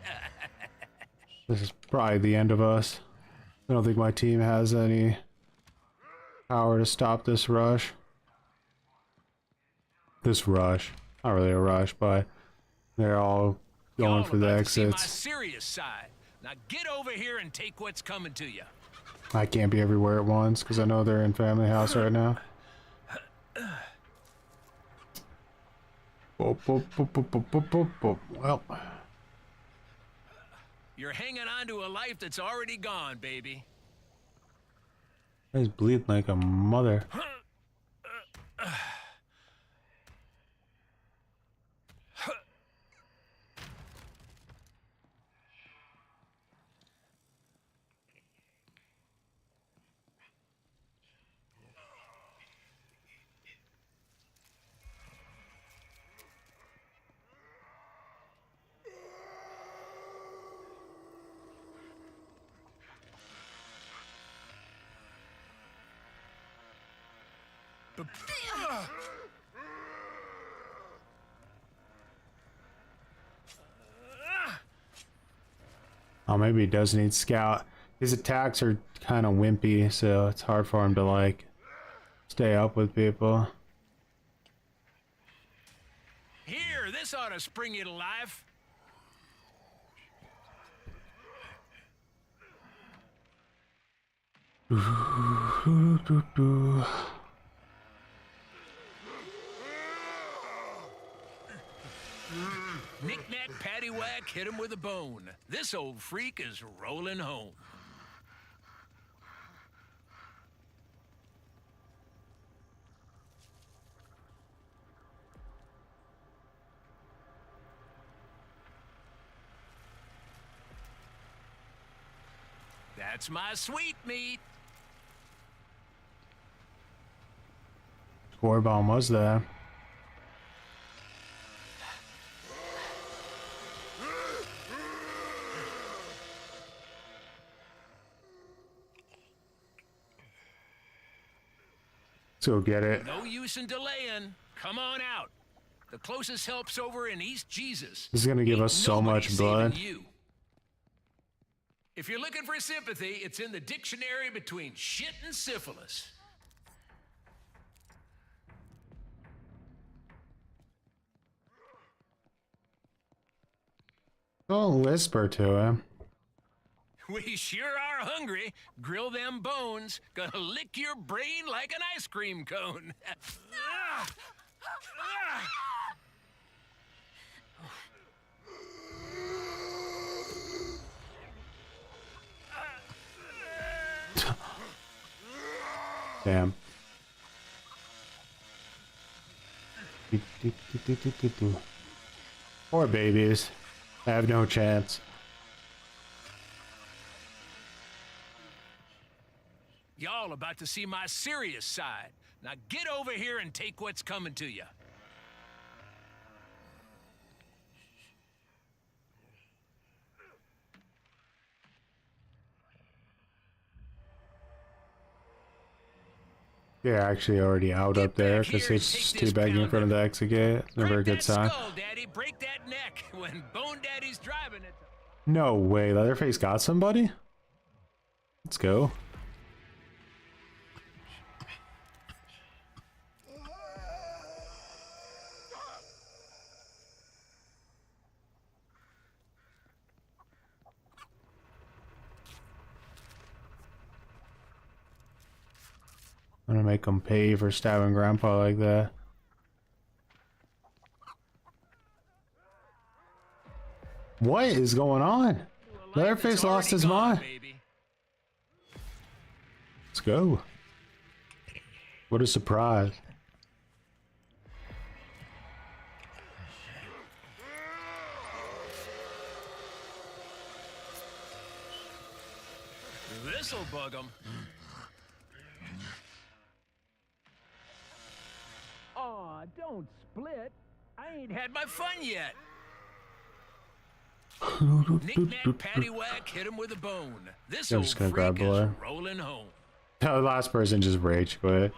Speaker 1: This is probably the end of us. I don't think my team has any power to stop this rush. Not really a rush, but they're all going for the
Speaker 4: Y'all about to see my
Speaker 1: exits.
Speaker 4: serious side. Now get over here and take what's coming to you.
Speaker 1: I can't be everywhere at once because I know they're in family house right now. Boop, boop, boop, boop, boop, boop, boop, boop. Well,
Speaker 4: You're hanging on to a life that's already gone, baby.
Speaker 1: he's bleeding like a mother. Oh, maybe he does need scout. His attacks are kind of wimpy, so it's hard for him to like stay up with people.
Speaker 4: Here, this ought to spring you to life. Knick-knack, paddywhack, hit him with a bone. This old freak is rolling home. That's my sweet meat.
Speaker 1: Score bomb was there. Let's go get it.
Speaker 4: No use in delaying. Come on out. The closest help's over in East Jesus.
Speaker 1: This is gonna give
Speaker 4: Ain't
Speaker 1: us so
Speaker 4: nobody
Speaker 1: much
Speaker 4: saving
Speaker 1: blood.
Speaker 4: you. If you're looking for sympathy, it's in the dictionary between shit and syphilis.
Speaker 1: Don't whisper to him.
Speaker 4: We sure are hungry. Grill them bones. Gonna lick your brain like an ice cream cone.
Speaker 1: Damn. Poor babies. I have no chance.
Speaker 4: Y'all about to see my serious side. Now get over here and take what's coming to you.
Speaker 1: They're actually already out up there
Speaker 4: back
Speaker 1: because
Speaker 4: here
Speaker 1: he's
Speaker 4: and
Speaker 1: just
Speaker 4: take this
Speaker 1: teabagging in front of the exit gate. It's never a
Speaker 4: Break
Speaker 1: good
Speaker 4: that
Speaker 1: sign.
Speaker 4: skull, Daddy. Break that neck. When Bone Daddy's driving it.
Speaker 1: No way. Leatherface got somebody? Let's go. I'm gonna make him pay for stabbing Grandpa like that. What is going on? Leatherface lost his mind.
Speaker 4: Baby.
Speaker 1: Let's go. What a surprise.
Speaker 4: This'll bug 'em.
Speaker 8: Aw, don't split.
Speaker 4: I ain't had my fun yet. Knick-knack, paddywhack, hit him with a bone. This
Speaker 1: I'm
Speaker 4: old
Speaker 1: just gonna
Speaker 4: freak
Speaker 1: grab
Speaker 4: is
Speaker 1: the
Speaker 4: rolling home.
Speaker 1: No, the last person just rage quit.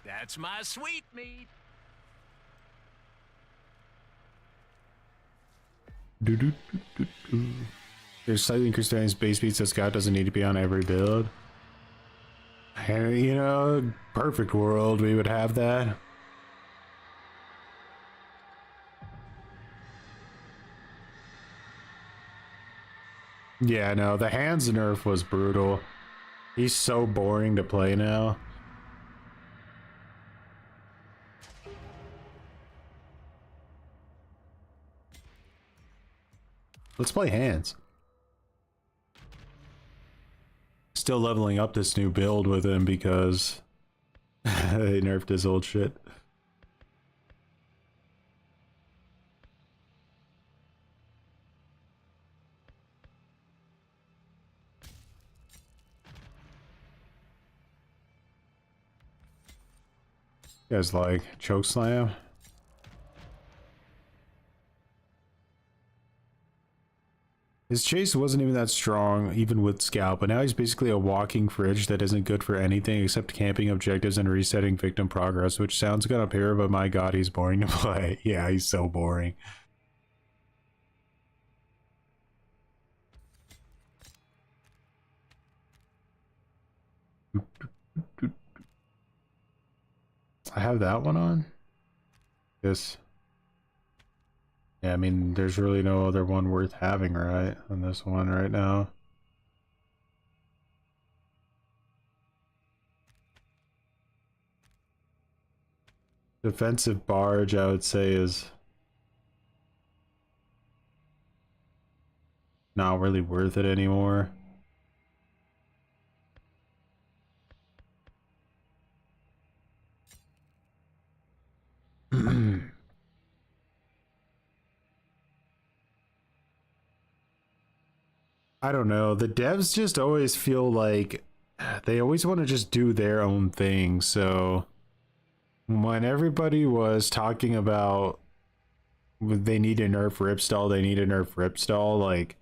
Speaker 4: That's my sweet meat.
Speaker 1: There's slightly increased damage base speed, so Scout doesn't need to be on every build. And, you know, perfect world, we would have that. Yeah, no, the hands nerf was brutal. He's so boring to play now. Let's play hands. Still leveling up this new build with him because they nerfed his old shit. You guys like choke slam? His chase wasn't even that strong, even with Scout, but now he's basically a walking fridge that isn't good for anything except camping objectives and resetting victim progress, which sounds good up here, but my god, he's boring to play. Yeah, he's so boring. I have that one on? This. Yeah, I mean, there's really no other one worth having, right, on this one right now. Defensive barge, I would say, is not really worth it anymore. I don't know. The devs just always feel like they always want to just do their own thing. So when everybody was talking about they need a nerf ripstall, they need a nerf ripstall, like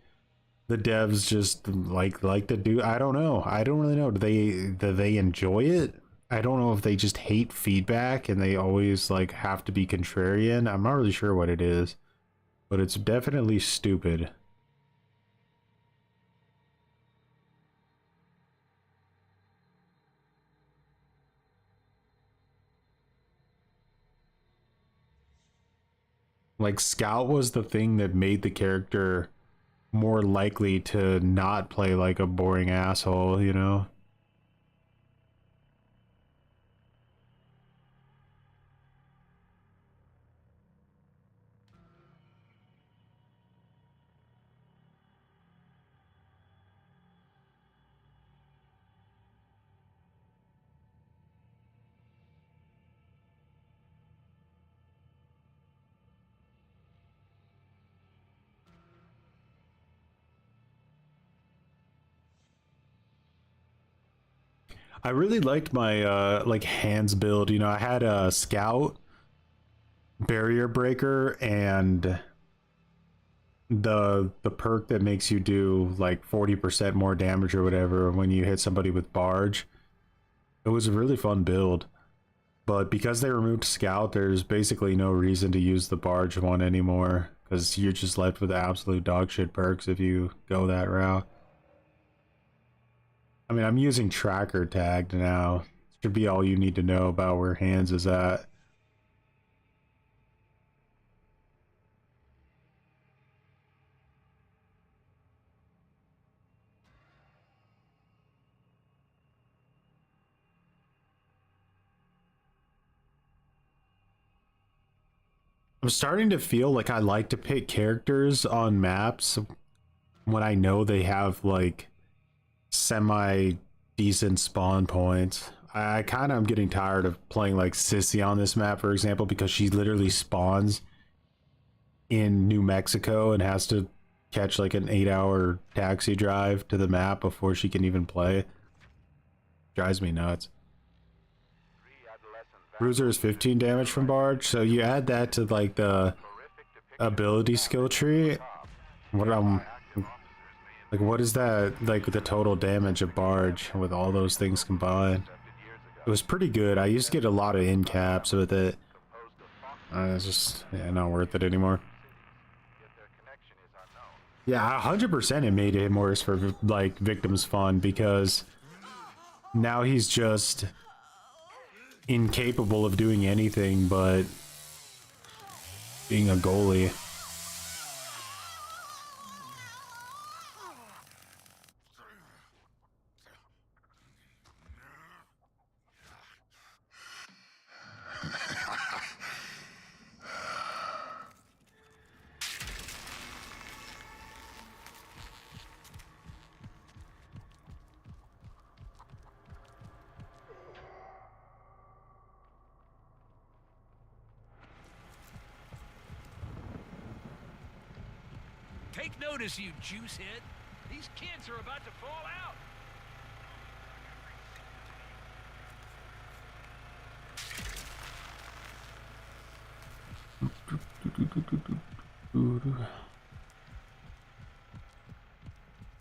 Speaker 1: the devs just like to do. I don't know. I don't really know. Do they enjoy it? I don't know if they just hate feedback and they always like have to be contrarian. I'm not really sure what it is, but it's definitely stupid. Like Scout was the thing that made the character more likely to not play like a boring asshole, you know? I really liked my like hands build. You know, I had a Scout, Barrier Breaker, and the perk that makes you do like 40% more damage or whatever when you hit somebody with Barge. It was a really fun build. But because they removed Scout, there's basically no reason to use the Barge one anymore, because you're just left with absolute dog shit perks if you go that route. I mean, I'm using tracker tagged now. Should be all you need to know about where hands is at. I'm starting to feel like I like to pick characters on maps when I know they have like semi decent spawn points. I kind of am getting tired of playing like Sissy on this map, for example, because she literally spawns in New Mexico and has to catch like an 8-hour taxi drive to the map before she can even play. Drives me nuts. Bruiser is 15 damage from Barge, so you add that to like the ability skill tree. What what is that, like the total damage of Barge with all those things combined? It was pretty good. I used to get a lot of in caps with it. It's just not worth it anymore. Yeah, 100% it made him worse for like Victim's fun, because now he's just incapable of doing anything but being a goalie.
Speaker 4: Take notice, you juice head. These kids are about to fall out.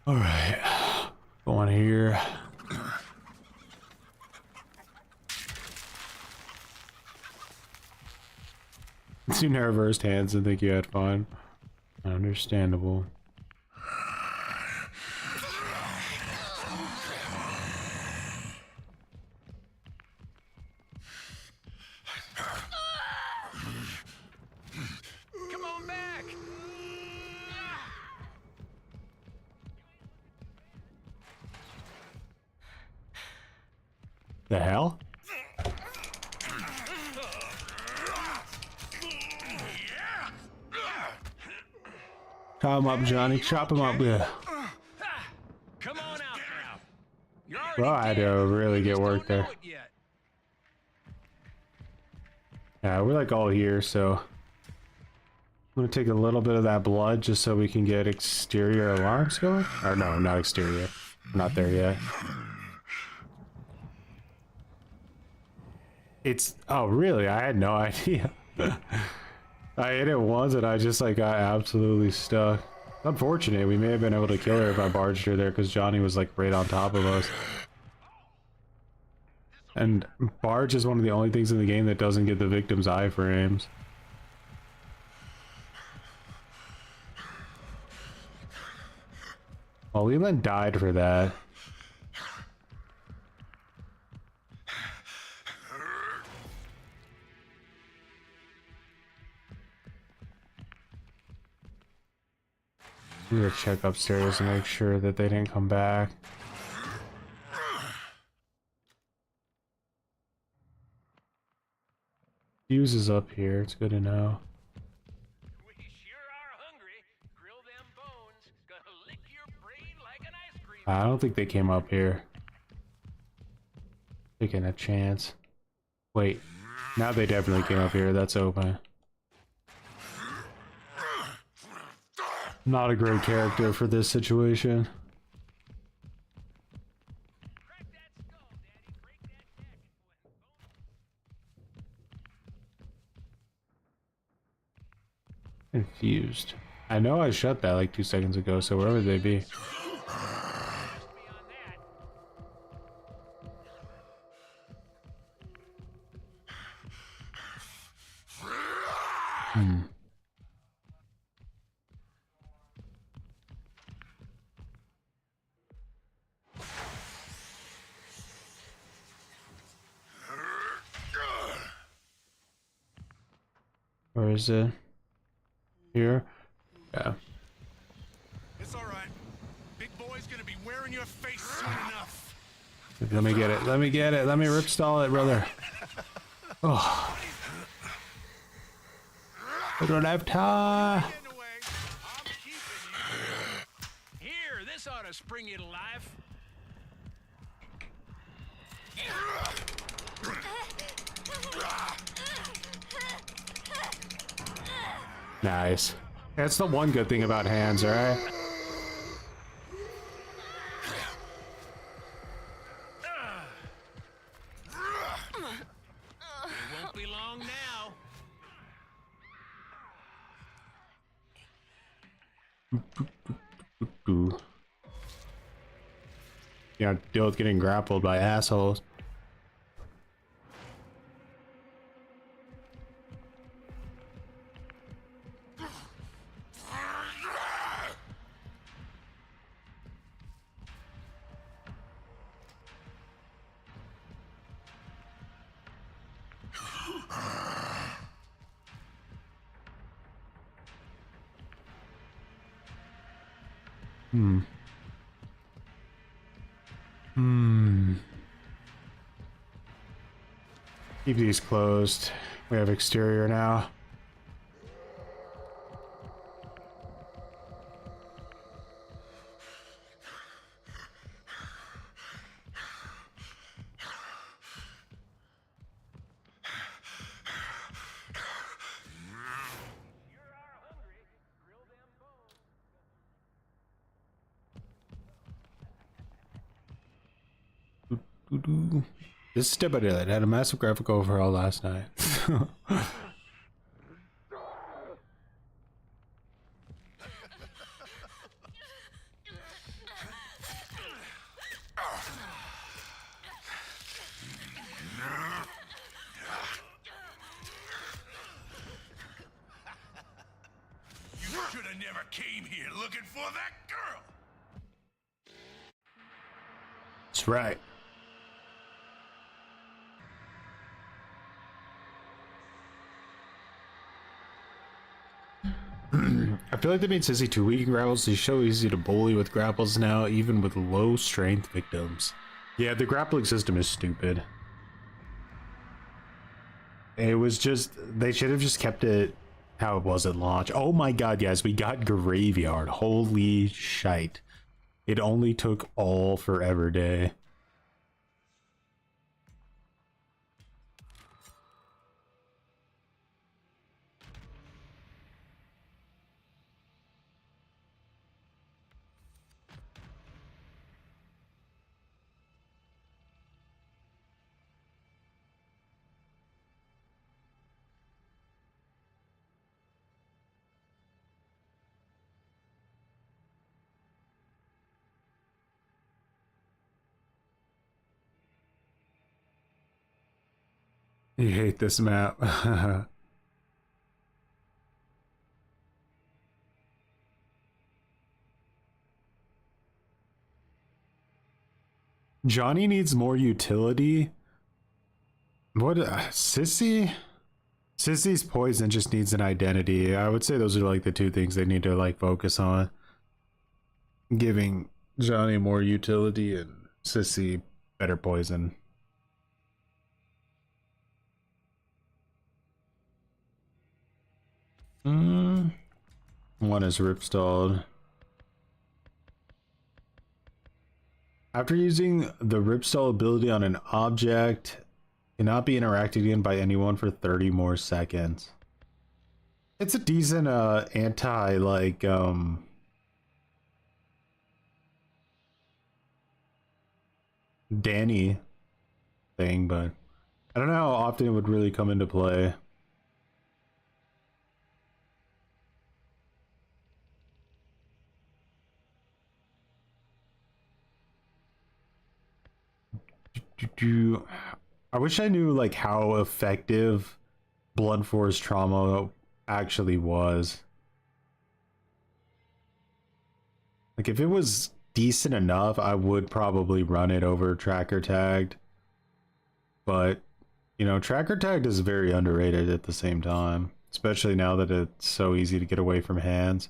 Speaker 1: All right, go on here. You never reversed hands and think you had fun. Understandable.
Speaker 4: Come on back.
Speaker 1: The hell? Chop him up, Johnny. Chop him up. Yeah.
Speaker 4: Come on out now. You're
Speaker 1: Well, I had to really get work there. Yeah, we're like all here, so I'm gonna take a little bit of that blood just so we can get exterior alarms going. Or no, not exterior. We're not there yet. It's oh really? I had no idea. I hit it once and I just like got absolutely stuck. Unfortunate, we may have been able to kill her if I barged her there because Johnny was like right on top of us. And barge is one of the only things in the game that doesn't get the victim's iframes. Well, Leland died for that. I'm gonna check upstairs and make sure that they didn't come back. Fuse is up here, it's good to know.
Speaker 4: We sure are hungry. Grill them bones. Gonna lick your brain like an ice cream.
Speaker 1: I don't think they came up here. Taking a chance. Wait, now they definitely came up here, that's open. Not a great character for this situation. Confused. I know I shut that like 2 seconds ago, so wherever they be. Where is it? Here? Yeah.
Speaker 3: It's all right. Big boy's gonna be wearing your face soon enough.
Speaker 1: Let me get it. Let me get it. Let me rip stall it, brother. Oh. I don't have time.
Speaker 3: Anyway, I'm keeping you.
Speaker 4: Here, this ought to spring you to life.
Speaker 1: Nice. That's the one good thing about hands, right?
Speaker 4: It won't be long now.
Speaker 1: Ooh. Yeah, deal with getting grappled by assholes. Keep these closed. We have exterior now. This is step I did. I had a massive graphic overhaul last night.
Speaker 3: You should have never came here looking for that girl.
Speaker 1: That's right. I feel like they made Sissy too weak in grapples. She's so easy to bully with grapples now, even with low strength victims. Yeah, the grappling system is stupid. It was just, they should have just kept it how it was at launch. Oh my god, guys, we got Graveyard. Holy shite. It only took all forever day. You hate this map. Johnny needs more utility. What? Sissy? Sissy's poison just needs an identity. I would say those are like the two things they need to like focus on. Giving Johnny more utility and Sissy better poison. One is ripstalled. After using the ripstall ability on an object, cannot be interacted again by anyone for 30 more seconds. It's a decent anti like Danny thing, but I don't know how often it would really come into play. I wish I knew like how effective blunt force trauma actually was. Like if it was decent enough, I would probably run it over tracker tagged. But you know, tracker tagged is very underrated at the same time, especially now that it's so easy to get away from hands.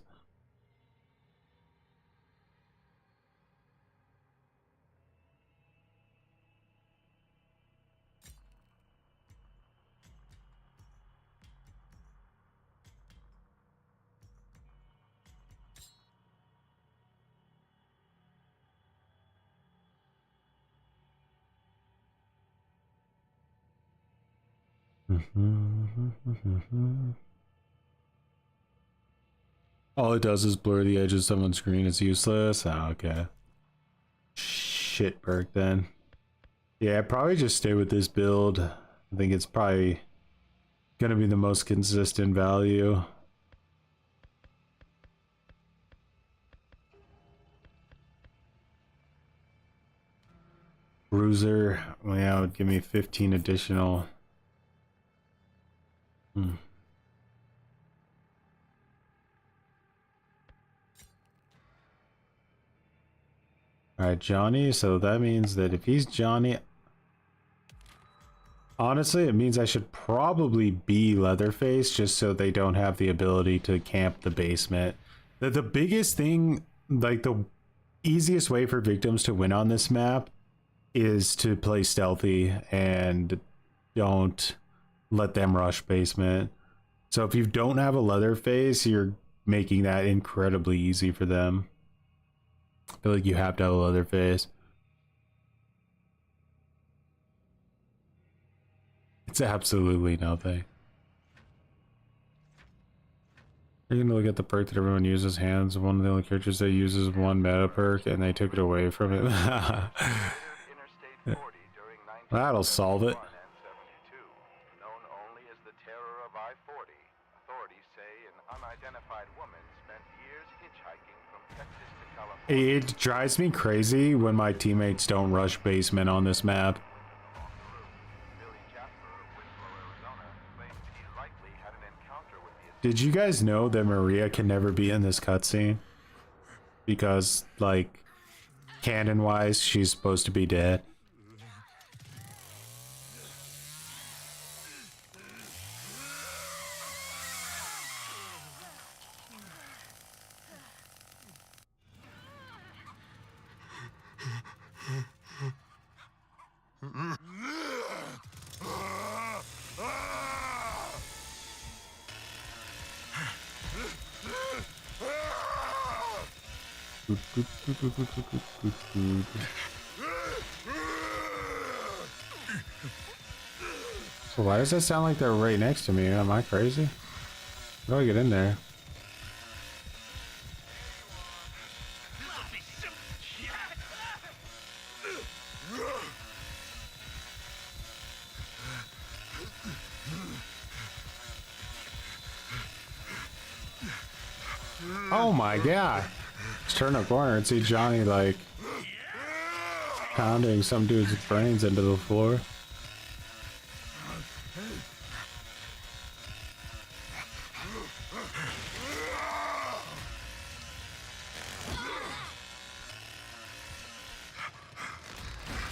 Speaker 1: All it does is blur the edge of someone's screen. It's useless. Oh, okay. Shit perk then. Yeah, I'd probably just stay with this build. I think it's probably gonna be the most consistent value. Bruiser, well, yeah, it would give me 15 additional. Alright, Johnny, so that means that if he's Johnny, honestly, it means I should probably be Leatherface just so they don't have the ability to camp the basement. The biggest thing, like the easiest way for victims to win on this map is to play stealthy and don't let them rush basement. So if you don't have a Leatherface, you're making that incredibly easy for them. I feel like you have to have a Leatherface. It's absolutely nothing. You're gonna look at the perk that everyone uses, hands. One of the only characters that uses one meta perk and they took it away from it. That'll solve it.
Speaker 2: Known only as the terror of I-40, authorities say an unidentified woman spent years hitchhiking from Texas to California.
Speaker 1: It drives me crazy when my teammates don't rush basement on this map. Did you guys know that Maria can never be in this cutscene? Because, like, canon-wise, she's supposed to be dead. So why does that sound like they're right next to me? Am I crazy? How do I get in there? Oh my god! Just turn a corner and see Johnny like pounding some dude's brains into the floor.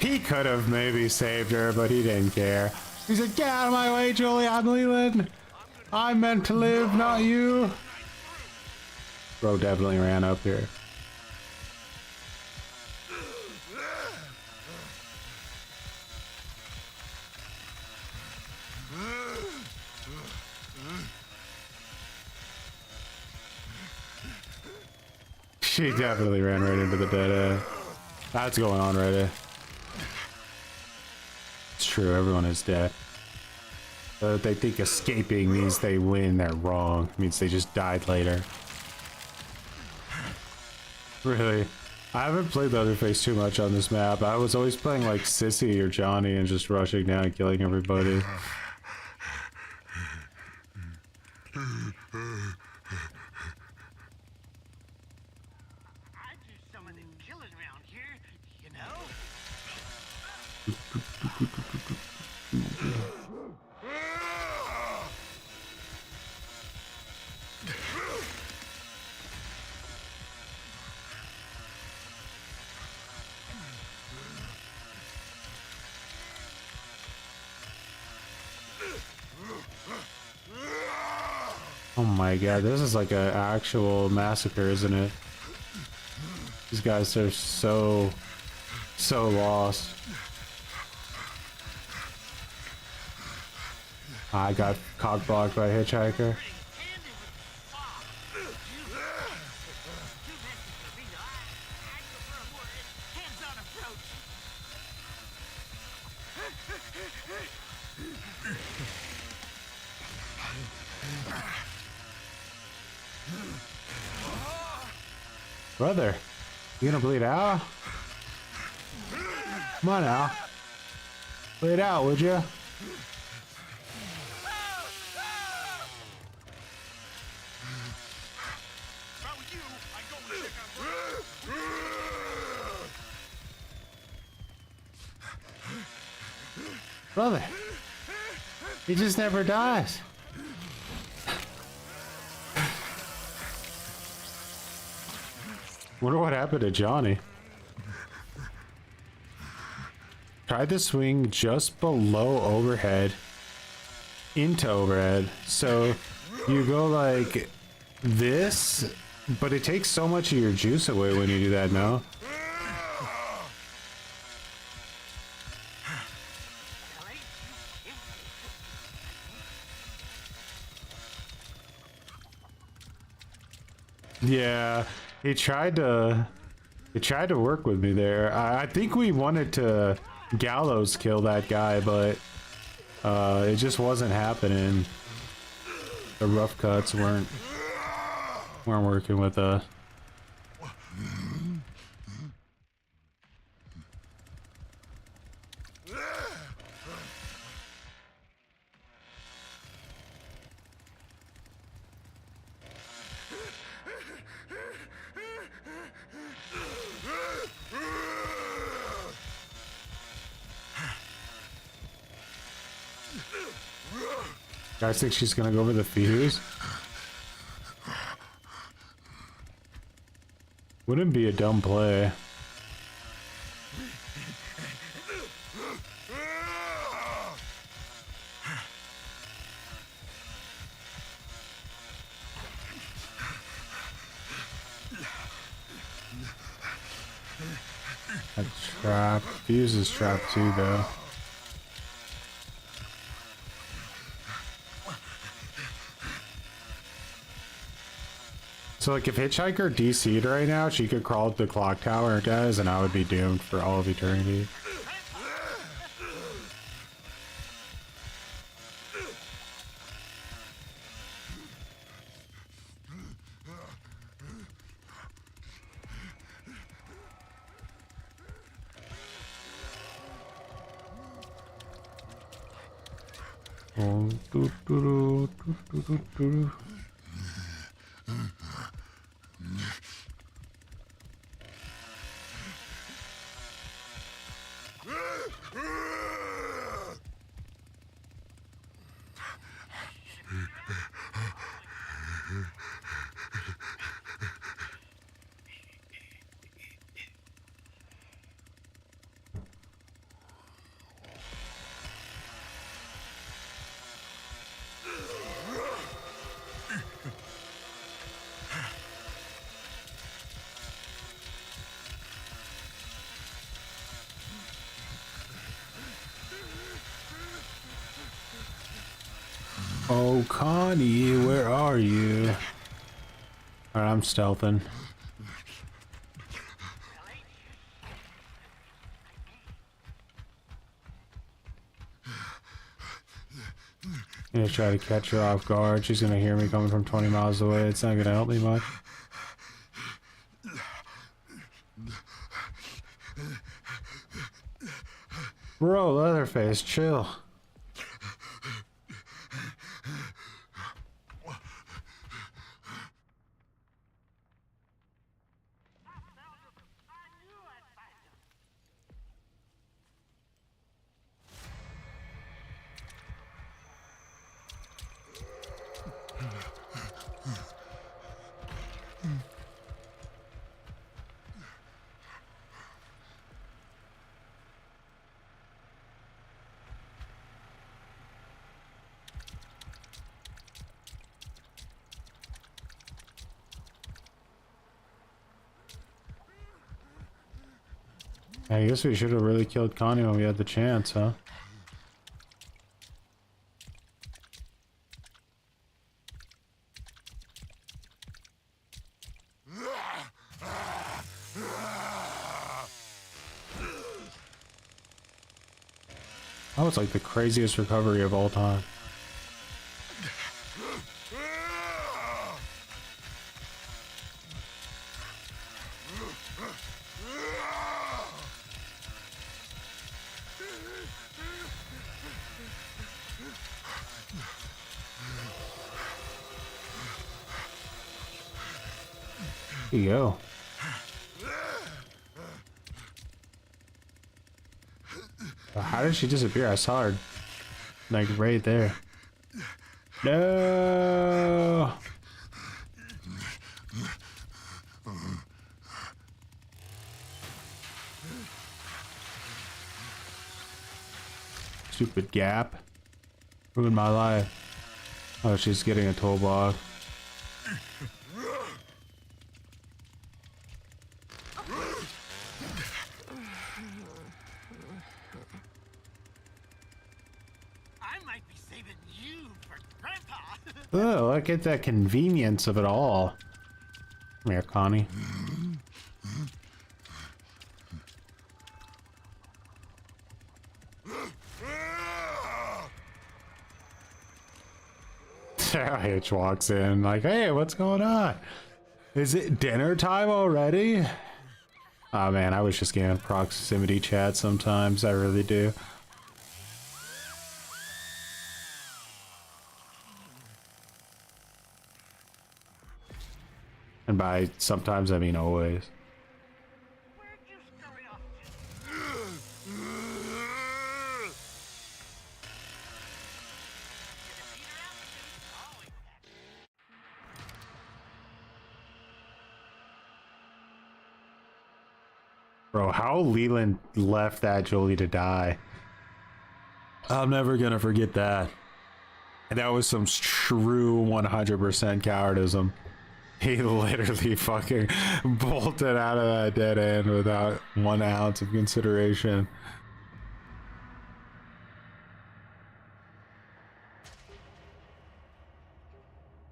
Speaker 1: He could have maybe saved her, but he didn't care. He said, "Get out of my way, Julie, I'm Leland. I'm meant to live, not you." Bro definitely ran up here. She definitely ran right into the dead end. That's going on right there. It's true, everyone is dead. But they think escaping means they win, they're wrong. It means they just died later. Really? I haven't played Leatherface too much on this map. I was always playing like Sissy or Johnny and just rushing down and killing everybody.
Speaker 6: I do some of the killing around here, you know?
Speaker 1: Oh my god, this is like an actual massacre, isn't it? These guys are so lost. I got cockblocked by a hitchhiker. Brother, you gonna bleed out? Come on now. Bleed out, would you? Brother, he just never dies. Wonder what happened to Johnny. Try the swing just below overhead into overhead. So you go like this, but it takes so much of your juice away when you do that, no? Yeah, he tried to work with me there. I think we wanted to gallows kill that guy, but it just wasn't happening. The rough cuts weren't working with us. Guys think she's gonna go over the fuse? Wouldn't be a dumb play. That's trapped. Fuse is trapped too, though. So like if Hitchhiker DC'd right now, she could crawl up the clock tower, guys, and I would be doomed for all of eternity. Oh, doo, doo, doo, doo, doo, doo. Oh, Connie, where are you? Alright, I'm stealthing. I'm gonna try to catch her off guard. She's gonna hear me coming from 20 miles away. It's not gonna help me much. Bro, Leatherface, chill. I guess we should have really killed Connie when we had the chance, huh? That was like the craziest recovery of all time. Here you go. How did she disappear? I saw her like right there. No. Stupid gap. Ruined my life. Oh, she's getting a toll block.
Speaker 6: I might be saving you for Grandpa.
Speaker 1: Oh, look at the convenience of it all. Come here, Connie. Sarah H walks in like, hey, what's going on? Is it dinner time already? Oh man, I wish this game had proximity chat sometimes. I really do. And by sometimes, I mean always.
Speaker 6: Where'd you scurry off
Speaker 1: Bro, how Leland left that Jolie to die. I'm never gonna forget that. And that was some true 100% cowardism. He literally fucking bolted out of that dead end without 1 ounce of consideration.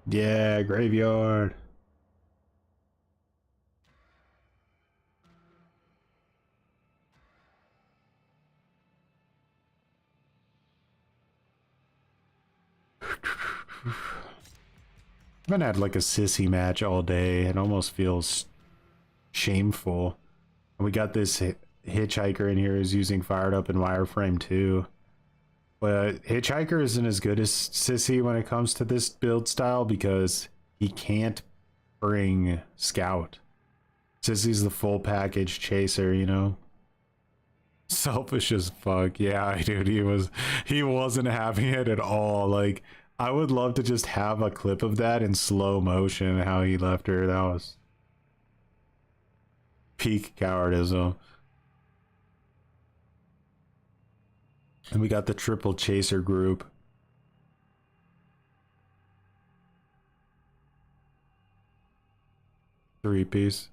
Speaker 1: Yeah, graveyard. I haven't had like a sissy match all day. It almost feels shameful. And we got this hitchhiker in here who's using Fired Up and Wireframe too. But Hitchhiker isn't as good as Sissy when it comes to this build style because he can't bring Scout. Sissy's the full package chaser, you know? Selfish as fuck. Yeah, dude, he wasn't having it at all. Like, I would love to just have a clip of that in slow motion, how he left her. That was peak cowardism. And we got the triple chaser group. Three-piece.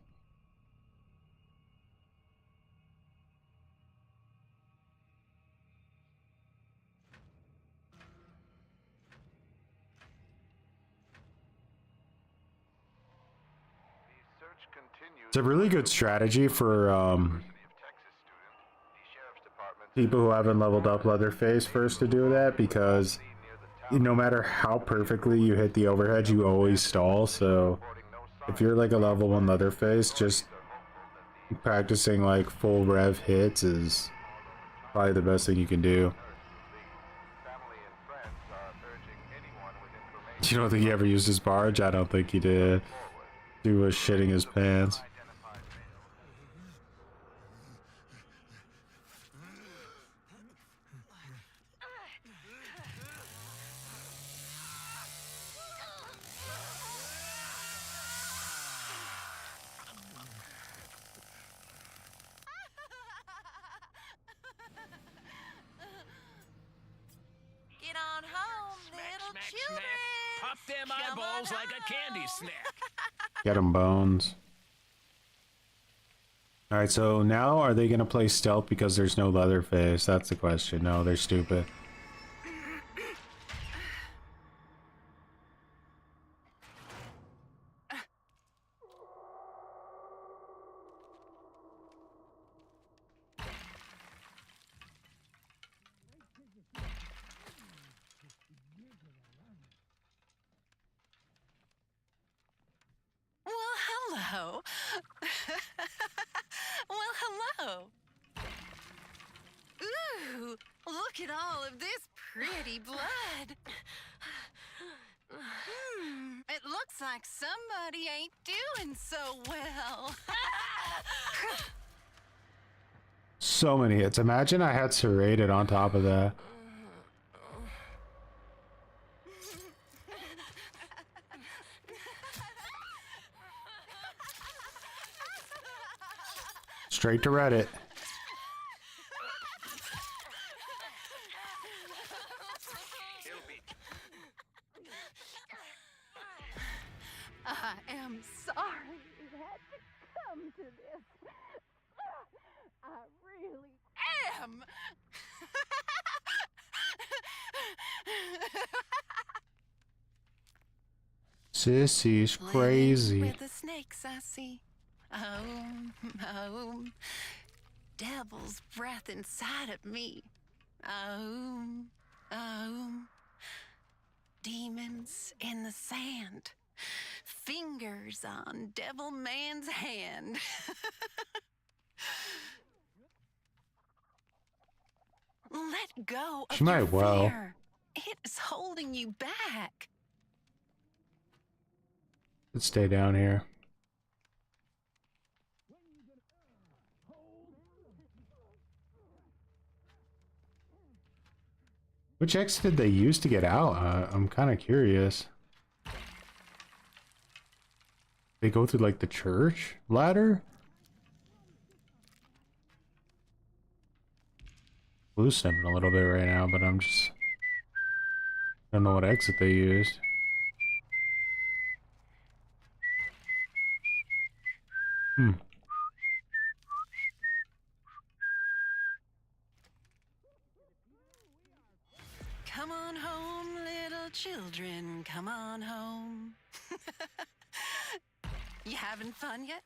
Speaker 1: It's a really good strategy for people who haven't leveled up Leatherface first to do that, because no matter how perfectly you hit the overhead, you always stall. So if you're like a level 1 Leatherface, just practicing like full rev hits is probably the best thing you can do. You don't think he ever used his barge? I don't think he did. He was shitting his pants.
Speaker 7: Get on home, little
Speaker 4: Smack,
Speaker 7: children.
Speaker 4: snack. Pop them
Speaker 7: Come
Speaker 4: eyeballs
Speaker 7: on
Speaker 4: like a candy
Speaker 7: home.
Speaker 4: snack.
Speaker 1: Get him, Bones. Alright, so now are they going to play stealth because there's no Leatherface? That's the question. No, they're stupid.
Speaker 7: Well, hello. Well, hello. Ooh, look at all of this pretty blood. It looks
Speaker 5: Looks like somebody ain't doing so well.
Speaker 1: So many hits. Imagine I had serrated on top of that. Straight to Reddit.
Speaker 5: I am sorry it had to come to this. I really am.
Speaker 1: Sissy's crazy.
Speaker 5: With the snakes I see. Oh, devil's breath inside of me. Oh, demons in the sand. Fingers on devil man's hand. Let go of
Speaker 1: She might
Speaker 5: your
Speaker 1: well.
Speaker 5: fear. It is holding you back.
Speaker 1: Let's stay down here. Which exit did they use to get out? I'm kind of curious. They go through like the church ladder? Blue sniffing a little bit right now, but I don't know what exit they used.
Speaker 5: Come on home, little children, come on home. You having fun yet?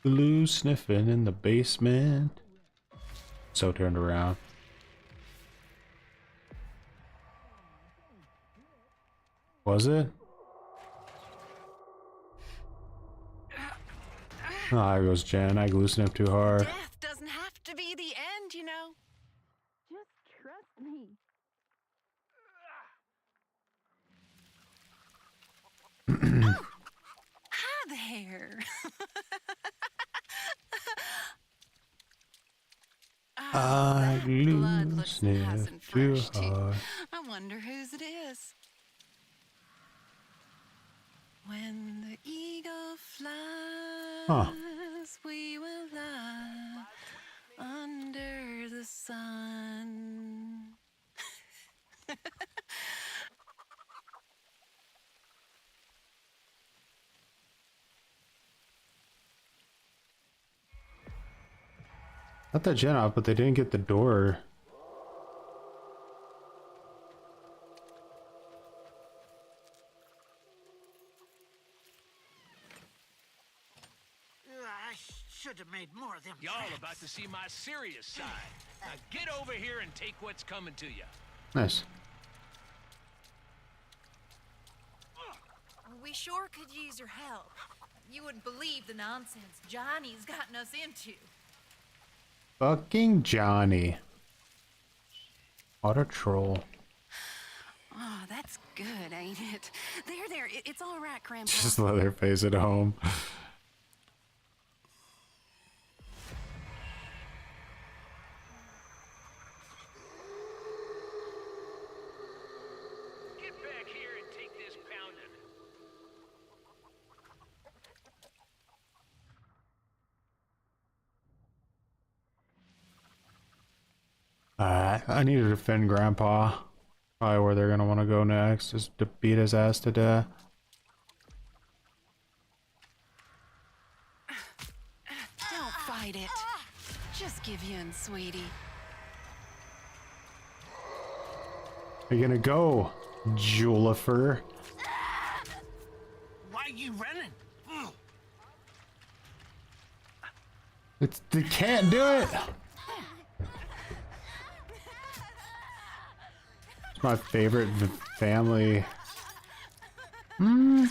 Speaker 1: Blue sniffing in the basement. So turned around. Was it? Oh, there goes Jen. I glue sniffed too hard.
Speaker 5: Death doesn't have to be the end, you know. Just trust me. Hi there.
Speaker 1: I
Speaker 5: That
Speaker 1: glue
Speaker 5: blood looks nice and
Speaker 1: sniff too
Speaker 5: fresh, too.
Speaker 1: hard.
Speaker 5: I wonder whose it is. When the eagle flies, we will lie under the sun.
Speaker 1: Not that Jen out, but they didn't get the door.
Speaker 3: I should have made more of them.
Speaker 4: Y'all about to see my serious side. Now get over here and take what's coming to you.
Speaker 1: Nice.
Speaker 9: We sure could use your help. You wouldn't believe the nonsense Johnny's gotten us into.
Speaker 1: Fucking Johnny. What a troll.
Speaker 5: Oh, that's good, ain't it? There, it's all right, Grandpa.
Speaker 1: Just Leatherface at home.
Speaker 4: Get back here and take this pounding.
Speaker 1: Alright, I need to defend Grandpa. Probably where they're gonna want to go next, is to beat his ass to death.
Speaker 5: Don't fight it. Just give in, sweetie.
Speaker 1: Where you gonna go, Julifer?
Speaker 3: Why are you running?
Speaker 1: They can't do it! It's my favorite family. I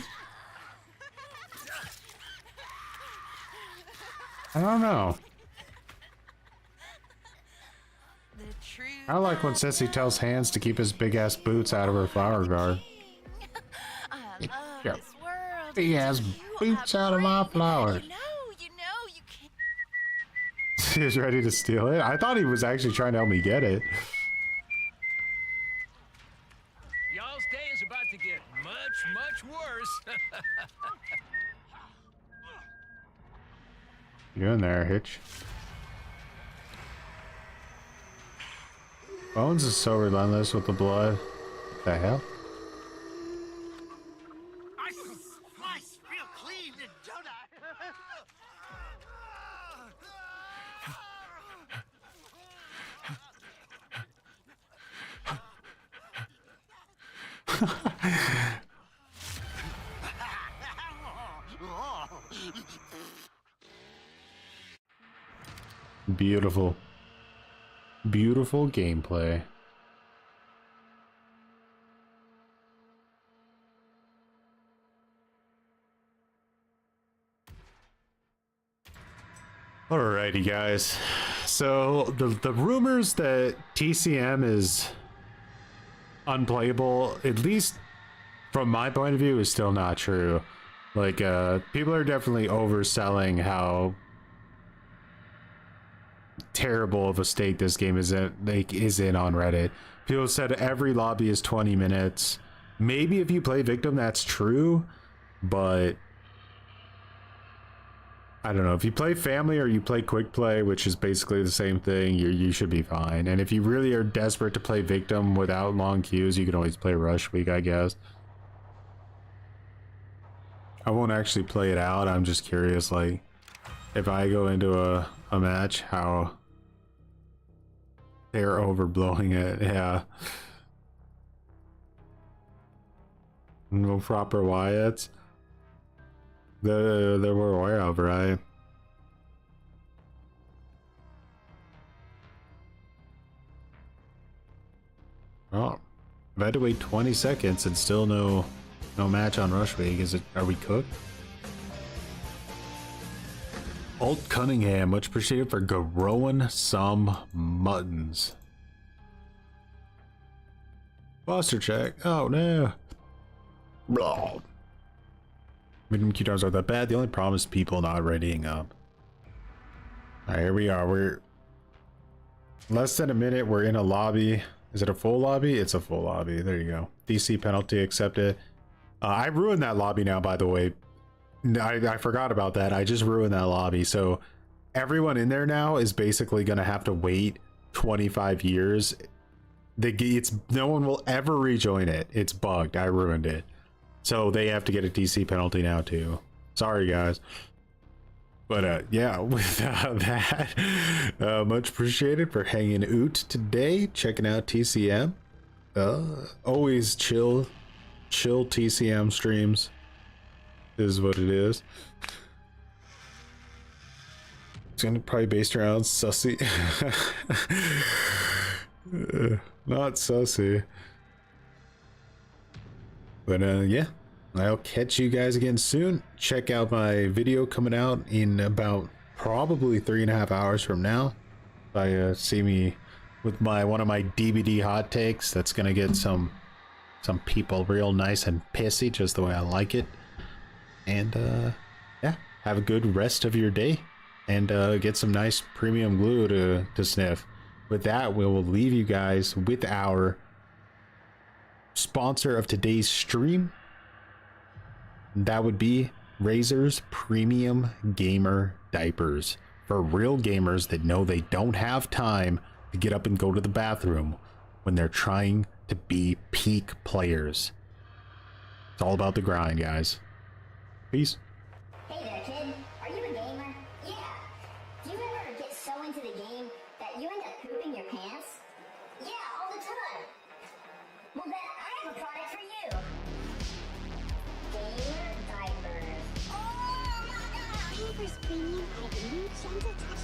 Speaker 1: don't know.
Speaker 5: The truth
Speaker 1: I like when Sissy tells Hands to keep his big ass boots out of her flower garden.
Speaker 9: I love
Speaker 1: Yep.
Speaker 9: this world.
Speaker 1: Big ass boots out of my flowers.
Speaker 9: You can't.
Speaker 1: He was ready to steal it. I thought he was actually trying to help me get it.
Speaker 4: Y'all's day is about to get much worse.
Speaker 1: You in there, Hitch? Bones is so relentless with the blood. What the hell?
Speaker 6: I slice real clean, don't I?
Speaker 1: Beautiful. Beautiful gameplay. Alrighty, guys. So the rumors that TCM is unplayable, at least from my point of view, is still not true. Like, people are definitely overselling how terrible of a state this game is in on Reddit. People said every lobby is 20 minutes. Maybe if you play Victim, that's true, but I don't know. If you play Family or you play Quick Play, which is basically the same thing, you should be fine. And if you really are desperate to play Victim without long queues, you can always play Rush Week, I guess. I won't actually play it out. I'm just curious, like, if I go into a match, how they're overblowing it. Yeah. No proper Wyatts. There were aware of, right? Oh, I've had to wait 20 seconds and still no match on Rush Week. Are we cooked? Alt Cunningham, much appreciated for growing some muttons. Foster check. Oh no. Blah. Medium queue times aren't that bad. The only problem is people not readying up. Alright, here we are. We're less than a minute. We're in a lobby. Is it a full lobby? It's a full lobby. There you go. DC penalty accepted. I ruined that lobby now, by the way. I forgot about that. I just ruined that lobby. So everyone in there now is basically going to have to wait 25 years. No one will ever rejoin it. It's bugged. I ruined it. So they have to get a DC penalty now too. Sorry guys. But yeah, with that, much appreciated for hanging out today, checking out TCM. Always chill TCM streams is what it is. It's gonna probably based around sussy. Not sussy. But yeah, I'll catch you guys again soon. Check out my video coming out in about probably 3.5 hours from now. If I see me with one of my DVD hot takes, that's gonna get some people real nice and pissy, just the way I like it. And yeah, have a good rest of your day, and get some nice premium glue to sniff. With that, we will leave you guys with our sponsor of today's stream. That would be Razor's Premium Gamer Diapers, for real gamers that know they don't have time to get up and go to the bathroom when they're trying to be peak players. It's all about the grind, guys. Peace.
Speaker 10: Hey there, kid. Are you a gamer? Yeah. Do you ever get so into the game that you end up pooping your pants? Yeah, all the time. Well, then I have a product for you. Gamer diapers. Oh my god! Diapers Premium have a new gentle touch